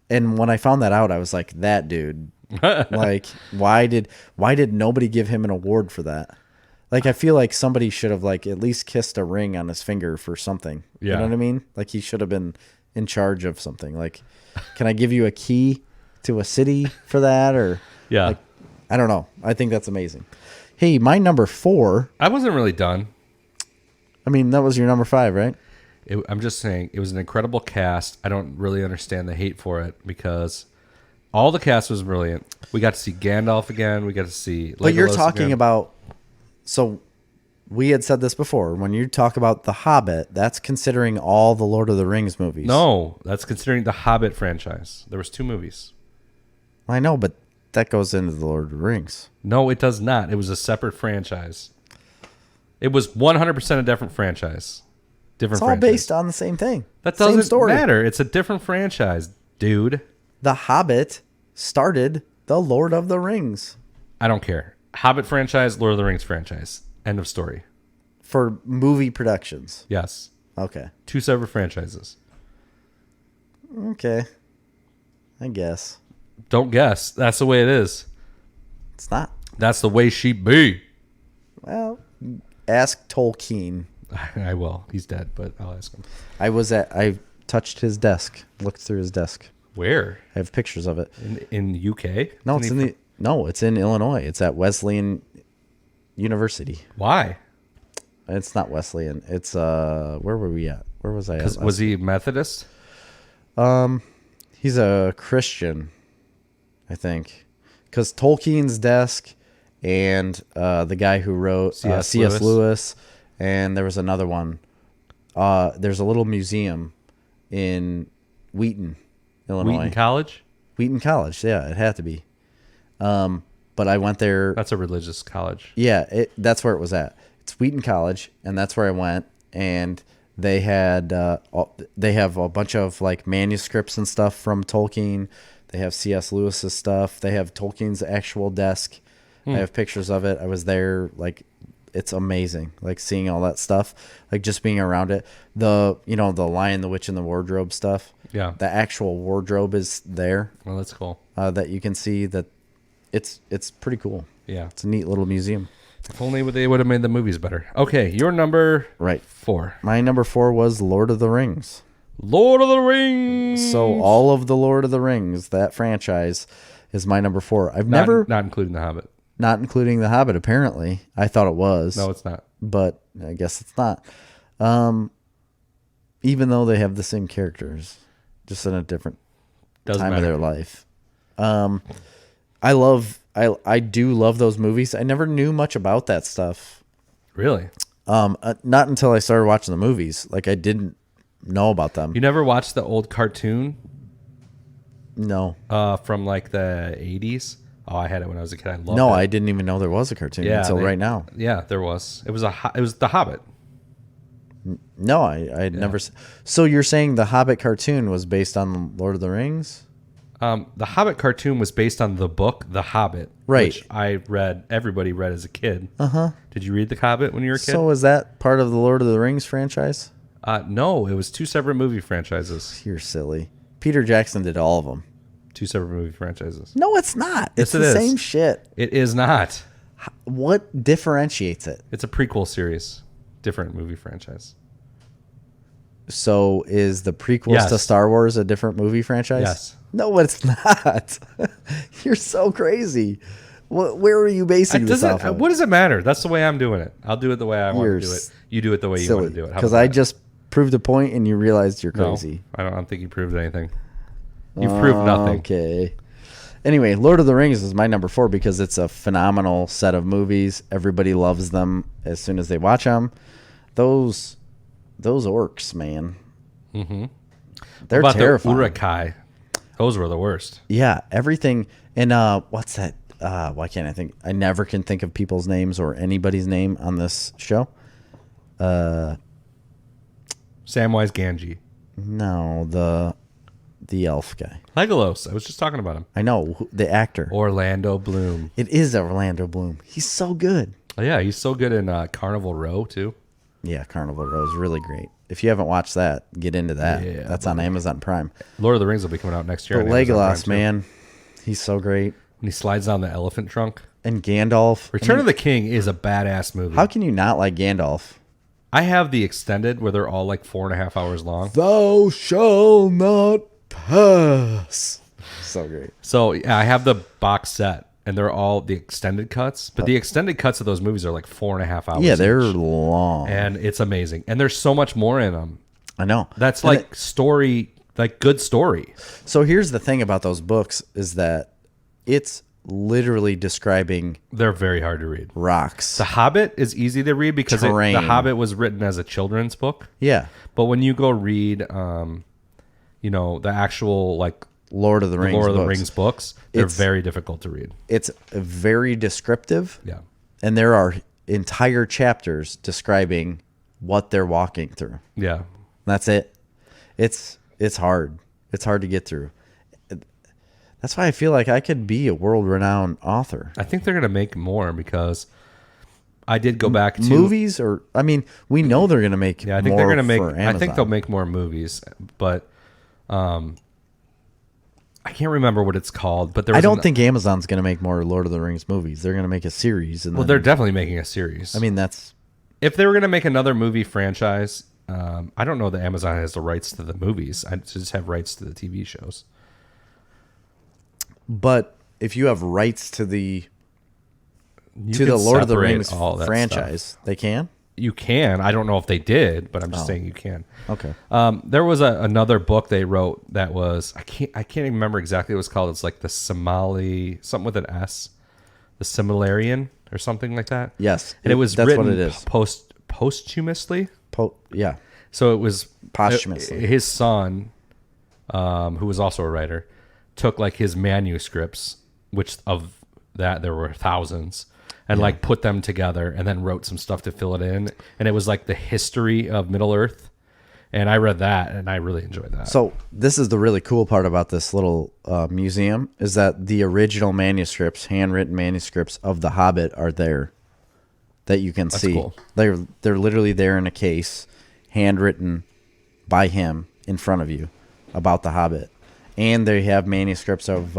And when I found that out, I was like, that dude, like, why did nobody give him an award for that? Like, I feel like somebody should have like at least kissed a ring on his finger for something. Yeah. You know what I mean? Like, he should have been in charge of something. Like, can I give you a key to a city for that? Or Yeah. like, I don't know. I think that's amazing. Hey, my number 4. I wasn't really done. I mean, that was your number 5, right? I'm just saying, it was an incredible cast. I don't really understand the hate for it because all the cast was brilliant. We got to see Gandalf again. We got to see Legolas But you're talking again. about, so we had said this before. When you talk about The Hobbit, that's considering all the Lord of the Rings movies. No, that's considering the Hobbit franchise. There was 2 movies. I know, but that goes into the Lord of the Rings. No, it does not. It was a separate franchise. It was 100% a different franchise. It's all based on the same thing. That Same doesn't story. matter. It's a different franchise, dude. The Hobbit started The Lord of the Rings. I don't care. Hobbit franchise, Lord of the Rings franchise. End of story. For movie productions. Yes. Okay. 2 separate franchises. Okay. I guess. Don't guess. That's the way it is. It's not. That's the way she be. Well, ask Tolkien. I will. He's dead, but I'll ask him. I touched his desk, looked through his desk. Where? I have pictures of it. In UK? No, it's in Illinois. It's at Wesleyan University. Why? It's not Wesleyan. It's where were we at? Where was I at? Was he Methodist? He's a Christian, I think. Because Tolkien's desk and the guy who wrote C.S. Lewis, and there was another one. There's a little museum in Wheaton, Illinois. Wheaton College? Wheaton College, yeah, it had to be. But I went there. That's a religious college. Yeah, that's where it was at. It's Wheaton College, and that's where I went. And they have a bunch of like manuscripts and stuff from Tolkien. They have C.S. Lewis's stuff. They have Tolkien's actual desk. I have pictures of it. I was there. Like, it's amazing. Like seeing all that stuff, like just being around it. The Lion, the Witch, and the Wardrobe stuff. Yeah. The actual wardrobe is there. Well, that's cool. That you can see that it's pretty cool. Yeah. It's a neat little museum. If only they would have made the movies better. Okay, your number 4. My number 4 was Lord of the Rings. Lord of the Rings. So all of the Lord of the Rings, that franchise, is my number 4. I've never... Not including The Hobbit. Not including The Hobbit, apparently. I thought it was. No, it's not. But I guess it's not. Even though they have the same characters, just in a different time of their life. I do love those movies. I never knew much about that stuff. Really? Not until I started watching the movies. Like, I didn't know about them. You never watched the old cartoon? No. From like the 80s? Oh, I had it when I was a kid. I loved it. No, I didn't even know there was a cartoon until right now. Yeah, there was. It was The Hobbit. No, I had never. So you're saying the Hobbit cartoon was based on Lord of the Rings? The Hobbit cartoon was based on the book The Hobbit, right? Which everybody read as a kid. Did you read The Hobbit when you were a kid? So is that part of the Lord of the Rings franchise? No, it was 2 separate movie franchises. You're silly. Peter Jackson did all of them. 2 separate movie franchises. No, it's not. It's Yes, the same shit. It is not. What differentiates it? It's a prequel series, different movie franchise. So is the prequels to Star Wars a different movie franchise? Yes. No, it's not. You're so crazy. Where are you basing this off of? What does it matter? That's the way I'm doing it. I'll do it the way I want to do it. You do it the way you want to do it. Because I just proved a point and you realized you're crazy. No, I don't think you proved anything. You've proved nothing. Okay. Anyway, Lord of the Rings is my number 4 because it's a phenomenal set of movies. Everybody loves them as soon as they watch them. Those orcs, man. Mm-hmm. They're terrifying. The Urukai. Those were the worst. Yeah, everything. And what's that? Why can't I think? I never can think of people's names or anybody's name on this show. Samwise Gamgee. No, the elf guy. Legolas. I was just talking about him. I know, the actor. Orlando Bloom. It is Orlando Bloom. He's so good. Oh, yeah, he's so good in Carnival Row, too. Yeah, Carnival Row is really great. If you haven't watched that, get into that. Yeah, that's on Amazon Prime. Lord of the Rings will be coming out next year. But Legolas, man, he's so great. When he slides down the elephant trunk. And Gandalf. Return of the King is a badass movie. How can you not like Gandalf? I have the extended where they're all like 4.5 hours long. Thou shalt not pass. So great. So yeah, I have the box set. And they're all the extended cuts. But the extended cuts of those movies are like 4.5 hours. Yeah, they're long. And it's amazing. And there's so much more in them. I know. That's like story, like good story. So here's the thing about those books is that it's literally describing... They're very hard to read. Rocks. The Hobbit is easy to read because The Hobbit was written as a children's book. Yeah. But when you go read, the actual like... Lord of the Rings books, they're very difficult to read. It's very descriptive. Yeah. And there are entire chapters describing what they're walking through. Yeah. That's it. It's hard. It's hard to get through. That's why I feel like I could be a world-renowned author. I think they're gonna make more because I did go back to Movies, or I mean, we know they're gonna make. Yeah, I think more they're gonna make. for I think Amazon. they'll make more movies, but I can't remember what it's called. But there was I don't think Amazon's gonna make more Lord of the Rings movies. They're gonna make a series, and Well, then, they're definitely making a series. I mean, that's if they were gonna make another movie franchise, I don't know that Amazon has the rights to the movies. I just have rights to the TV shows. But if you have rights to the You to can the Lord of the separate Rings all that franchise, stuff. they can. You can. I don't know if they did, but I'm just saying you can. Okay. There was another book they wrote that was I can't even remember exactly what it was called. It's like the Somali something with an S, the Similarian or something like that. Yes, and it was that's written what it is. posthumously. Yeah, So it was Posthumously. His son, who was also a writer, took like his manuscripts, which of that there were thousands, and like put them together and then wrote some stuff to fill it in. And it was like the history of Middle Earth. And I read that and I really enjoyed that. So this is the really cool part about this little museum is that the original manuscripts, handwritten manuscripts of The Hobbit, are there that you can see. cool. They're literally there in a case, handwritten by him in front of you about The Hobbit, and they have manuscripts of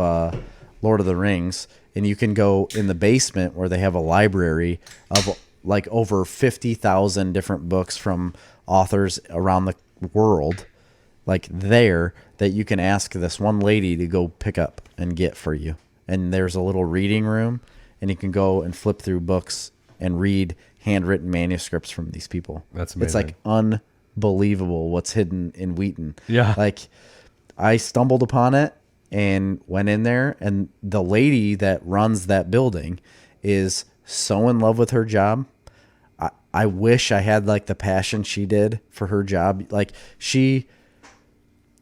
Lord of the Rings, and you can go in the basement where they have a library of like over 50,000 different books from authors around the world, like there, that you can ask this one lady to go pick up and get for you. And there's a little reading room, and you can go and flip through books and read handwritten manuscripts from these people. That's It's amazing. like unbelievable what's hidden in Wheaton. Yeah. Like I stumbled upon it and went in there, and the lady that runs that building is so in love with her job. I wish I had like the passion she did for her job. Like she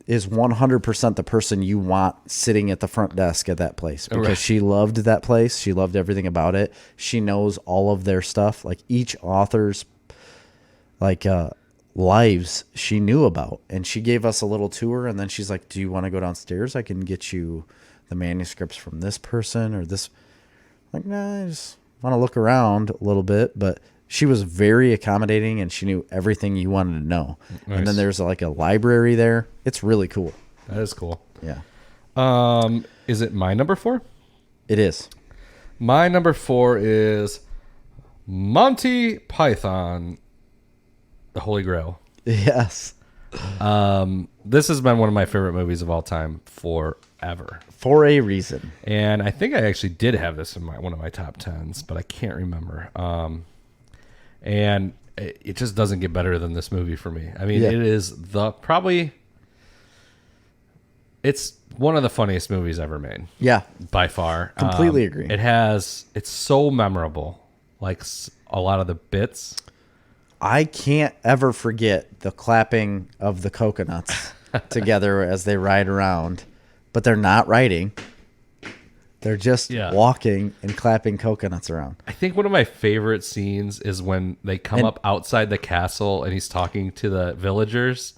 is 100% the person you want sitting at the front desk at that place, because Right. she loved that place. She loved everything about it. She knows all of their stuff. Like each author's like lives she knew about, and she gave us a little tour, and then she's like, do you want to go downstairs? I can get you the manuscripts from this person or this. Like, nah, I just want to look around a little bit. But she was very accommodating, and she knew everything you wanted to know. Nice. And then there's like a library there. It's really cool. That is cool. Yeah, Is it my number 4? it is. My number 4 is Monty Python, The Holy Grail. Yes. This has been one of my favorite movies of all time forever. For a reason. And I think I actually did have this in one of my top 10s, but I can't remember. And it just doesn't get better than this movie for me. I mean, Yeah. it is it's one of the funniest movies ever made. Yeah. By far. Completely agree. It's so memorable. Like a lot of the bits. I can't ever forget the clapping of the coconuts together as they ride around, but they're not riding. They're just Yeah. walking and clapping coconuts around. I think one of my favorite scenes is when they come up outside the castle and he's talking to the villagers.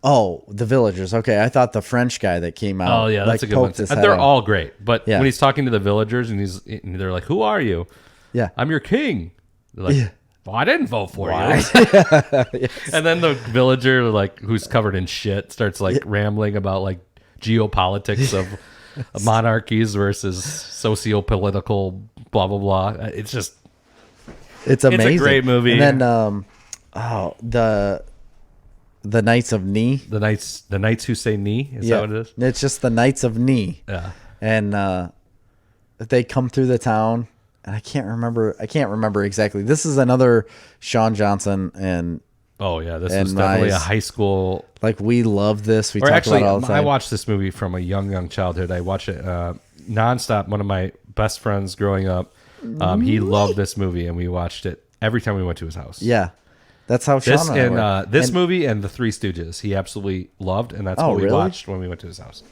Oh, the villagers. Okay, I thought the French guy that came out. Oh yeah, that's like, a good one. poked his head They're out. all great, but Yeah. when he's talking to the villagers and they're like, "Who are you?" Yeah. "I'm your king." They're like, Yeah. "Well, I didn't vote for Why? you." And then the villager, like who's covered in shit, starts like rambling about like geopolitics of monarchies versus socio-political blah blah blah. It's just It's amazing. great movie. And then the Knights of Knee. the knights who say knee. Is that what it is? It's just the Knights of Knee. Yeah. And they come through the town, and I can't remember exactly. This is another Sean Johnson, and Oh yeah, this And was definitely a nice. high school. like we love this. We Or talk actually, about it all the time. I watched this movie from a young childhood. I watched it nonstop. One of my best friends growing up, he loved this movie, and we watched it every time we went to his house. Yeah, that's how Sean This and I and were. this And- movie and The Three Stooges, he absolutely loved, and that's Oh, what we really? watched when we went to his house.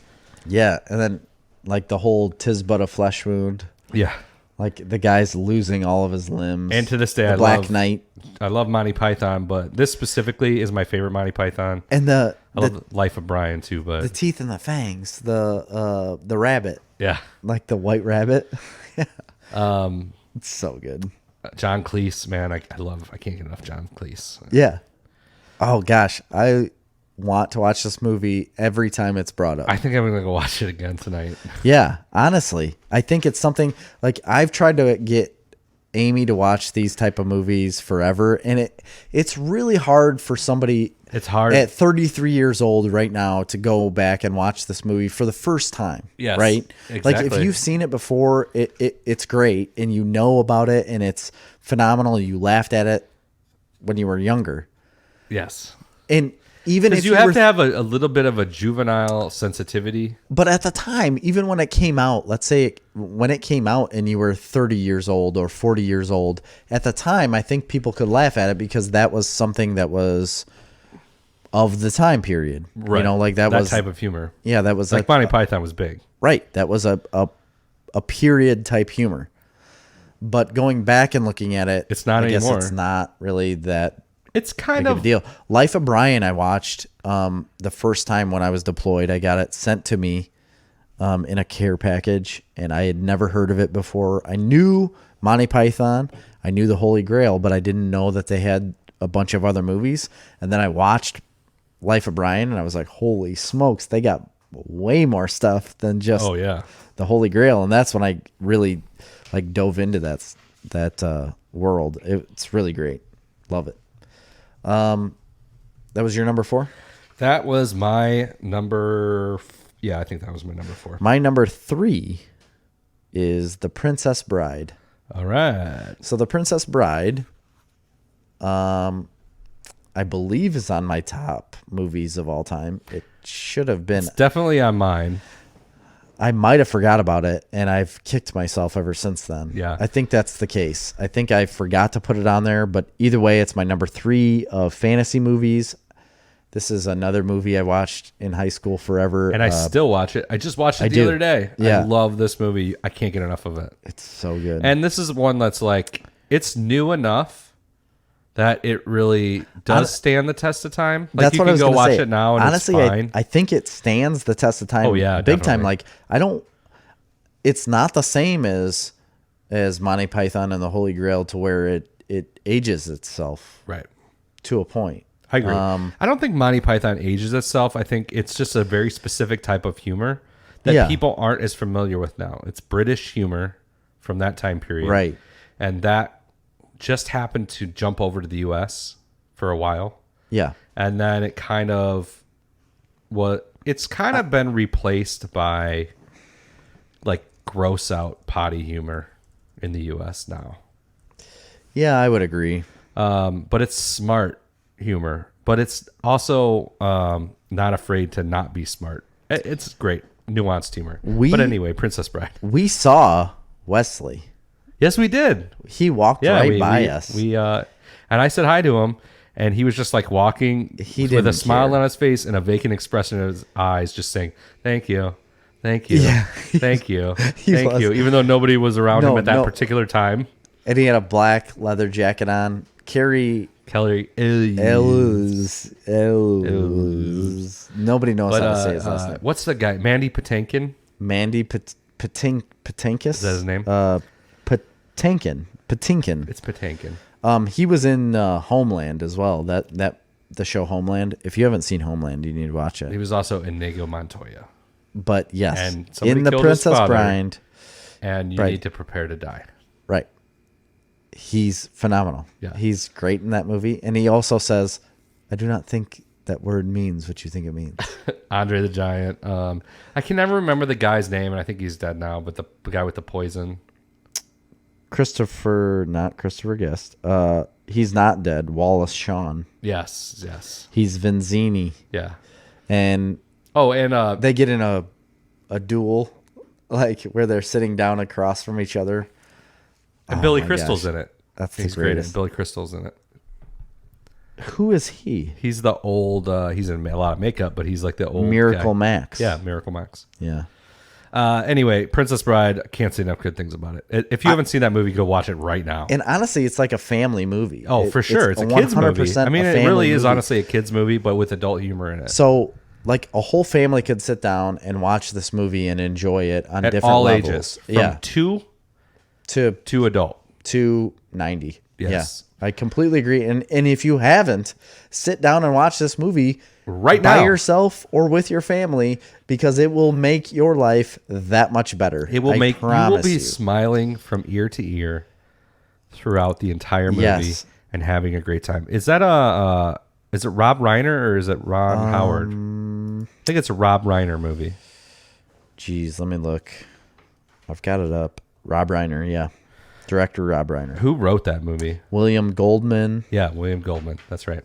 Yeah, and then like the whole "'Tis but a flesh wound." Yeah, Like the guy's losing all of his limbs. And to this day, the Black Knight. I love Monty Python, but this specifically is my favorite Monty Python. And I love Life of Brian too, but the teeth and the fangs, the rabbit, yeah, like the white rabbit. It's so good. John Cleese, man, I can't get enough John Cleese. Yeah. Oh gosh, I want to watch this movie every time it's brought up. I think I'm gonna go watch it again tonight. Yeah, honestly, I think it's something like I've tried to get Amy to watch these type of movies forever, and it's really hard for somebody. It's hard at 33 years old right now to go back and watch this movie for the first time. Yes, right. exactly. Like if you've seen it before, it's great, and you know about it, and it's phenomenal. You laughed at it when you were younger. Yes, and even if you have to have a little bit of a juvenile sensitivity. But at the time, even when it came out, let's say when it came out and you were 30 years old or 40 years old, at the time, I think people could laugh at it because that was something that was of the time period. Right. You know, like that was type of humor. Yeah, that was like Monty Python was big. Right. That was a period type humor. But going back and looking at it, it's not anymore. It's not really that. It's kind of a deal. Life of Brian, I watched the first time when I was deployed. I got it sent to me in a care package, and I had never heard of it before. I knew Monty Python, I knew the Holy Grail, but I didn't know that they had a bunch of other movies. And then I watched Life of Brian, and I was like, holy smokes, they got way more stuff than just the Holy Grail. And that's when I really like dove into that world. It's really great. Love it. That was your number 4? That was my number. Yeah, I think that was my number 4. My number 3 is The Princess Bride. All right. So The Princess Bride, I believe is on my top movies of all time. It should have been. It's definitely on mine. I might have forgot about it, and I've kicked myself ever since then. Yeah. I think that's the case. I think I forgot to put it on there, but either way, it's my number 3 of fantasy movies. This is another movie I watched in high school forever. And I still watch it. I just watched it the other day. Yeah. I love this movie. I can't get enough of it. It's so good. And this is one that's like, it's new enough that it really does stand the test of time. Like that's you what can I was go gonna watch say. it now and honestly, it's fine. I think it stands the test of time. Oh yeah, big time. definitely. Like it's not the same as Monty Python and the Holy Grail to where it ages itself right to a point. I agree. I don't think Monty Python ages itself. I think it's just a very specific type of humor that people aren't as familiar with now. It's British humor from that time period. Right. And that just happened to jump over to the US for a while. Yeah. And then it kind of it's kind of been replaced by like gross out potty humor in the US now. Yeah, I would agree. But it's smart humor, but it's also not afraid to not be smart. It's great, nuanced humor. But anyway, Princess Bride. We saw Wesley. Yes, we did. He walked right by us. And I said hi to him, and he was just like walking with a smile on his face and a vacant expression in his eyes, just saying, "Thank you, thank you, thank you, thank you." Even though nobody was around him at that particular time. And he had a black leather jacket on. Kelly Ellis. Nobody knows how to say his last name. What's the guy? Mandy Patinkin? Mandy Patinkus? Is that his name? Patinkin. It's Patinkin. He was in Homeland as well. The show Homeland. If you haven't seen Homeland, you need to watch it. He was also in Inigo Montoya. But yes, and in The Princess Bride. And you need to prepare to die. Right. He's phenomenal. Yeah. He's great in that movie. And he also says, I do not think that word means what you think it means. Andre the Giant. I can never remember the guy's name, and I think he's dead now, but the guy with the poison. Not Christopher Guest. He's not dead. Wallace Shawn. Yes. He's Vinzini. Yeah. And they get in a duel, like where they're sitting down across from each other. And Billy Crystal's in it. He's great. Billy Crystal's in it. Who is he? He's the old. He's in a lot of makeup, but he's like the old Miracle guy. Max. Yeah, Miracle Max. Yeah. Anyway, Princess Bride, I can't say enough good things about it. If you haven't seen that movie, go watch it right now. And honestly, it's like a family movie. Oh, for sure. It's a kids movie. I mean, it really is honestly a kids movie, but with adult humor in it. So, like, a whole family could sit down and watch this movie and enjoy it on At different all levels. ages. From 2 to adult. To 90. Yes. Yeah, I completely agree. And if you haven't, sit down and watch this movie right by now yourself or with your family, because it will make your life that much better. It will you will be smiling from ear to ear throughout the entire movie and having a great time. Is that is it Rob Reiner or is it Ron Howard? I think it's a Rob Reiner movie. Jeez, let me look. I've got it up. Rob Reiner, yeah. Director Rob Reiner. Who wrote that movie? William Goldman. Yeah, William Goldman. That's right.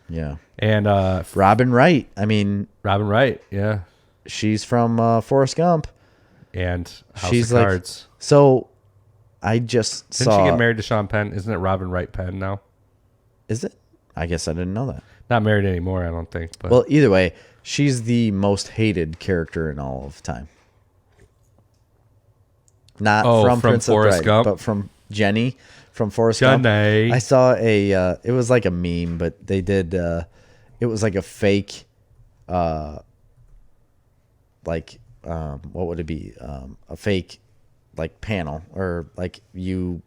Yeah. And Robin Wright. I mean, Robin Wright, yeah. She's from Forrest Gump. And House of Cards. So I just Didn't she get married to Sean Penn? Isn't it Robin Wright Penn now? Is it? I guess I didn't know that. Not married anymore, I don't think. But well, either way, she's the most hated character in all of time. Not from Princess Forrest Bride, Gump? but from Jenny from Forrest Gump. I saw it was like a meme, but they did, it was like a fake, what would it be? A fake, like, panel, or like you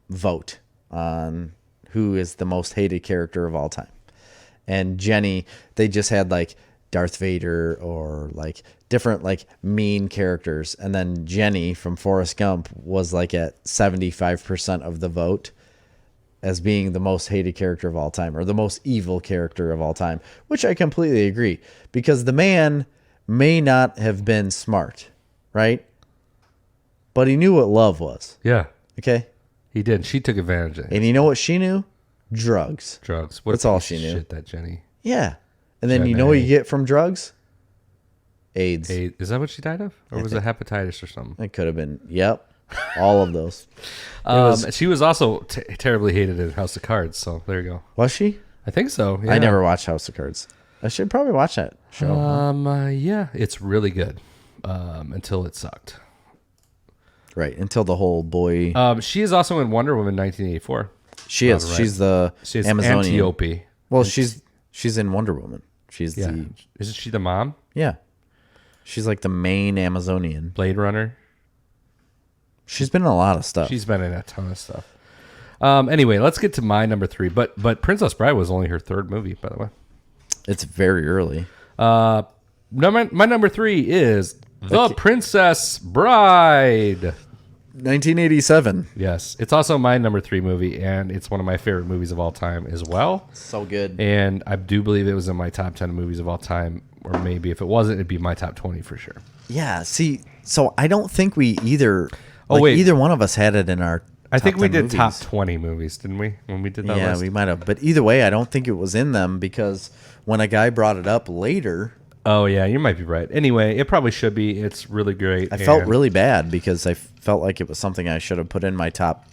vote on who is the most hated character of all time. And Jenny, they just had like Darth Vader or like different like mean characters, and then Jenny from Forrest Gump was like at 75% of the vote as being the most hated character of all time, or the most evil character of all time, which I completely agree, because the man may not have been smart, right? But he knew what love was. Yeah. Okay? He did. She took advantage of it. And you know what she knew? Drugs. That's all she knew. Shit, that Jenny. Yeah. And then you know what you get from drugs? AIDS. Is that what she died of? Or was it hepatitis or something? It could have been. Yep. All of those. She was also terribly hated in House of Cards, so there you go. Was she? I think so. Yeah. I never watched House of Cards. I should probably watch that show. Yeah, it's really good. Until it sucked. Right, until the whole boy. She is also in Wonder Woman 1984. She is. Right. She's the Amazonian. Antiope. Well, she's in Wonder Woman. She's the. Isn't she the mom? Yeah. She's like the main Amazonian. Blade Runner. She's been in a lot of stuff. She's been in a ton of stuff. Anyway, let's get to my number 3. But Princess Bride was only her 3rd movie, by the way. It's very early. My number 3 is The Princess Bride. 1987. Yes. It's also my number 3 movie, and it's one of my favorite movies of all time as well. So good. And I do believe it was in my top 10 movies of all time, or maybe if it wasn't, it'd be my top 20 for sure. Yeah. See, so I don't think we either... either one of us had it in our I think we did movies. top 20 movies, didn't we? When we did that list? Yeah, we might have. But either way, I don't think it was in them, because when a guy brought it up later... Oh, yeah, you might be right. Anyway, it probably should be. It's really great. I felt really bad, because I felt like it was something I should have put in my top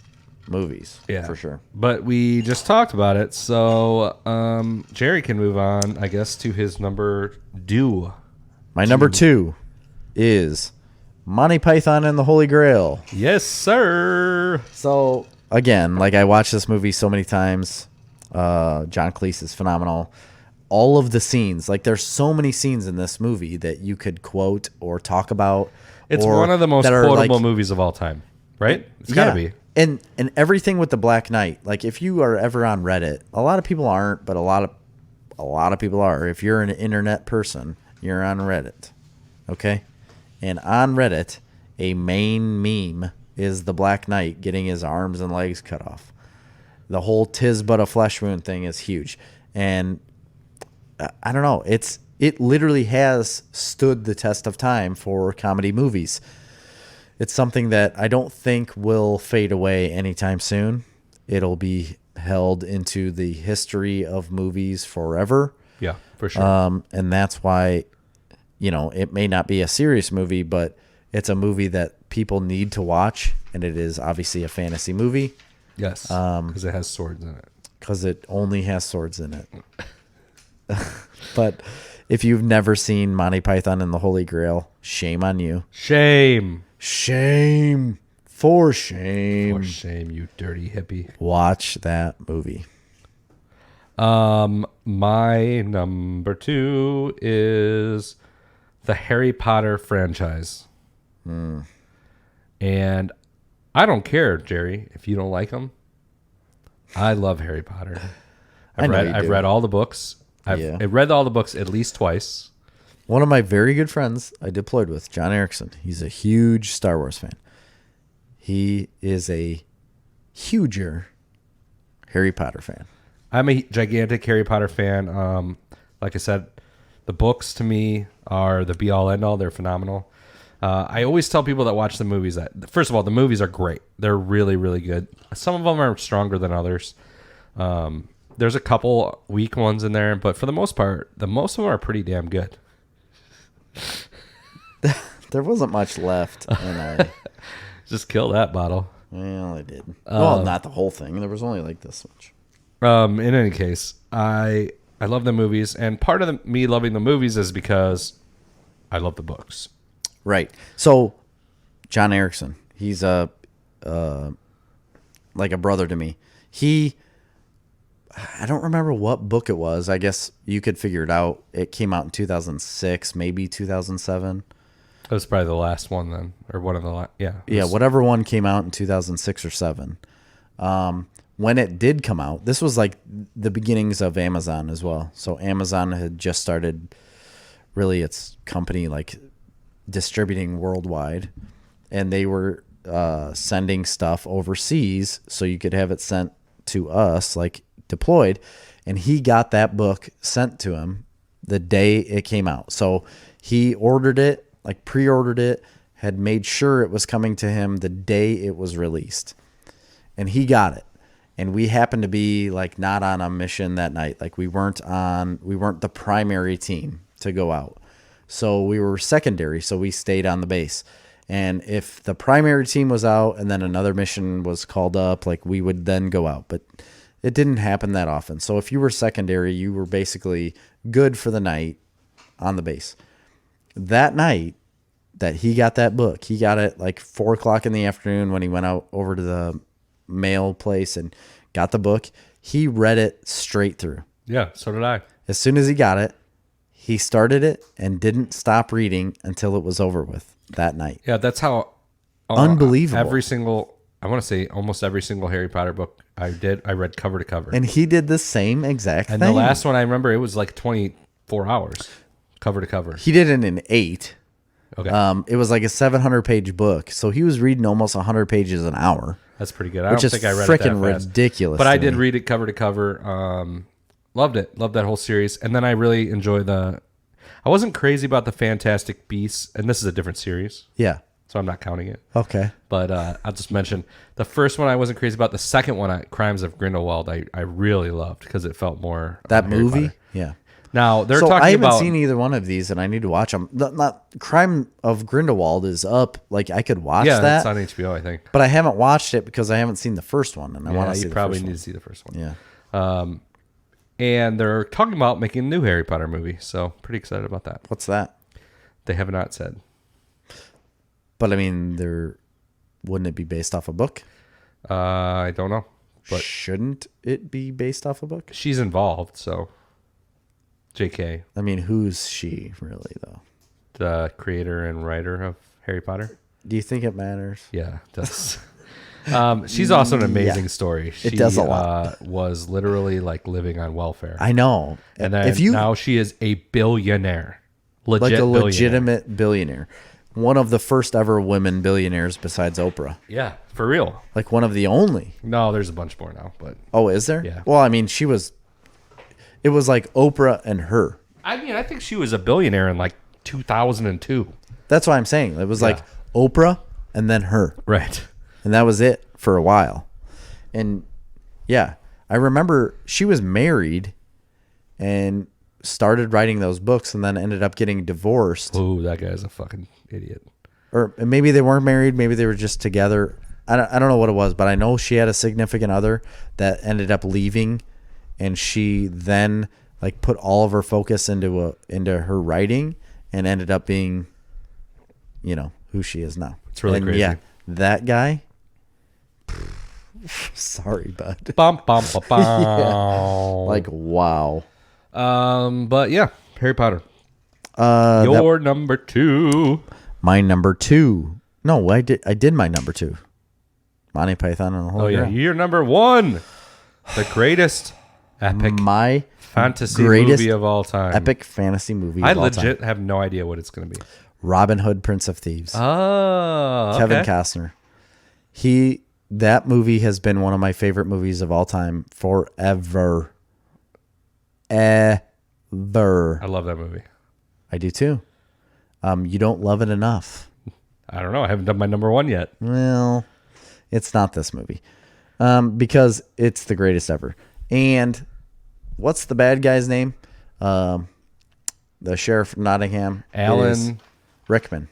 movies. Yeah, for sure. But we just talked about it, so Jerry can move on, I guess, to his number 2. My number 2 is Monty Python and the Holy Grail. Yes, sir. So, again, like, I watched this movie so many times. John Cleese is phenomenal. All of the scenes, like, there's so many scenes in this movie that you could quote or talk about. It's one of the most quotable movies of all time, right? It's gotta be. And everything with the Black Knight. Like, if you are ever on Reddit, a lot of people aren't, but a lot of people are. If you're an internet person, you're on Reddit, okay? And on Reddit, a main meme is the Black Knight getting his arms and legs cut off. The whole "'tis but a flesh wound" thing is huge, and I don't know. It literally has stood the test of time for comedy movies. It's something that I don't think will fade away anytime soon. It'll be held into the history of movies forever. Yeah, for sure. And that's why, it may not be a serious movie, but it's a movie that people need to watch, and it is obviously a fantasy movie. Yes, because it has swords in it. Because it only has swords in it. But If you've never seen Monty Python and the Holy Grail, shame on you. Shame. Shame. For shame. For shame, you dirty hippie. Watch that movie. My number 2 is the Harry Potter franchise. And I don't care, Jerry, if you don't like them. I love Harry Potter. I've read all the books. I've read all the books at least twice. One of my very good friends I deployed with, John Erickson, he's a huge Star Wars fan. He is a huger Harry Potter fan. I'm a gigantic Harry Potter fan. Like I said, the books to me are the be-all, end-all. They're phenomenal. I always tell people that watch the movies that, first of all, the movies are great. They're really, really good. Some of them are stronger than others. There's a couple weak ones in there, but for the most part, most of them are pretty damn good. There wasn't much left. And Just kill that bottle. well, I did. Well, not the whole thing. There was only like this much. In any case, I love the movies, and part of me loving the movies is because I love the books. Right. So, John Erickson, he's like a brother to me. I don't remember what book it was. I guess you could figure it out. It came out in 2006, maybe 2007. That was probably the last one then, or one of the last. Yeah. Yeah, whatever one came out in 2006 or 7. When it did come out, this was like the beginnings of Amazon as well. So Amazon had just started really its company like distributing worldwide, and they were sending stuff overseas so you could have it sent to us like deployed, and he got that book sent to him the day it came out. So he ordered it, like pre-ordered it, had made sure it was coming to him the day it was released, and he got it. And we happened to be like not on a mission that night. Like we weren't the primary team to go out. So we were secondary. So we stayed on the base. And if the primary team was out and then another mission was called up, like we would then go out. But it didn't happen that often. So if you were secondary, you were basically good for the night on the base. That night that he got that book, he got it like 4:00 in the afternoon when he went out over to the mail place and got the book. He read it straight through. Yeah, so did I. As soon as he got it, he started it and didn't stop reading until it was over with that night. Yeah, that's how unbelievable. I want to say almost every single Harry Potter book I read cover to cover. And he did the same exact thing. And the last one I remember, it was like 24 hours cover to cover. He did it in 8. Okay. It was like a 700-page book. So he was reading almost 100 pages an hour. That's pretty good. I don't think I read it that fast. Which is freaking ridiculous. But I did read it cover to cover. Loved it. Loved that whole series. And then I really enjoy I wasn't crazy about the Fantastic Beasts, and this is a different series. Yeah. So I'm not counting it. Okay. But I'll just mention the first one I wasn't crazy about. The second one, Crimes of Grindelwald, I really loved because it felt more that movie. Yeah. Now they're talking about. I haven't about, seen either one of these, and I need to watch them. Not Crime of Grindelwald is up. Like I could watch that. Yeah, it's on HBO, I think. But I haven't watched it because I haven't seen the first one, and I want to see. You probably need to see the first one. Yeah. And they're talking about making a new Harry Potter movie, so pretty excited about that. What's that? They have not said. But I mean, wouldn't it be based off a book? I don't know. But shouldn't it be based off a book? She's involved, so. JK. I mean, who's she really, though? The creator and writer of Harry Potter. Do you think it matters? Yeah, it does. She's also an amazing story. She does a lot. Was literally like living on welfare. I know. And then now she is a billionaire. Legitimate billionaire. One of the first ever women billionaires besides Oprah. Yeah, for real. Like one of the only. No, there's a bunch more now. But oh, is there? Yeah. Well, I mean, it was like Oprah and her. I mean, I think she was a billionaire in like 2002. That's what I'm saying. It was like Oprah and then her. Right. And that was it for a while. And yeah, I remember she was married and started writing those books and then ended up getting divorced. Oh, that guy's a fucking idiot. Or maybe they weren't married. Maybe they were just together. I don't know what it was, but I know she had a significant other that ended up leaving. And she then like put all of her focus into her writing and ended up being, who she is now. It's really crazy. Yeah, that guy. Sorry, bud. Bum, bum, bum, bum. Yeah. Like, wow. But yeah, Harry Potter. Your number 2. My number 2. No, I did my number 2. Monty Python and the Holy Grail. You're number 1. The greatest epic fantasy movie of all time. Epic fantasy movie of I all legit time. have no idea what it's going to be. Robin Hood, Prince of Thieves. Oh, Kevin Costner. That movie has been one of my favorite movies of all time forever. Ever. I love that movie. I do too. You don't love it enough. I don't know. I haven't done my number 1 yet. Well, it's not this movie. Because it's the greatest ever. And what's the bad guy's name? The sheriff of Nottingham. Alan Rickman.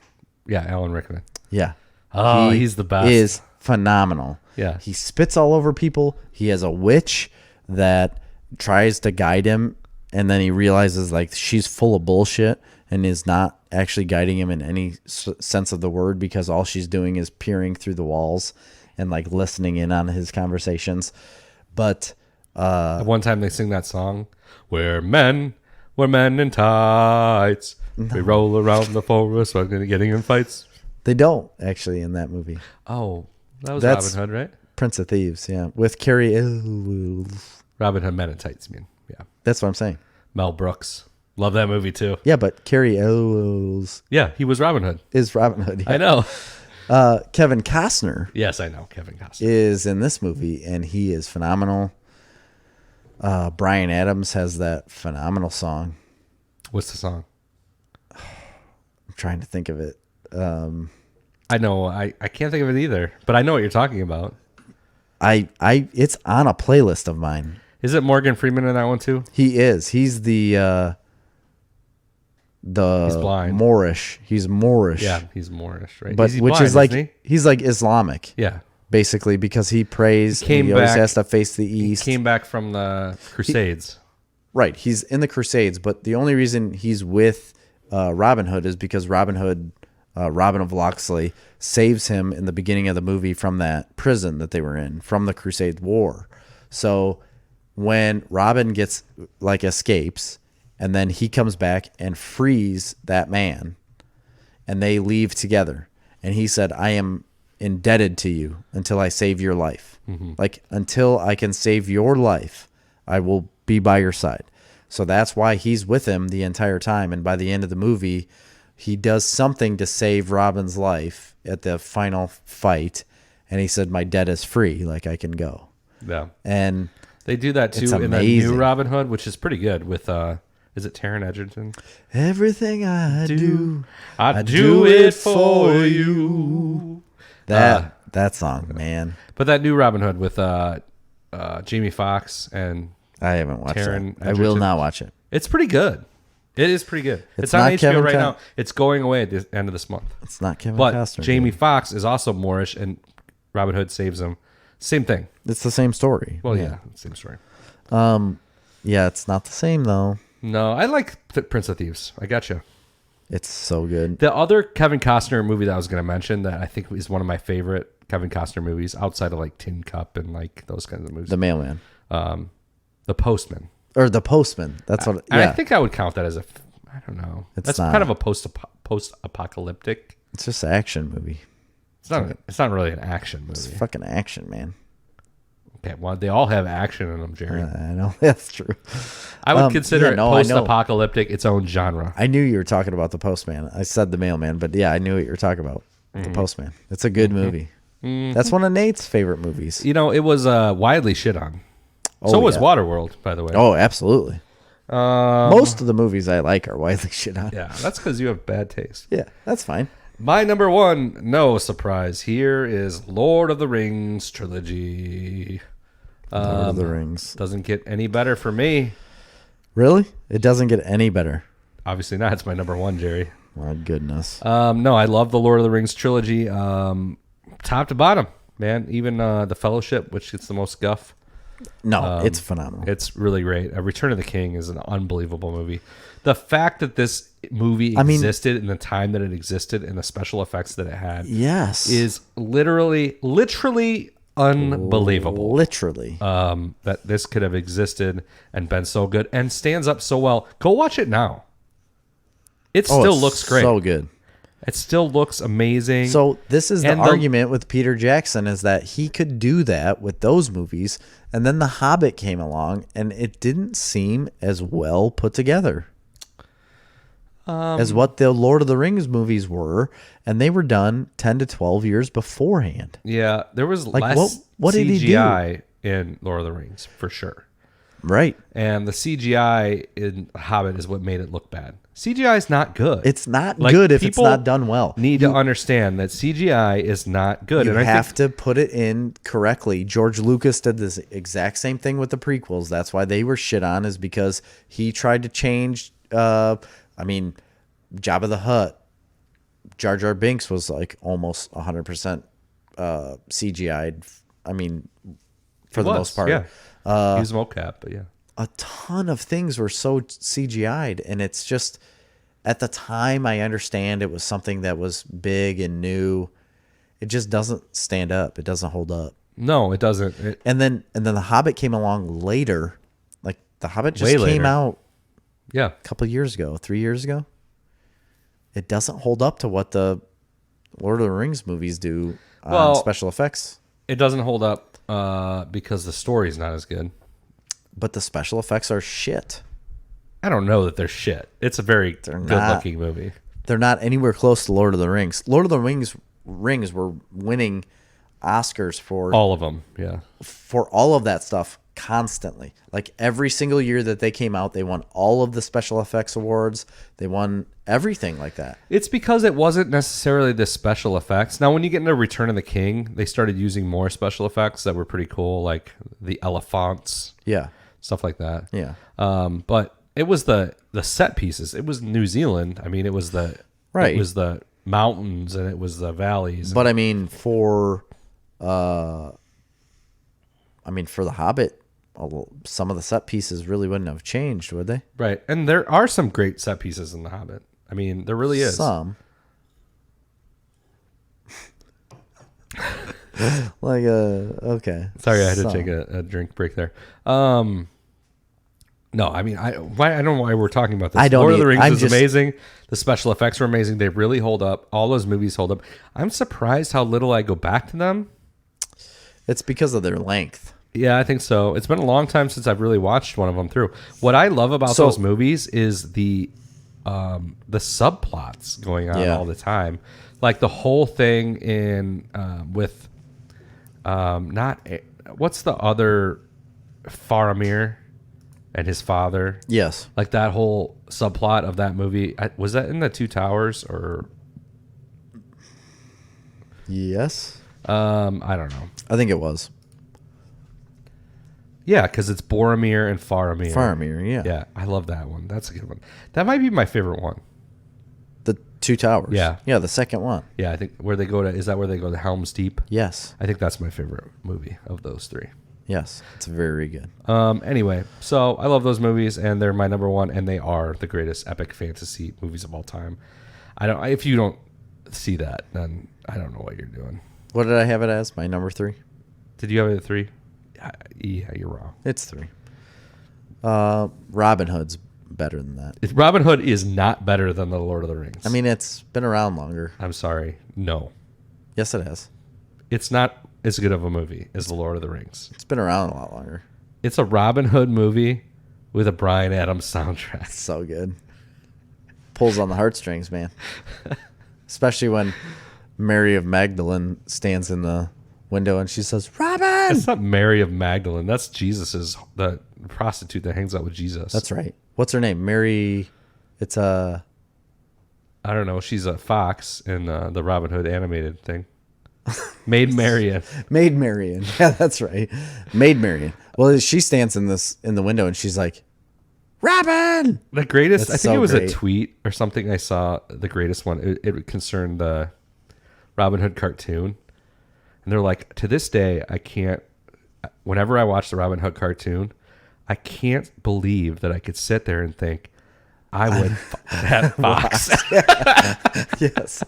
Yeah, Alan Rickman. Yeah. Oh, he's the best. Is phenomenal. Yeah. He spits all over people. He has a witch that tries to guide him, and then he realizes like she's full of bullshit and is not actually guiding him in any sense of the word, because all she's doing is peering through the walls and like listening in on his conversations. But one time they sing that song, we're men in tights. No. We roll around the forest getting in fights. They don't actually in that movie. Oh, that's Robin Hood, right? Prince of Thieves, yeah, with Carrie Elwes. Robin Hood Men in Tights, I mean, yeah. That's what I'm saying. Mel Brooks, love that movie too. Yeah, but Carrie Elwes. Yeah, he was Robin Hood. Is Robin Hood? Yeah. I know. Kevin Costner. Yes, I know Kevin Costner is in this movie, and he is phenomenal. Bryan Adams has that phenomenal song. What's the song? I'm trying to think of it. I know. I can't think of it either, but I know what you're talking about. It's on a playlist of mine. Is it Morgan Freeman in that one too? He is. He's the he's blind. Moorish. He's Moorish. Yeah, he's Moorish, right? But which is like he's like Islamic. Yeah. Basically, because he prays, he always has to face the east. He came back from the Crusades. Right. He's in the Crusades, but the only reason he's with Robin Hood is because Robin Hood, Robin of Locksley, saves him in the beginning of the movie from that prison that they were in, from the Crusade War. So when Robin escapes, and then he comes back and frees that man, and they leave together. And he said, I am indebted to you until I save your life. Mm-hmm. Like, until I can save your life, I will be by your side. So that's why he's with him the entire time. And by the end of the movie, he does something to save Robin's life at the final fight. And he said, my debt is free. Like, I can go. Yeah. And they do that too in the new Robin Hood, which is pretty good with, is it Taron Egerton? Everything I do, I do it for you. That song, man. But that new Robin Hood with Jamie Foxx and I haven't watched Taron it. I will not watch it. It's pretty good. It is pretty good. It's on HBO Kevin right now. It's going away at the end of this month. It's not Kevin Costner. But Jamie Foxx is also Moorish, and Robin Hood saves him. Same thing. It's the same story. Well, yeah, same story. Yeah, it's not the same though. No, I like Prince of Thieves. I got you. It's so good. The other Kevin Costner movie that I was going to mention that I think is one of my favorite Kevin Costner movies outside of like Tin Cup and like those kinds of movies. The Mailman. The Postman. Or The Postman. That's what. Yeah. I think I would count that as I don't know. That's kind of a post-apocalyptic. It's just an action movie. It's not really an action movie. It's fucking action, man. Okay, well, they all have action in them, Jerry. I know. That's true. I would consider it post-apocalyptic its own genre. I knew you were talking about The Postman. I said The Mailman, but yeah, I knew what you were talking about. The Postman. It's a good movie. Mm-hmm. That's one of Nate's favorite movies. You know, it was widely shit on. So was Waterworld, by the way. Oh, absolutely. Most of the movies I like are widely shit on. Yeah, that's because you have bad taste. Yeah, that's fine. My number 1, no surprise here, is Lord of the Rings trilogy. Lord of the Rings. Doesn't get any better for me. Really? It doesn't get any better? Obviously not. It's my number 1, Jerry. My goodness. No, I love the Lord of the Rings trilogy. Top to bottom, man. Even the Fellowship, which gets the most guff. No, it's phenomenal. It's really great. Return of the King is an unbelievable movie. The fact that this movie I mean- existed in the time that it existed and the special effects that it had Yes. is literally unbelievable. Literally. That this could have existed and been so good and stands up so well. Go watch it now. It still it's looks great. So good. It still looks amazing. So this is the And argument with Peter Jackson, is that he could do that with those movies, and then The Hobbit came along, and it didn't seem as well put together as what the Lord of the Rings movies were, and they were done 10 to 12 years beforehand. Yeah, there was Like, less what did he do? CGI in Lord of the Rings, for sure. Right. And the CGI in Hobbit is what made it look bad. CGI is not good. It's not Like, good if it's people not done well. Need to understand that CGI is not good. You And I have think to put it in correctly. George Lucas did this exact same thing with the prequels. That's why they were shit on, is because he tried to change. Jabba the Hutt, Jar Jar Binks was like almost 100% CGI'd. I mean, for the most part. Yeah. He was mocap, but yeah. A ton of things were so CGI'd, and it's just, at the time, I understand it was something that was big and new. It just doesn't stand up. It doesn't hold up. No, it doesn't. And then The Hobbit came along later. Like, The Hobbit just Way came later. out Yeah. a couple years ago, 3 years ago. It doesn't hold up to what the Lord of the Rings movies do on special effects. It doesn't hold up because the story's not as good. But the special effects are shit. I don't know that they're shit. It's a very good-looking movie. They're not anywhere close to Lord of the Rings. Lord of the Rings were winning Oscars for All of them, yeah. for all of that stuff constantly. Like, every single year that they came out, they won all of the special effects awards. They won everything like that. It's because it wasn't necessarily the special effects. Now, when you get into Return of the King, they started using more special effects that were pretty cool, like the elephants, Yeah. stuff like that. Yeah. But it was the set pieces. It was New Zealand. I mean, it was the Right. It was the mountains and it was the valleys. But I mean, for The Hobbit, some of the set pieces really wouldn't have changed, would they? Right. And there are some great set pieces in The Hobbit. I mean, there really is. Some. Okay. Sorry, I had to Some. take a drink break there. No, I mean, I don't know why we're talking about this. I don't Lord of the either. Rings I'm is just- amazing. The special effects are amazing. They really hold up. All those movies hold up. I'm surprised how little I go back to them. It's because of their length. Yeah, I think so. It's been a long time since I've really watched one of them through. What I love about those movies is the subplots going on all the time. Like the whole thing in with what's the other Faramir and his father? Yes. Like that whole subplot of that movie. Was that in the Two Towers or? Yes. I don't know. I think it was. Yeah, because it's Boromir and Faramir. Faramir, yeah. Yeah, I love that one. That's a good one. That might be my favorite one. The Two Towers. Yeah. Yeah, the second one. Yeah, I think is that where they go to Helm's Deep? Yes. I think that's my favorite movie of those three. Yes. It's very good. Anyway, so I love those movies and they're my number one and they are the greatest epic fantasy movies of all time. If you don't see that, then I don't know what you're doing. What did I have it as? My number 3? Did you have it at 3? Yeah, you're wrong. It's 3. Robin Hood's better than that. Robin Hood is not better than The Lord of the Rings. I mean, it's been around longer. I'm sorry. No. Yes, it has. It's not as good of a movie as The Lord of the Rings. It's been around a lot longer. It's a Robin Hood movie with a Bryan Adams soundtrack. So good. Pulls on the heartstrings, man. Especially when Mary of Magdalene stands in the window and she says, "Robin!" It's not Mary of Magdalene. That's the prostitute that hangs out with Jesus. That's right. What's her name? Mary. It's a. I don't know. She's a fox in the Robin Hood animated thing. Maid Marian. Maid Marian. Yeah, that's right. Maid Marian. Well, she stands in the window and she's like, "Robin!" The greatest. That's I think so it was great. a tweet or something I saw. The greatest one. It concerned the Robin Hood cartoon. And they're like, to this day, I can't whenever I watch the Robin Hood cartoon, I can't believe that I could sit there and think, I would fuck that fox. Yes.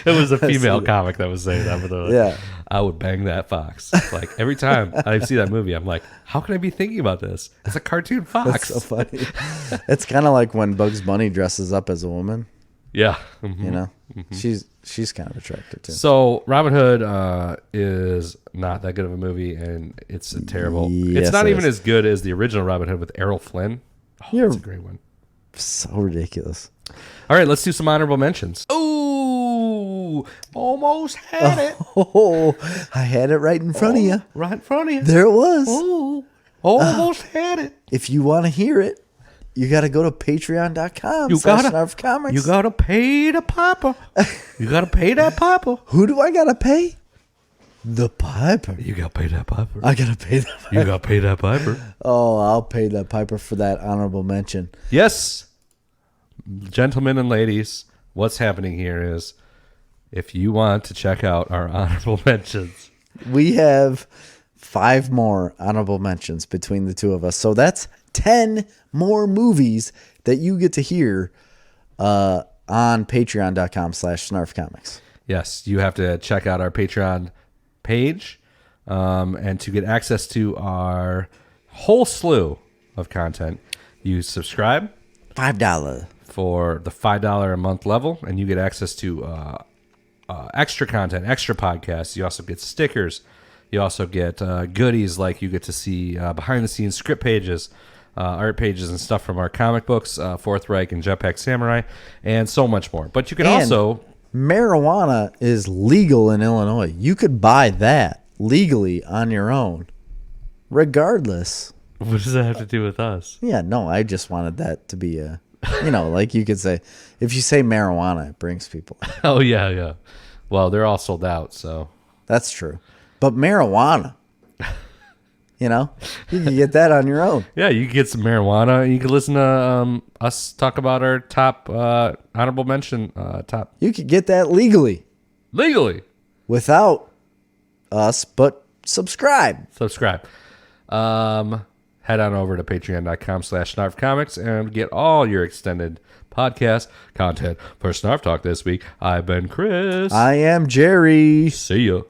It was a female comic that was saying that. But like, Yeah. I would bang that fox. Like every time I see that movie, I'm like, how can I be thinking about this? It's a cartoon fox. That's so funny. It's kind of like when Bugs Bunny dresses up as a woman. Yeah. You know, she's kind of attractive too. So Robin Hood is not that good of a movie, and it's a terrible. Yes, it's not it even is. as good as the original Robin Hood with Errol Flynn. Oh, You're- that's a great one. So ridiculous. All right, let's do some honorable mentions. Ooh, almost had it. Oh, I had it right in front of you. Right in front of you. There it was. Ooh, almost had it. If you want to hear it, you got to go to patreon.com. You gotta, Snarf Comics. you gotta pay the piper. You gotta pay that piper. Who do I got to pay? The piper. You gotta pay that piper. I got to pay the piper. You gotta pay that piper. Oh, I'll pay the piper for that honorable mention. Yes, gentlemen and ladies, what's happening here is if you want to check out our honorable mentions, We have 5 more honorable mentions between the two of us. So that's 10 more movies that you get to hear on patreon.com/snarfcomics. yes, you have to check out our Patreon page and to get access to our whole slew of content, you subscribe $5. for the $5 a month level, and you get access to extra content, extra podcasts. You also get stickers. You also get goodies like you get to see behind-the-scenes script pages, art pages, and stuff from our comic books, Fourth Reich and Jetpack Samurai, and so much more. But you can And also... marijuana is legal in Illinois. You could buy that legally on your own, regardless. What does that have to do with us? Yeah, no, I just wanted that to be a, like you could say, if you say marijuana, it brings people. Oh, yeah, yeah. Well, they're all sold out, so... That's true. But marijuana, you can get that on your own. Yeah, you can get some marijuana. You can listen to us talk about our top honorable mention, top You could get that legally legally. without us, but subscribe. Subscribe. Head on over to patreon.com/snarfcomics and get all your extended podcast content for Snarf Talk this week. I've been Chris. I am Jerry. See ya.